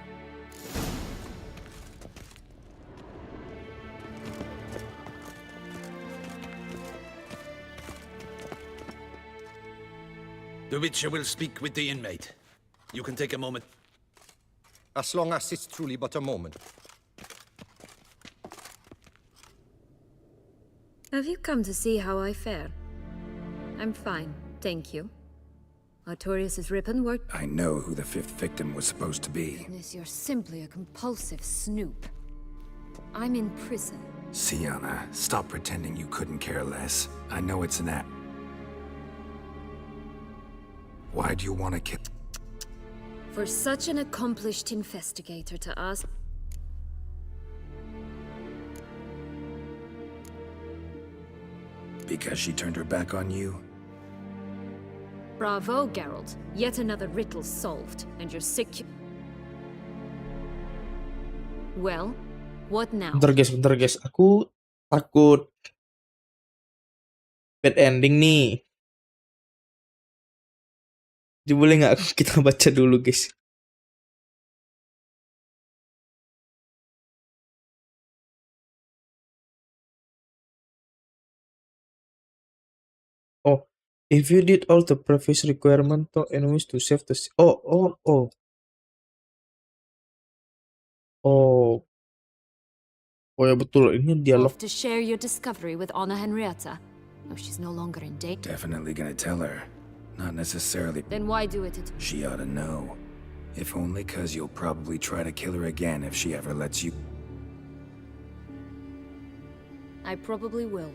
[SPEAKER 15] The witcher will speak with the inmate. You can take a moment.
[SPEAKER 18] As long as it's truly but a moment.
[SPEAKER 5] Have you come to see how I fare? I'm fine, thank you. Artorius' ribbon worked.
[SPEAKER 3] I know who the fifth victim was supposed to be.
[SPEAKER 5] Goodness, you're simply a compulsive snoop. I'm in prison.
[SPEAKER 3] Sienna, stop pretending you couldn't care less. I know it's an act. Why do you want to kill?
[SPEAKER 5] For such an accomplished investigator to ask...
[SPEAKER 3] Because she turned her back on you?
[SPEAKER 5] Bravo, Geralt. Yet another riddle solved, and you're sick. Well, what now?
[SPEAKER 1] Bentar guys. Aku takut bad ending nih. Jadi boleh nggak kita baca dulu, guys? Oh, if you did all the previous requirement to enemies to save the... Oh. Oh ya betul, ini dialog.
[SPEAKER 5] Off to share your discovery with Anna Henrietta. No, she's no longer in danger.
[SPEAKER 3] Definitely gonna tell her. Not necessarily.
[SPEAKER 5] Then why do it?
[SPEAKER 3] She ought to know. If only 'cause you'll probably try to kill her again if she ever lets you.
[SPEAKER 5] I probably will.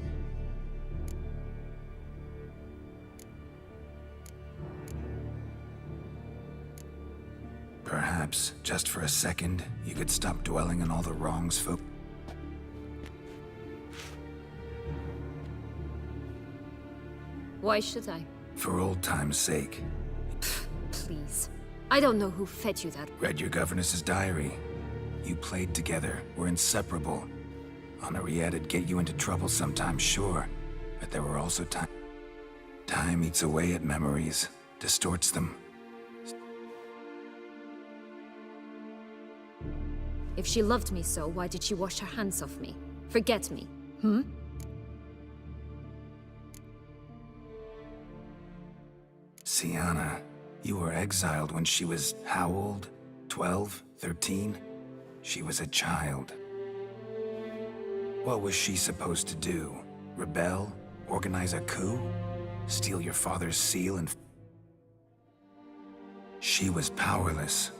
[SPEAKER 3] Perhaps, just for a second, you could stop dwelling on all the wrongs folk.
[SPEAKER 5] Why should I?
[SPEAKER 3] For old time's sake.
[SPEAKER 5] Please. I don't know who fed you that.
[SPEAKER 3] Read your governess's diary. You played together, were inseparable. Henriette'd get you into trouble sometimes, sure. But there were also time. Time eats away at memories, distorts them.
[SPEAKER 5] If she loved me so, why did she wash her hands off me? Forget me,
[SPEAKER 3] Sienna, you were exiled when she was how old? 12? 13? She was a child. What was she supposed to do? Rebel? Organize a coup? Steal your father's seal and... She was powerless.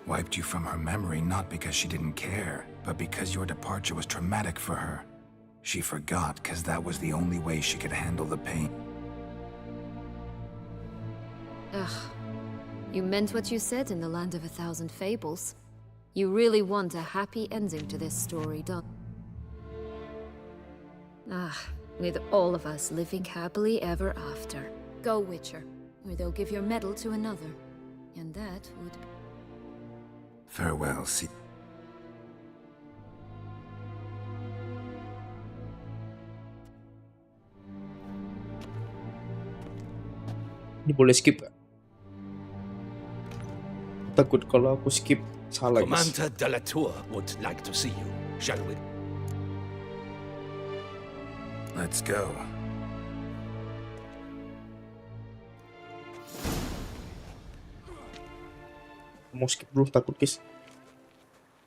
[SPEAKER 3] Wiped you from her memory not because she didn't care, but because your departure was traumatic for her. She forgot because that was the only way she could handle the pain.
[SPEAKER 5] Ugh. You meant what you said in the Land of a Thousand Fables. You really want a happy ending to this story, don't you? With all of us living happily ever after. Go, Witcher, or they'll give your medal to another. And that would...
[SPEAKER 3] Farewell,
[SPEAKER 1] Ini boleh skip gak? Takut kalau aku skip salah, guys.
[SPEAKER 15] Commander de la Tour would like to see you, shall we?
[SPEAKER 3] Let's go.
[SPEAKER 1] Mau skip dulu, takut, guys.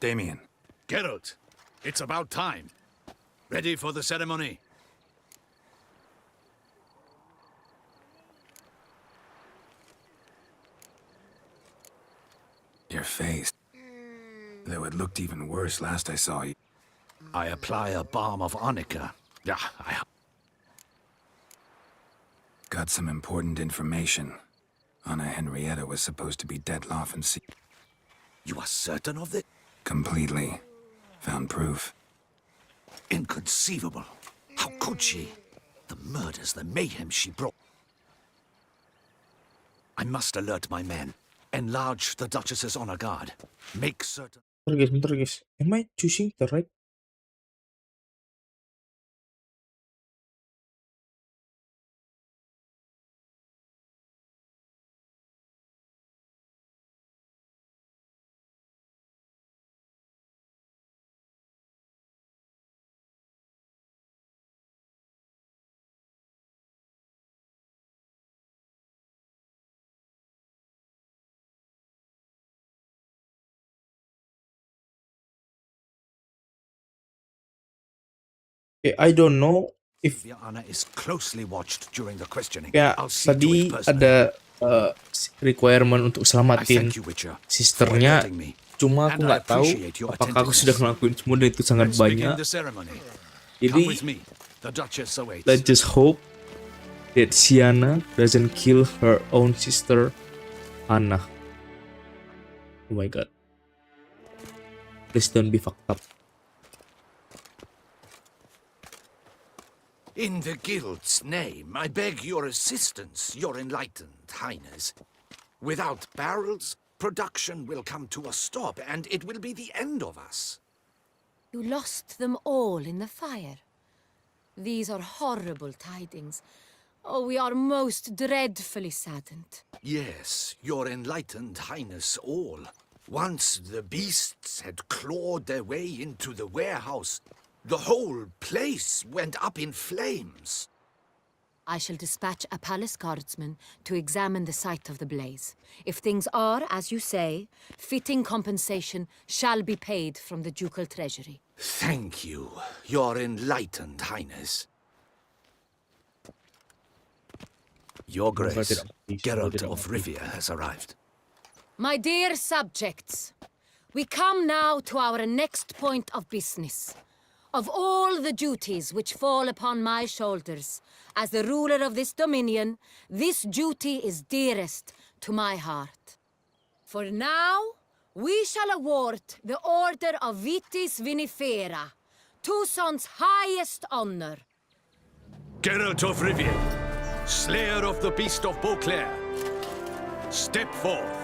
[SPEAKER 3] Damien.
[SPEAKER 15] Geralt, it's about time. Ready for the ceremony?
[SPEAKER 3] Your face. Though it looked even worse last I saw you.
[SPEAKER 15] I apply a balm of arnica. Yeah,
[SPEAKER 3] Got some important information. Anna Henrietta was supposed to be Detloff and see.
[SPEAKER 15] You are certain of it?
[SPEAKER 3] Completely. Found proof.
[SPEAKER 15] Inconceivable. How could she? The murders, the mayhem she brought.
[SPEAKER 2] I must alert my men. Enlarge the Duchess's honor guard. Make certain...
[SPEAKER 1] Bentar guys. Am I choosing the right? Okay, I don't know if
[SPEAKER 2] Your honor is closely watched during the questioning.
[SPEAKER 1] ya
[SPEAKER 2] I'll see to
[SPEAKER 1] tadi
[SPEAKER 2] it personally.
[SPEAKER 1] ada requirement untuk
[SPEAKER 2] I
[SPEAKER 1] selamatin
[SPEAKER 2] thank you, Witcher, for
[SPEAKER 1] sisternya,
[SPEAKER 2] alerting me.
[SPEAKER 1] cuma aku
[SPEAKER 2] And I
[SPEAKER 1] nggak tahu
[SPEAKER 2] appreciate your
[SPEAKER 1] apakah aku sudah ngelakuin semua dan itu sangat
[SPEAKER 2] Let's begin
[SPEAKER 1] banyak.
[SPEAKER 2] the ceremony.
[SPEAKER 1] Jadi
[SPEAKER 2] Come with me. The Duchess awaits.
[SPEAKER 1] let's just hope that Sienna doesn't kill her own sister Anna. Oh my god. Please don't be fucked up.
[SPEAKER 2] In the Guild's name, I beg your assistance, your enlightened highness. Without barrels, production will come to a stop, and it will be the end of us.
[SPEAKER 7] You lost them all in the fire. These are horrible tidings. Oh, we are most dreadfully saddened.
[SPEAKER 2] Yes, your enlightened highness all. Once the beasts had clawed their way into the warehouse, the whole place went up in flames.
[SPEAKER 7] I shall dispatch a palace guardsman to examine the site of the blaze. If things are, as you say, fitting compensation shall be paid from the ducal treasury.
[SPEAKER 2] Thank you, your enlightened highness. Your Grace, Geralt of Rivia has arrived.
[SPEAKER 7] My dear subjects, we come now to our next point of business. Of all the duties which fall upon my shoulders, as the ruler of this dominion, this duty is dearest to my heart. For now, we shall award the Order of Vitis Vinifera, Tucson's highest honor.
[SPEAKER 15] Geralt of Rivia, slayer of the beast of Beauclair, step forth.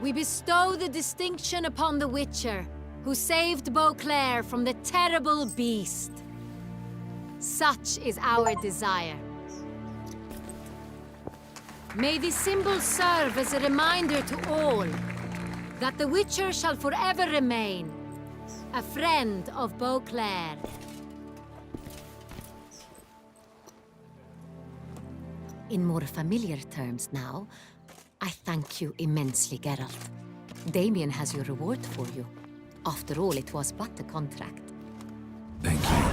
[SPEAKER 7] We bestow the distinction upon the Witcher, who saved Beauclair from the terrible beast. Such is our desire. May this symbol serve as a reminder to all that the Witcher shall forever remain a friend of Beauclair. In more familiar terms now, I thank you immensely, Geralt. Damien has your reward for you. After all, it was but a contract.
[SPEAKER 3] Thank you.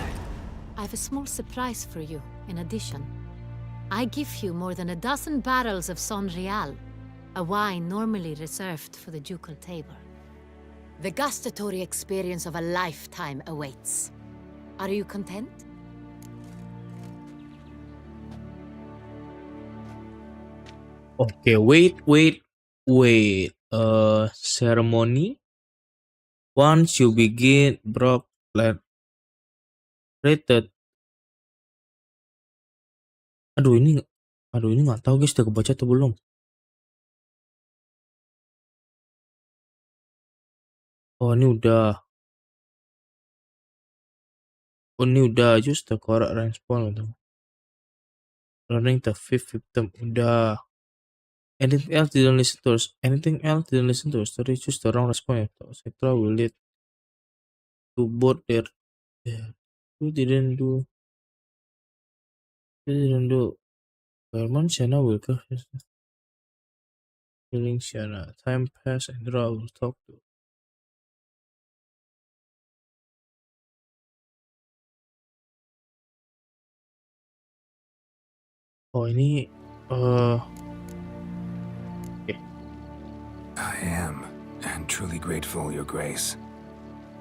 [SPEAKER 7] I have a small surprise for you, in addition. I give you more than a dozen barrels of Son Real, a wine normally reserved for the ducal table. The gustatory experience of a lifetime awaits. Are you content?
[SPEAKER 1] Okay, wait. Ceremony. Once you begin, Brock rated. Aduh ini nggak tahu guys, udah kebaca atau belum? Oh ini udah. Use the correct response. Learning the fifth victim udah. Anything else didn't listen to us. Story choose the wrong response. Etc. will lead to both their. Who didn't do. Herman Sienna will go. Killing Sienna. Time pass and Dra will talk to. Oh ini.
[SPEAKER 3] I am, and truly grateful, Your Grace.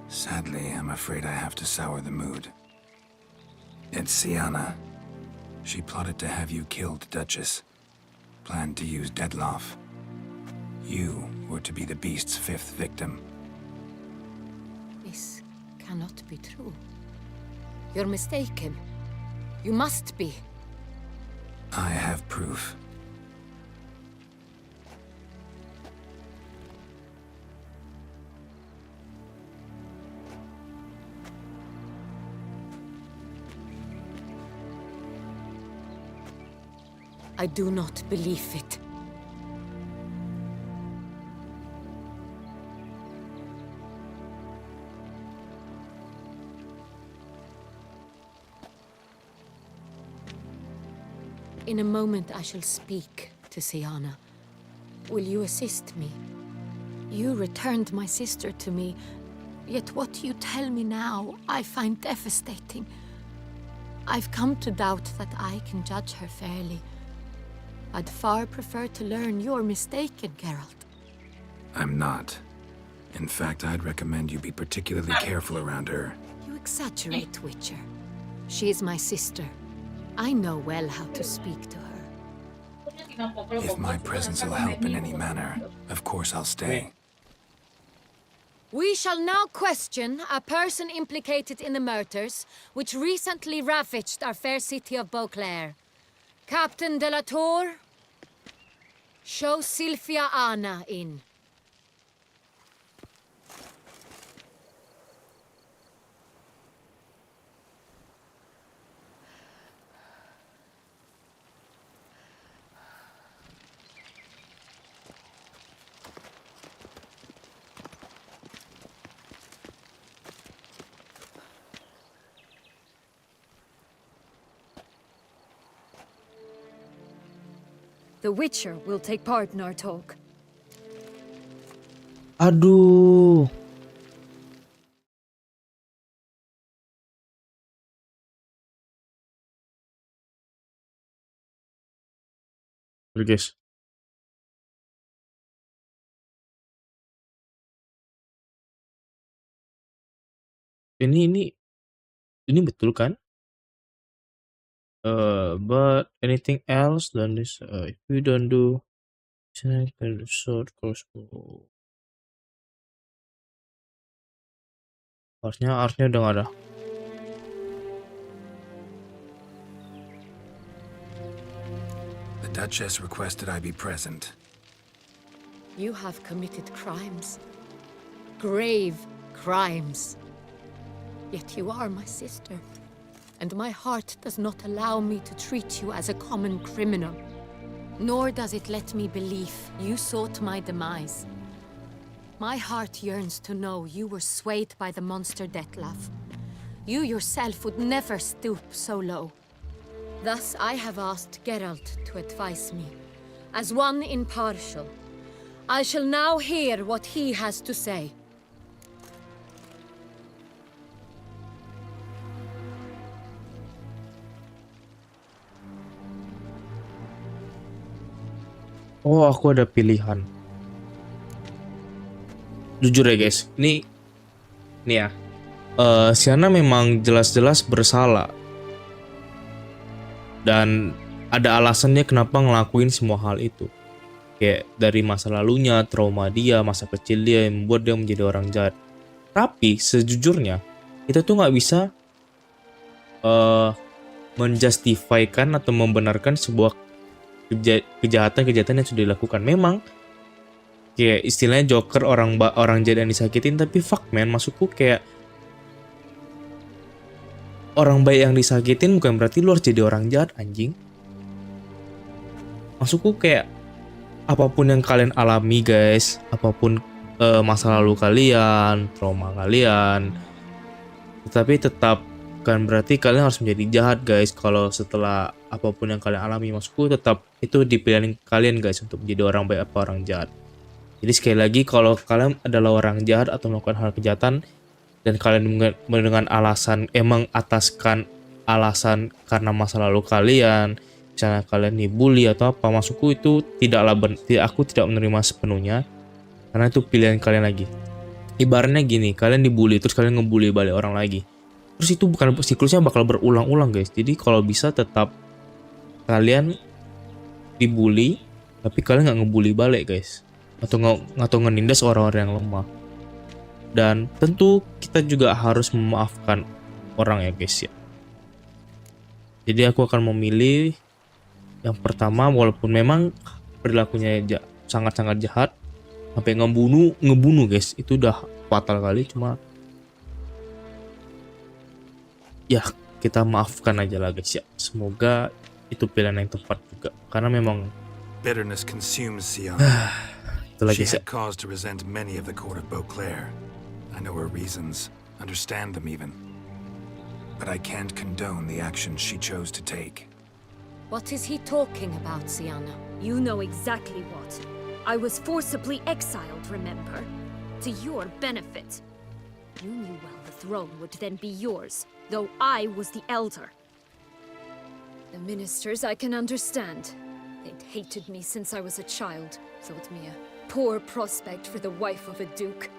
[SPEAKER 3] Sadly, I'm afraid I have to sour the mood. It's Sienna. She plotted to have you killed, Duchess. Planned to use Deadloff. You were to be the beast's fifth victim.
[SPEAKER 7] This cannot be true. You're mistaken. You must be.
[SPEAKER 3] I have proof.
[SPEAKER 7] I do not believe it. In a moment I shall speak to Siana. Will you assist me? You returned my sister to me, yet what you tell me now I find devastating. I've come to doubt that I can judge her fairly. I'd far prefer to learn you're mistaken, Geralt.
[SPEAKER 3] I'm not. In fact, I'd recommend you be particularly careful around her.
[SPEAKER 7] You exaggerate, Witcher. She is my sister. I know well how to speak to her.
[SPEAKER 3] If my presence will help in any manner, of course I'll stay.
[SPEAKER 7] We shall now question a person implicated in the murders which recently ravaged our fair city of Beauclair. Captain de la Tour, show Sylvia Anna in.
[SPEAKER 5] The Witcher will take part in our talk.
[SPEAKER 1] Aduh. Guys. Ini betul kan? But anything else than this, if you don't do short crossbow. Harusnya udah nggak ada.
[SPEAKER 3] The Duchess requested I be present.
[SPEAKER 7] You have committed crimes. Grave crimes. Yet you are my sister. And my heart does not allow me to treat you as a common criminal. Nor does it let me believe you sought my demise. My heart yearns to know you were swayed by the monster Dettlaff. You yourself would never stoop so low. Thus I have asked Geralt to advise me, as one impartial. I shall now hear what he has to say.
[SPEAKER 1] Oh, aku ada pilihan. Jujur ya guys, ini ya. Siana memang jelas-jelas bersalah. Dan ada alasannya kenapa ngelakuin semua hal itu. Kayak dari masa lalunya, trauma dia, masa kecil dia yang membuat dia menjadi orang jahat. Tapi sejujurnya, kita tuh nggak bisa menjustifikan atau membenarkan sebuah kejahatan yang sudah dilakukan. Memang kayak istilahnya Joker, orang jahat yang disakitin, tapi fuck man, maksudku kayak orang baik yang disakitin bukan berarti lu harus jadi orang jahat, anjing. Maksudku kayak apapun yang kalian alami guys, apapun masa lalu kalian, trauma kalian, tetapi tetap bukan berarti kalian harus menjadi jahat guys. Kalau setelah apapun yang kalian alami, maksudku tetap itu di pilihan kalian guys untuk menjadi orang baik apa orang jahat. Jadi sekali lagi, kalau kalian adalah orang jahat atau melakukan hal kejahatan dan kalian dengan alasan mengataskan alasan karena masa lalu kalian, misalnya kalian dibully atau apa, maksudku itu aku tidak menerima sepenuhnya, karena itu pilihan kalian lagi. Ibaratnya gini, kalian dibully terus kalian ngebully balik orang lagi, terus itu bukan siklusnya bakal berulang-ulang guys. Jadi kalau bisa tetap kalian dibully tapi kalian nggak ngebully balik guys, atau ngenindas orang-orang yang lemah. Dan tentu kita juga harus memaafkan orang ya guys ya. Jadi aku akan memilih yang pertama, walaupun memang perilakunya sangat-sangat jahat, sampai ngebunuh guys, itu udah fatal kali. Cuma ya kita maafkan aja lah guys ya. Semoga itu pilihan yang tepat juga, karena memang
[SPEAKER 3] Bitterness consumes Siana.
[SPEAKER 1] itu lagi
[SPEAKER 3] She
[SPEAKER 1] sih.
[SPEAKER 3] had cause to resent many of the court of Beauclair. I know her reasons, understand them even. But I can't condone the actions she chose to take.
[SPEAKER 7] What is he talking about, Siana?
[SPEAKER 5] You know exactly what. I was forcibly exiled, remember? To your benefit. You knew well the throne would then be yours, though I was the elder. The ministers I can understand. They'd hated me since I was a child, thought me a poor prospect for the wife of a duke.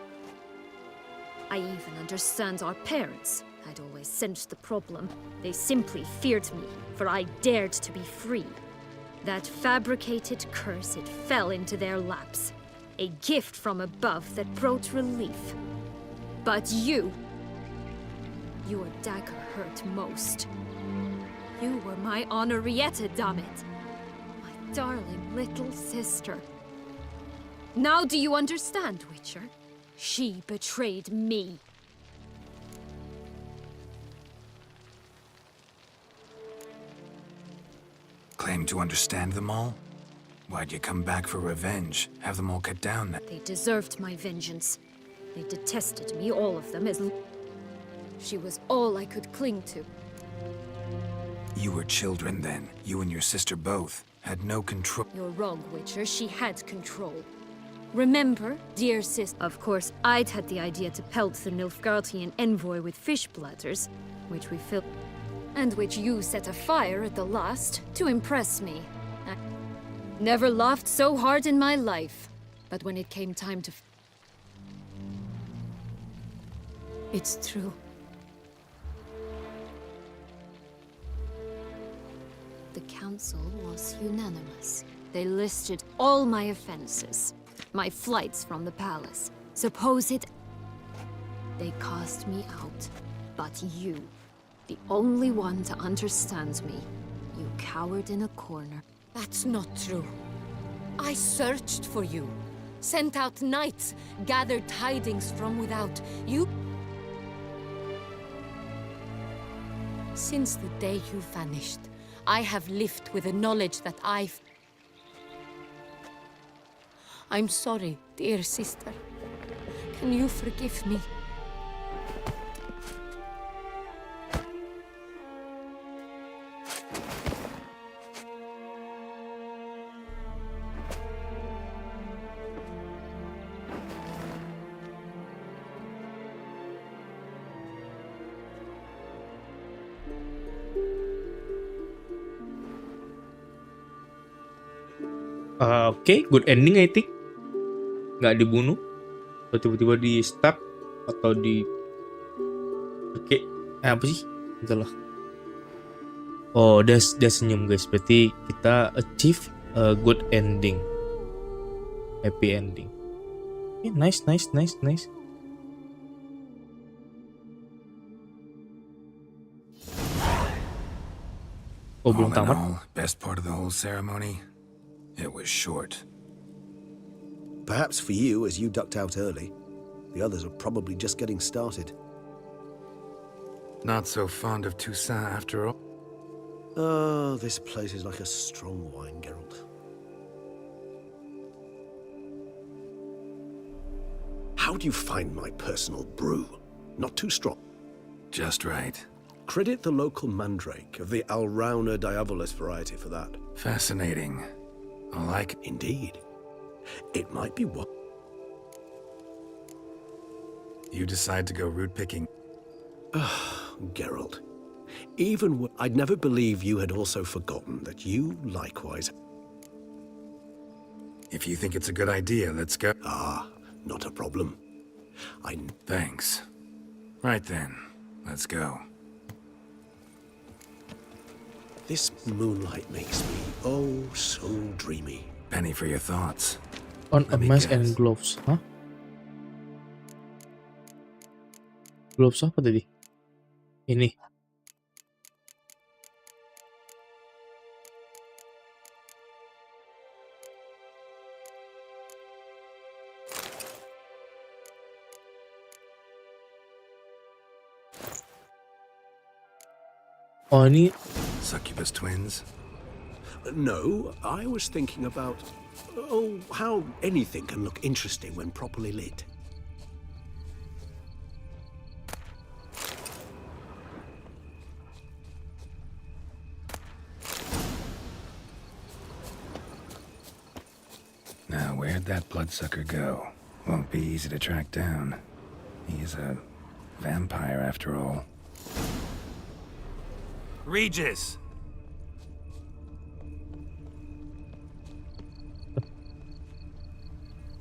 [SPEAKER 5] I even understand our parents. I'd always sensed the problem. They simply feared me, for I dared to be free. That fabricated curse, it fell into their laps. A gift from above that brought relief. But you... your dagger hurt most. You were my Henrietta, damn it. My darling little sister. Now do you understand, Witcher? She betrayed me.
[SPEAKER 3] Claim to understand them all? Why'd you come back for revenge? Have them all cut down then?
[SPEAKER 5] They deserved my vengeance. They detested me, all of them, as... She was all I could cling to.
[SPEAKER 3] You were children then. You and your sister both had no control.
[SPEAKER 5] You're wrong, Witcher. She had control. Remember, dear sister? Of course, I'd had the idea to pelt the Nilfgaardian envoy with fish bladders, which we filled, and which you set afire at the last to impress me. I never laughed so hard in my life, but when it came time to... It's true. The council was unanimous. They listed all my offenses. My flights from the palace. Supposed... They cast me out. But you, the only one to understand me, you cowered in a corner.
[SPEAKER 7] That's not true. I searched for you. Sent out knights, gathered tidings from without. You... Since the day you vanished, I have lived with the knowledge that I'm sorry, dear sister. Can you forgive me?
[SPEAKER 1] Oke, good ending I think. Nggak dibunuh, atau tiba-tiba di stab atau di... Oke, apa sih? Itulah. Oh, dia senyum guys. Berarti kita achieve a good ending, happy ending. Okay, nice. Oh, belum
[SPEAKER 3] All in
[SPEAKER 1] tamat.
[SPEAKER 3] all, best part of the whole ceremony? It was short.
[SPEAKER 6] Perhaps for you, as you ducked out early. The others are probably just getting started.
[SPEAKER 3] Not so fond of Toussaint after all.
[SPEAKER 6] Oh, this place is like a strong wine, Geralt. How do you find my personal brew? Not too strong.
[SPEAKER 3] Just right.
[SPEAKER 6] Credit the local mandrake of the Alrauna diabolus variety for that.
[SPEAKER 3] Fascinating. I like it.
[SPEAKER 6] Indeed. It might be what...
[SPEAKER 3] You decide to go root picking.
[SPEAKER 6] Geralt. Even I'd never believe you had also forgotten that you likewise...
[SPEAKER 3] If you think it's a good idea, let's go.
[SPEAKER 6] Ah, not a problem.
[SPEAKER 3] Thanks. Right then, let's go.
[SPEAKER 6] This moonlight makes me, oh, so dreamy.
[SPEAKER 3] Penny for your thoughts.
[SPEAKER 1] On a mask and gloves, hah? Gloves apa tadi? Ini. Oh, ini
[SPEAKER 3] Succubus twins?
[SPEAKER 6] No, I was thinking about how anything can look interesting when properly lit.
[SPEAKER 3] Now, where'd that bloodsucker go? Won't be easy to track down. He is a vampire, after all.
[SPEAKER 17] Regis!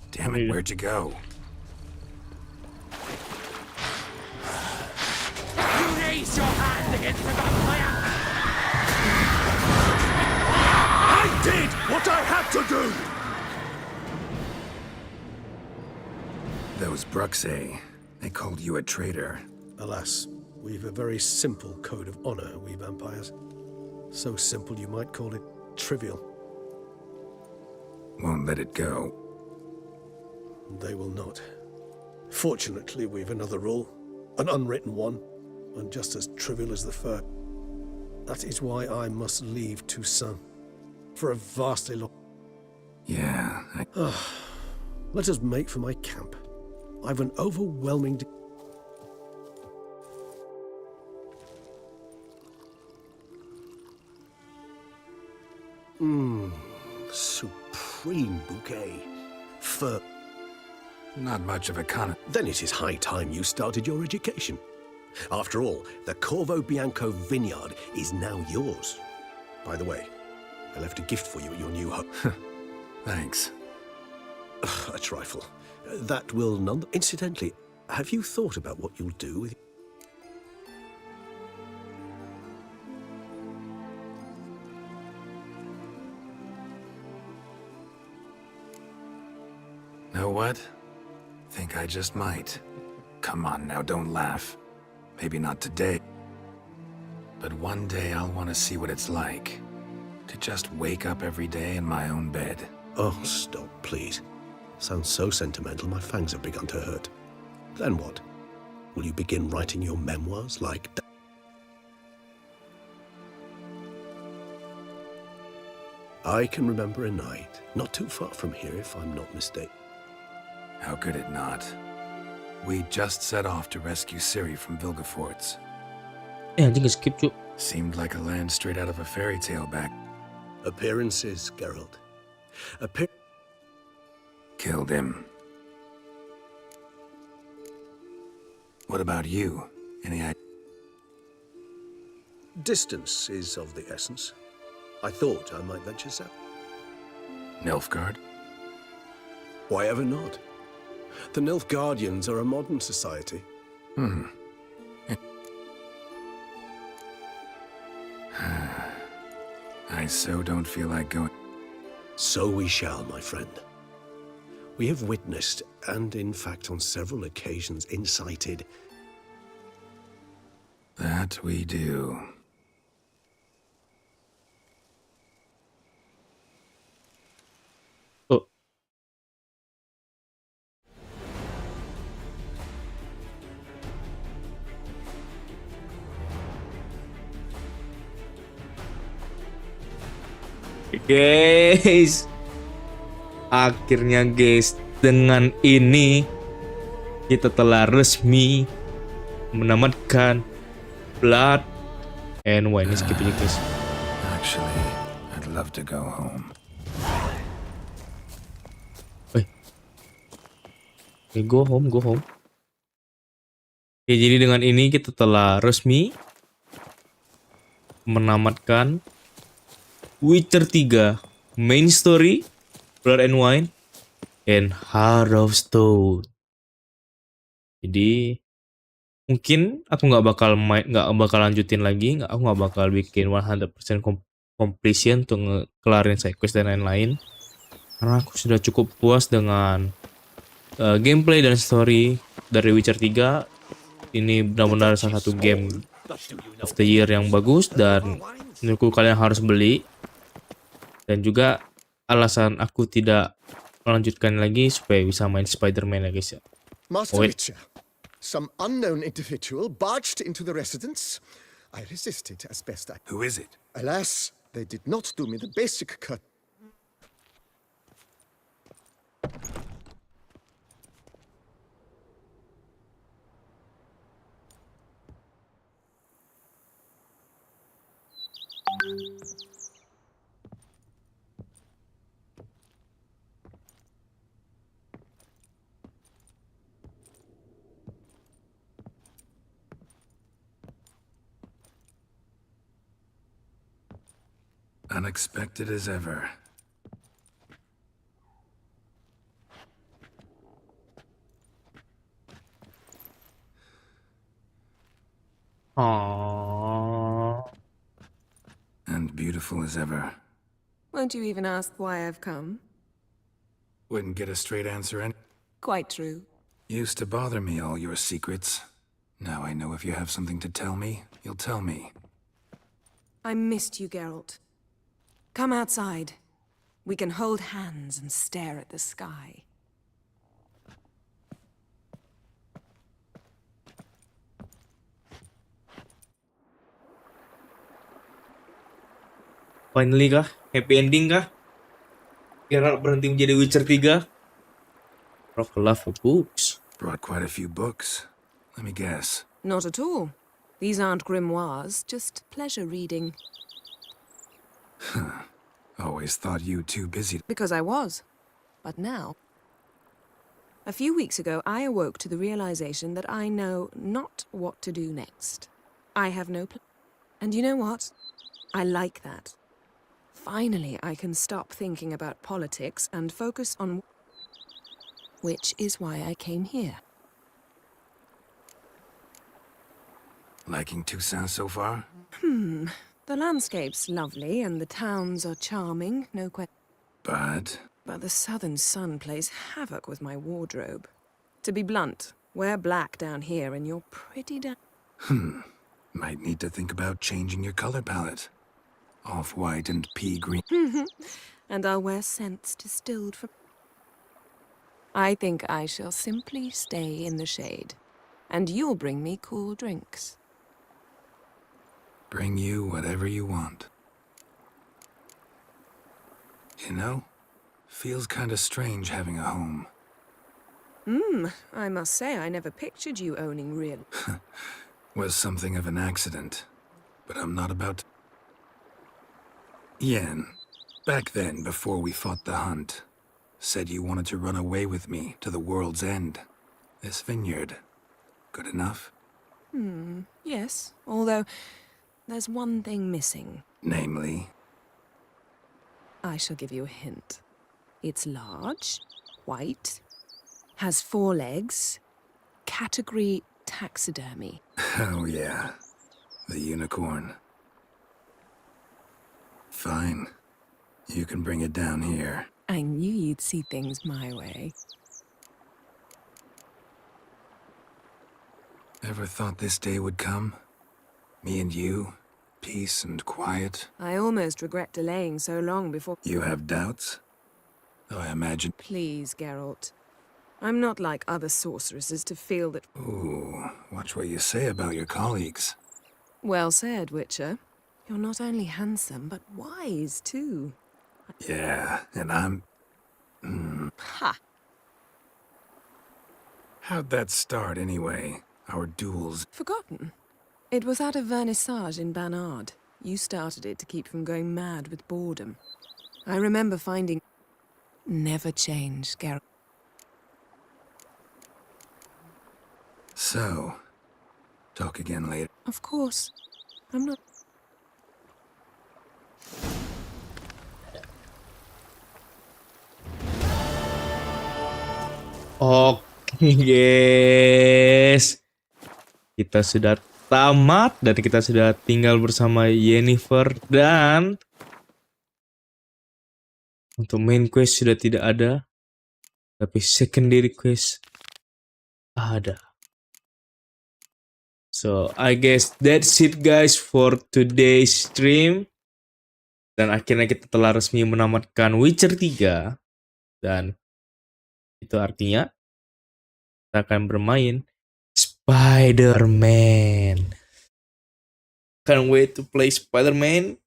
[SPEAKER 3] Damn it, where'd you go?
[SPEAKER 10] You raise your hand against the vampire!
[SPEAKER 6] I did what I had to do!
[SPEAKER 3] Those Bruxay, they called you a traitor.
[SPEAKER 6] Alas, we've a very simple code of honor, we vampires. So simple you might call it trivial.
[SPEAKER 3] Won't let it go.
[SPEAKER 6] They will not. Fortunately, we've another rule, an unwritten one, and just as trivial as the first. That is why I must leave Toussaint for a vastly long...
[SPEAKER 3] Yeah,
[SPEAKER 6] Let us make for my camp. I've an overwhelming... Supreme bouquet. Fur.
[SPEAKER 3] not much of a con.
[SPEAKER 6] Then it is high time you started your education. After all, the Corvo Bianco vineyard is now yours. By the way, I left a gift for you at your new home.
[SPEAKER 3] Thanks.
[SPEAKER 6] A trifle. That will none... Incidentally, have you thought about what you'll do with...
[SPEAKER 3] Know what? Think I just might. Come on now, don't laugh. Maybe not today. But one day I'll want to see what it's like. To just wake up every day in my own bed.
[SPEAKER 6] Oh, stop, please. Sounds so sentimental, my fangs have begun to hurt. Then what? Will you begin writing your memoirs like... I can remember a night, not too far from here if I'm not mistaken.
[SPEAKER 3] How could it not? We just set off to rescue Ciri from Vilgefortz.
[SPEAKER 1] Anjing skip cuk.
[SPEAKER 3] Seemed like a land straight out of a fairy tale back.
[SPEAKER 6] Appearances, Geralt.
[SPEAKER 3] Killed him. What about you? Any idea?
[SPEAKER 6] Distance is of the essence. I thought I might venture south.
[SPEAKER 3] Nilfgaard?
[SPEAKER 6] Why ever not? The Nilfgaardians are a modern society.
[SPEAKER 3] I so don't feel like going.
[SPEAKER 6] So we shall, my friend. We have witnessed, and in fact on several occasions incited...
[SPEAKER 3] That we do.
[SPEAKER 1] Oh. Guys, akhirnya guys, dengan ini kita telah resmi menamatkan Blood and Wine. Ini skip aja guys.
[SPEAKER 3] Actually, I'd love to go home.
[SPEAKER 1] Go home, go home. Oke, jadi dengan ini kita telah resmi menamatkan Witcher 3 main story, Blood and Wine, and Heart of Stone. Jadi mungkin aku nggak bakal lanjutin lagi, aku nggak bakal bikin 100% completion untuk ngekelarin side quest dan lain-lain, karena aku sudah cukup puas dengan gameplay dan story dari Witcher 3. Ini benar-benar salah satu game of the year yang bagus dan menurutku kalian harus beli. Dan juga alasan aku tidak melanjutkan lagi supaya bisa main Spider-Man ya guys ya.
[SPEAKER 19] Master Witcher, some unknown individual barged into the residence, I resisted as best I...
[SPEAKER 3] Who is it?
[SPEAKER 19] Alas, they did not do me the basic cut.
[SPEAKER 3] Unexpected as ever.
[SPEAKER 1] Aww.
[SPEAKER 3] And beautiful as ever.
[SPEAKER 20] Won't you even ask why I've come?
[SPEAKER 3] Wouldn't get a straight answer any.
[SPEAKER 20] Quite true.
[SPEAKER 3] Used to bother me, all your secrets. Now I know if you have something to tell me, you'll tell me.
[SPEAKER 20] I missed you, Geralt. Come outside. We can hold hands and stare at the sky.
[SPEAKER 1] Finally kah? Happy ending kah? Geralt berhenti menjadi Witcher 3? Rock love for books.
[SPEAKER 3] Brought quite a few books. Let me guess.
[SPEAKER 20] Not at all. These aren't grimoires, just pleasure reading.
[SPEAKER 3] Always thought you too busy.
[SPEAKER 20] Because I was. But now... A few weeks ago, I awoke to the realization that I know not what to do next. I have no plan. And you know what? I like that. Finally, I can stop thinking about politics and focus on... Which is why I came here.
[SPEAKER 3] Liking Toussaint so far?
[SPEAKER 20] The landscape's lovely and the towns are charming, no question.
[SPEAKER 3] But
[SPEAKER 20] the southern sun plays havoc with my wardrobe. To be blunt, wear black down here and you're pretty
[SPEAKER 3] might need to think about changing your color palette. Off-white and pea green.
[SPEAKER 20] And I'll wear scents distilled from... I think I shall simply stay in the shade. And you'll bring me cool drinks.
[SPEAKER 3] Bring you whatever you want. You know, feels kinda strange having a home.
[SPEAKER 20] I must say I never pictured you owning real...
[SPEAKER 3] Was something of an accident. But I'm not about to... Yen, back then, before we fought the hunt, said you wanted to run away with me to the world's end. This vineyard. Good enough?
[SPEAKER 20] Yes, although there's one thing missing.
[SPEAKER 3] Namely?
[SPEAKER 20] I shall give you a hint. It's large, white, has 4 legs, category taxidermy.
[SPEAKER 3] Oh yeah, the unicorn. Fine. You can bring it down here.
[SPEAKER 20] I knew you'd see things my way.
[SPEAKER 3] Ever thought this day would come? Me and you, peace and quiet.
[SPEAKER 20] I almost regret delaying so long before...
[SPEAKER 3] You have doubts? Though I imagine...
[SPEAKER 20] Please, Geralt. I'm not like other sorceresses to feel that...
[SPEAKER 3] Ooh, watch what you say about your colleagues.
[SPEAKER 20] Well said, Witcher. You're not only handsome, but wise, too.
[SPEAKER 3] Yeah, and I'm...
[SPEAKER 20] Ha!
[SPEAKER 3] How'd that start, anyway? Our duels?
[SPEAKER 20] Forgotten. It was at a vernissage in Banard. You started it to keep from going mad with boredom. I remember finding... Never change, Geralt.
[SPEAKER 3] So, talk again later.
[SPEAKER 20] Of course. I'm not...
[SPEAKER 1] Oke guys, kita sudah tamat dan kita sudah tinggal bersama Yennefer, dan untuk main quest sudah tidak ada, tapi secondary quest ada. So I guess that's it guys for today's stream. Dan akhirnya kita telah resmi menamatkan Witcher 3. Dan itu artinya kita akan bermain Spider-Man. can't wait to play Spider-Man,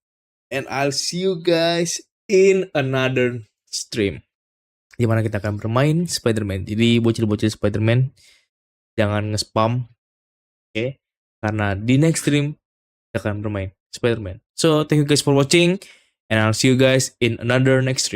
[SPEAKER 1] and I'll see you guys in another stream, dimana kita akan bermain Spider-Man. Jadi bocil-bocil Spider-Man jangan nge-spam, oke? Karena di next stream kita akan bermain Spider-Man. So thank you guys for watching, and I'll see you guys in another next stream.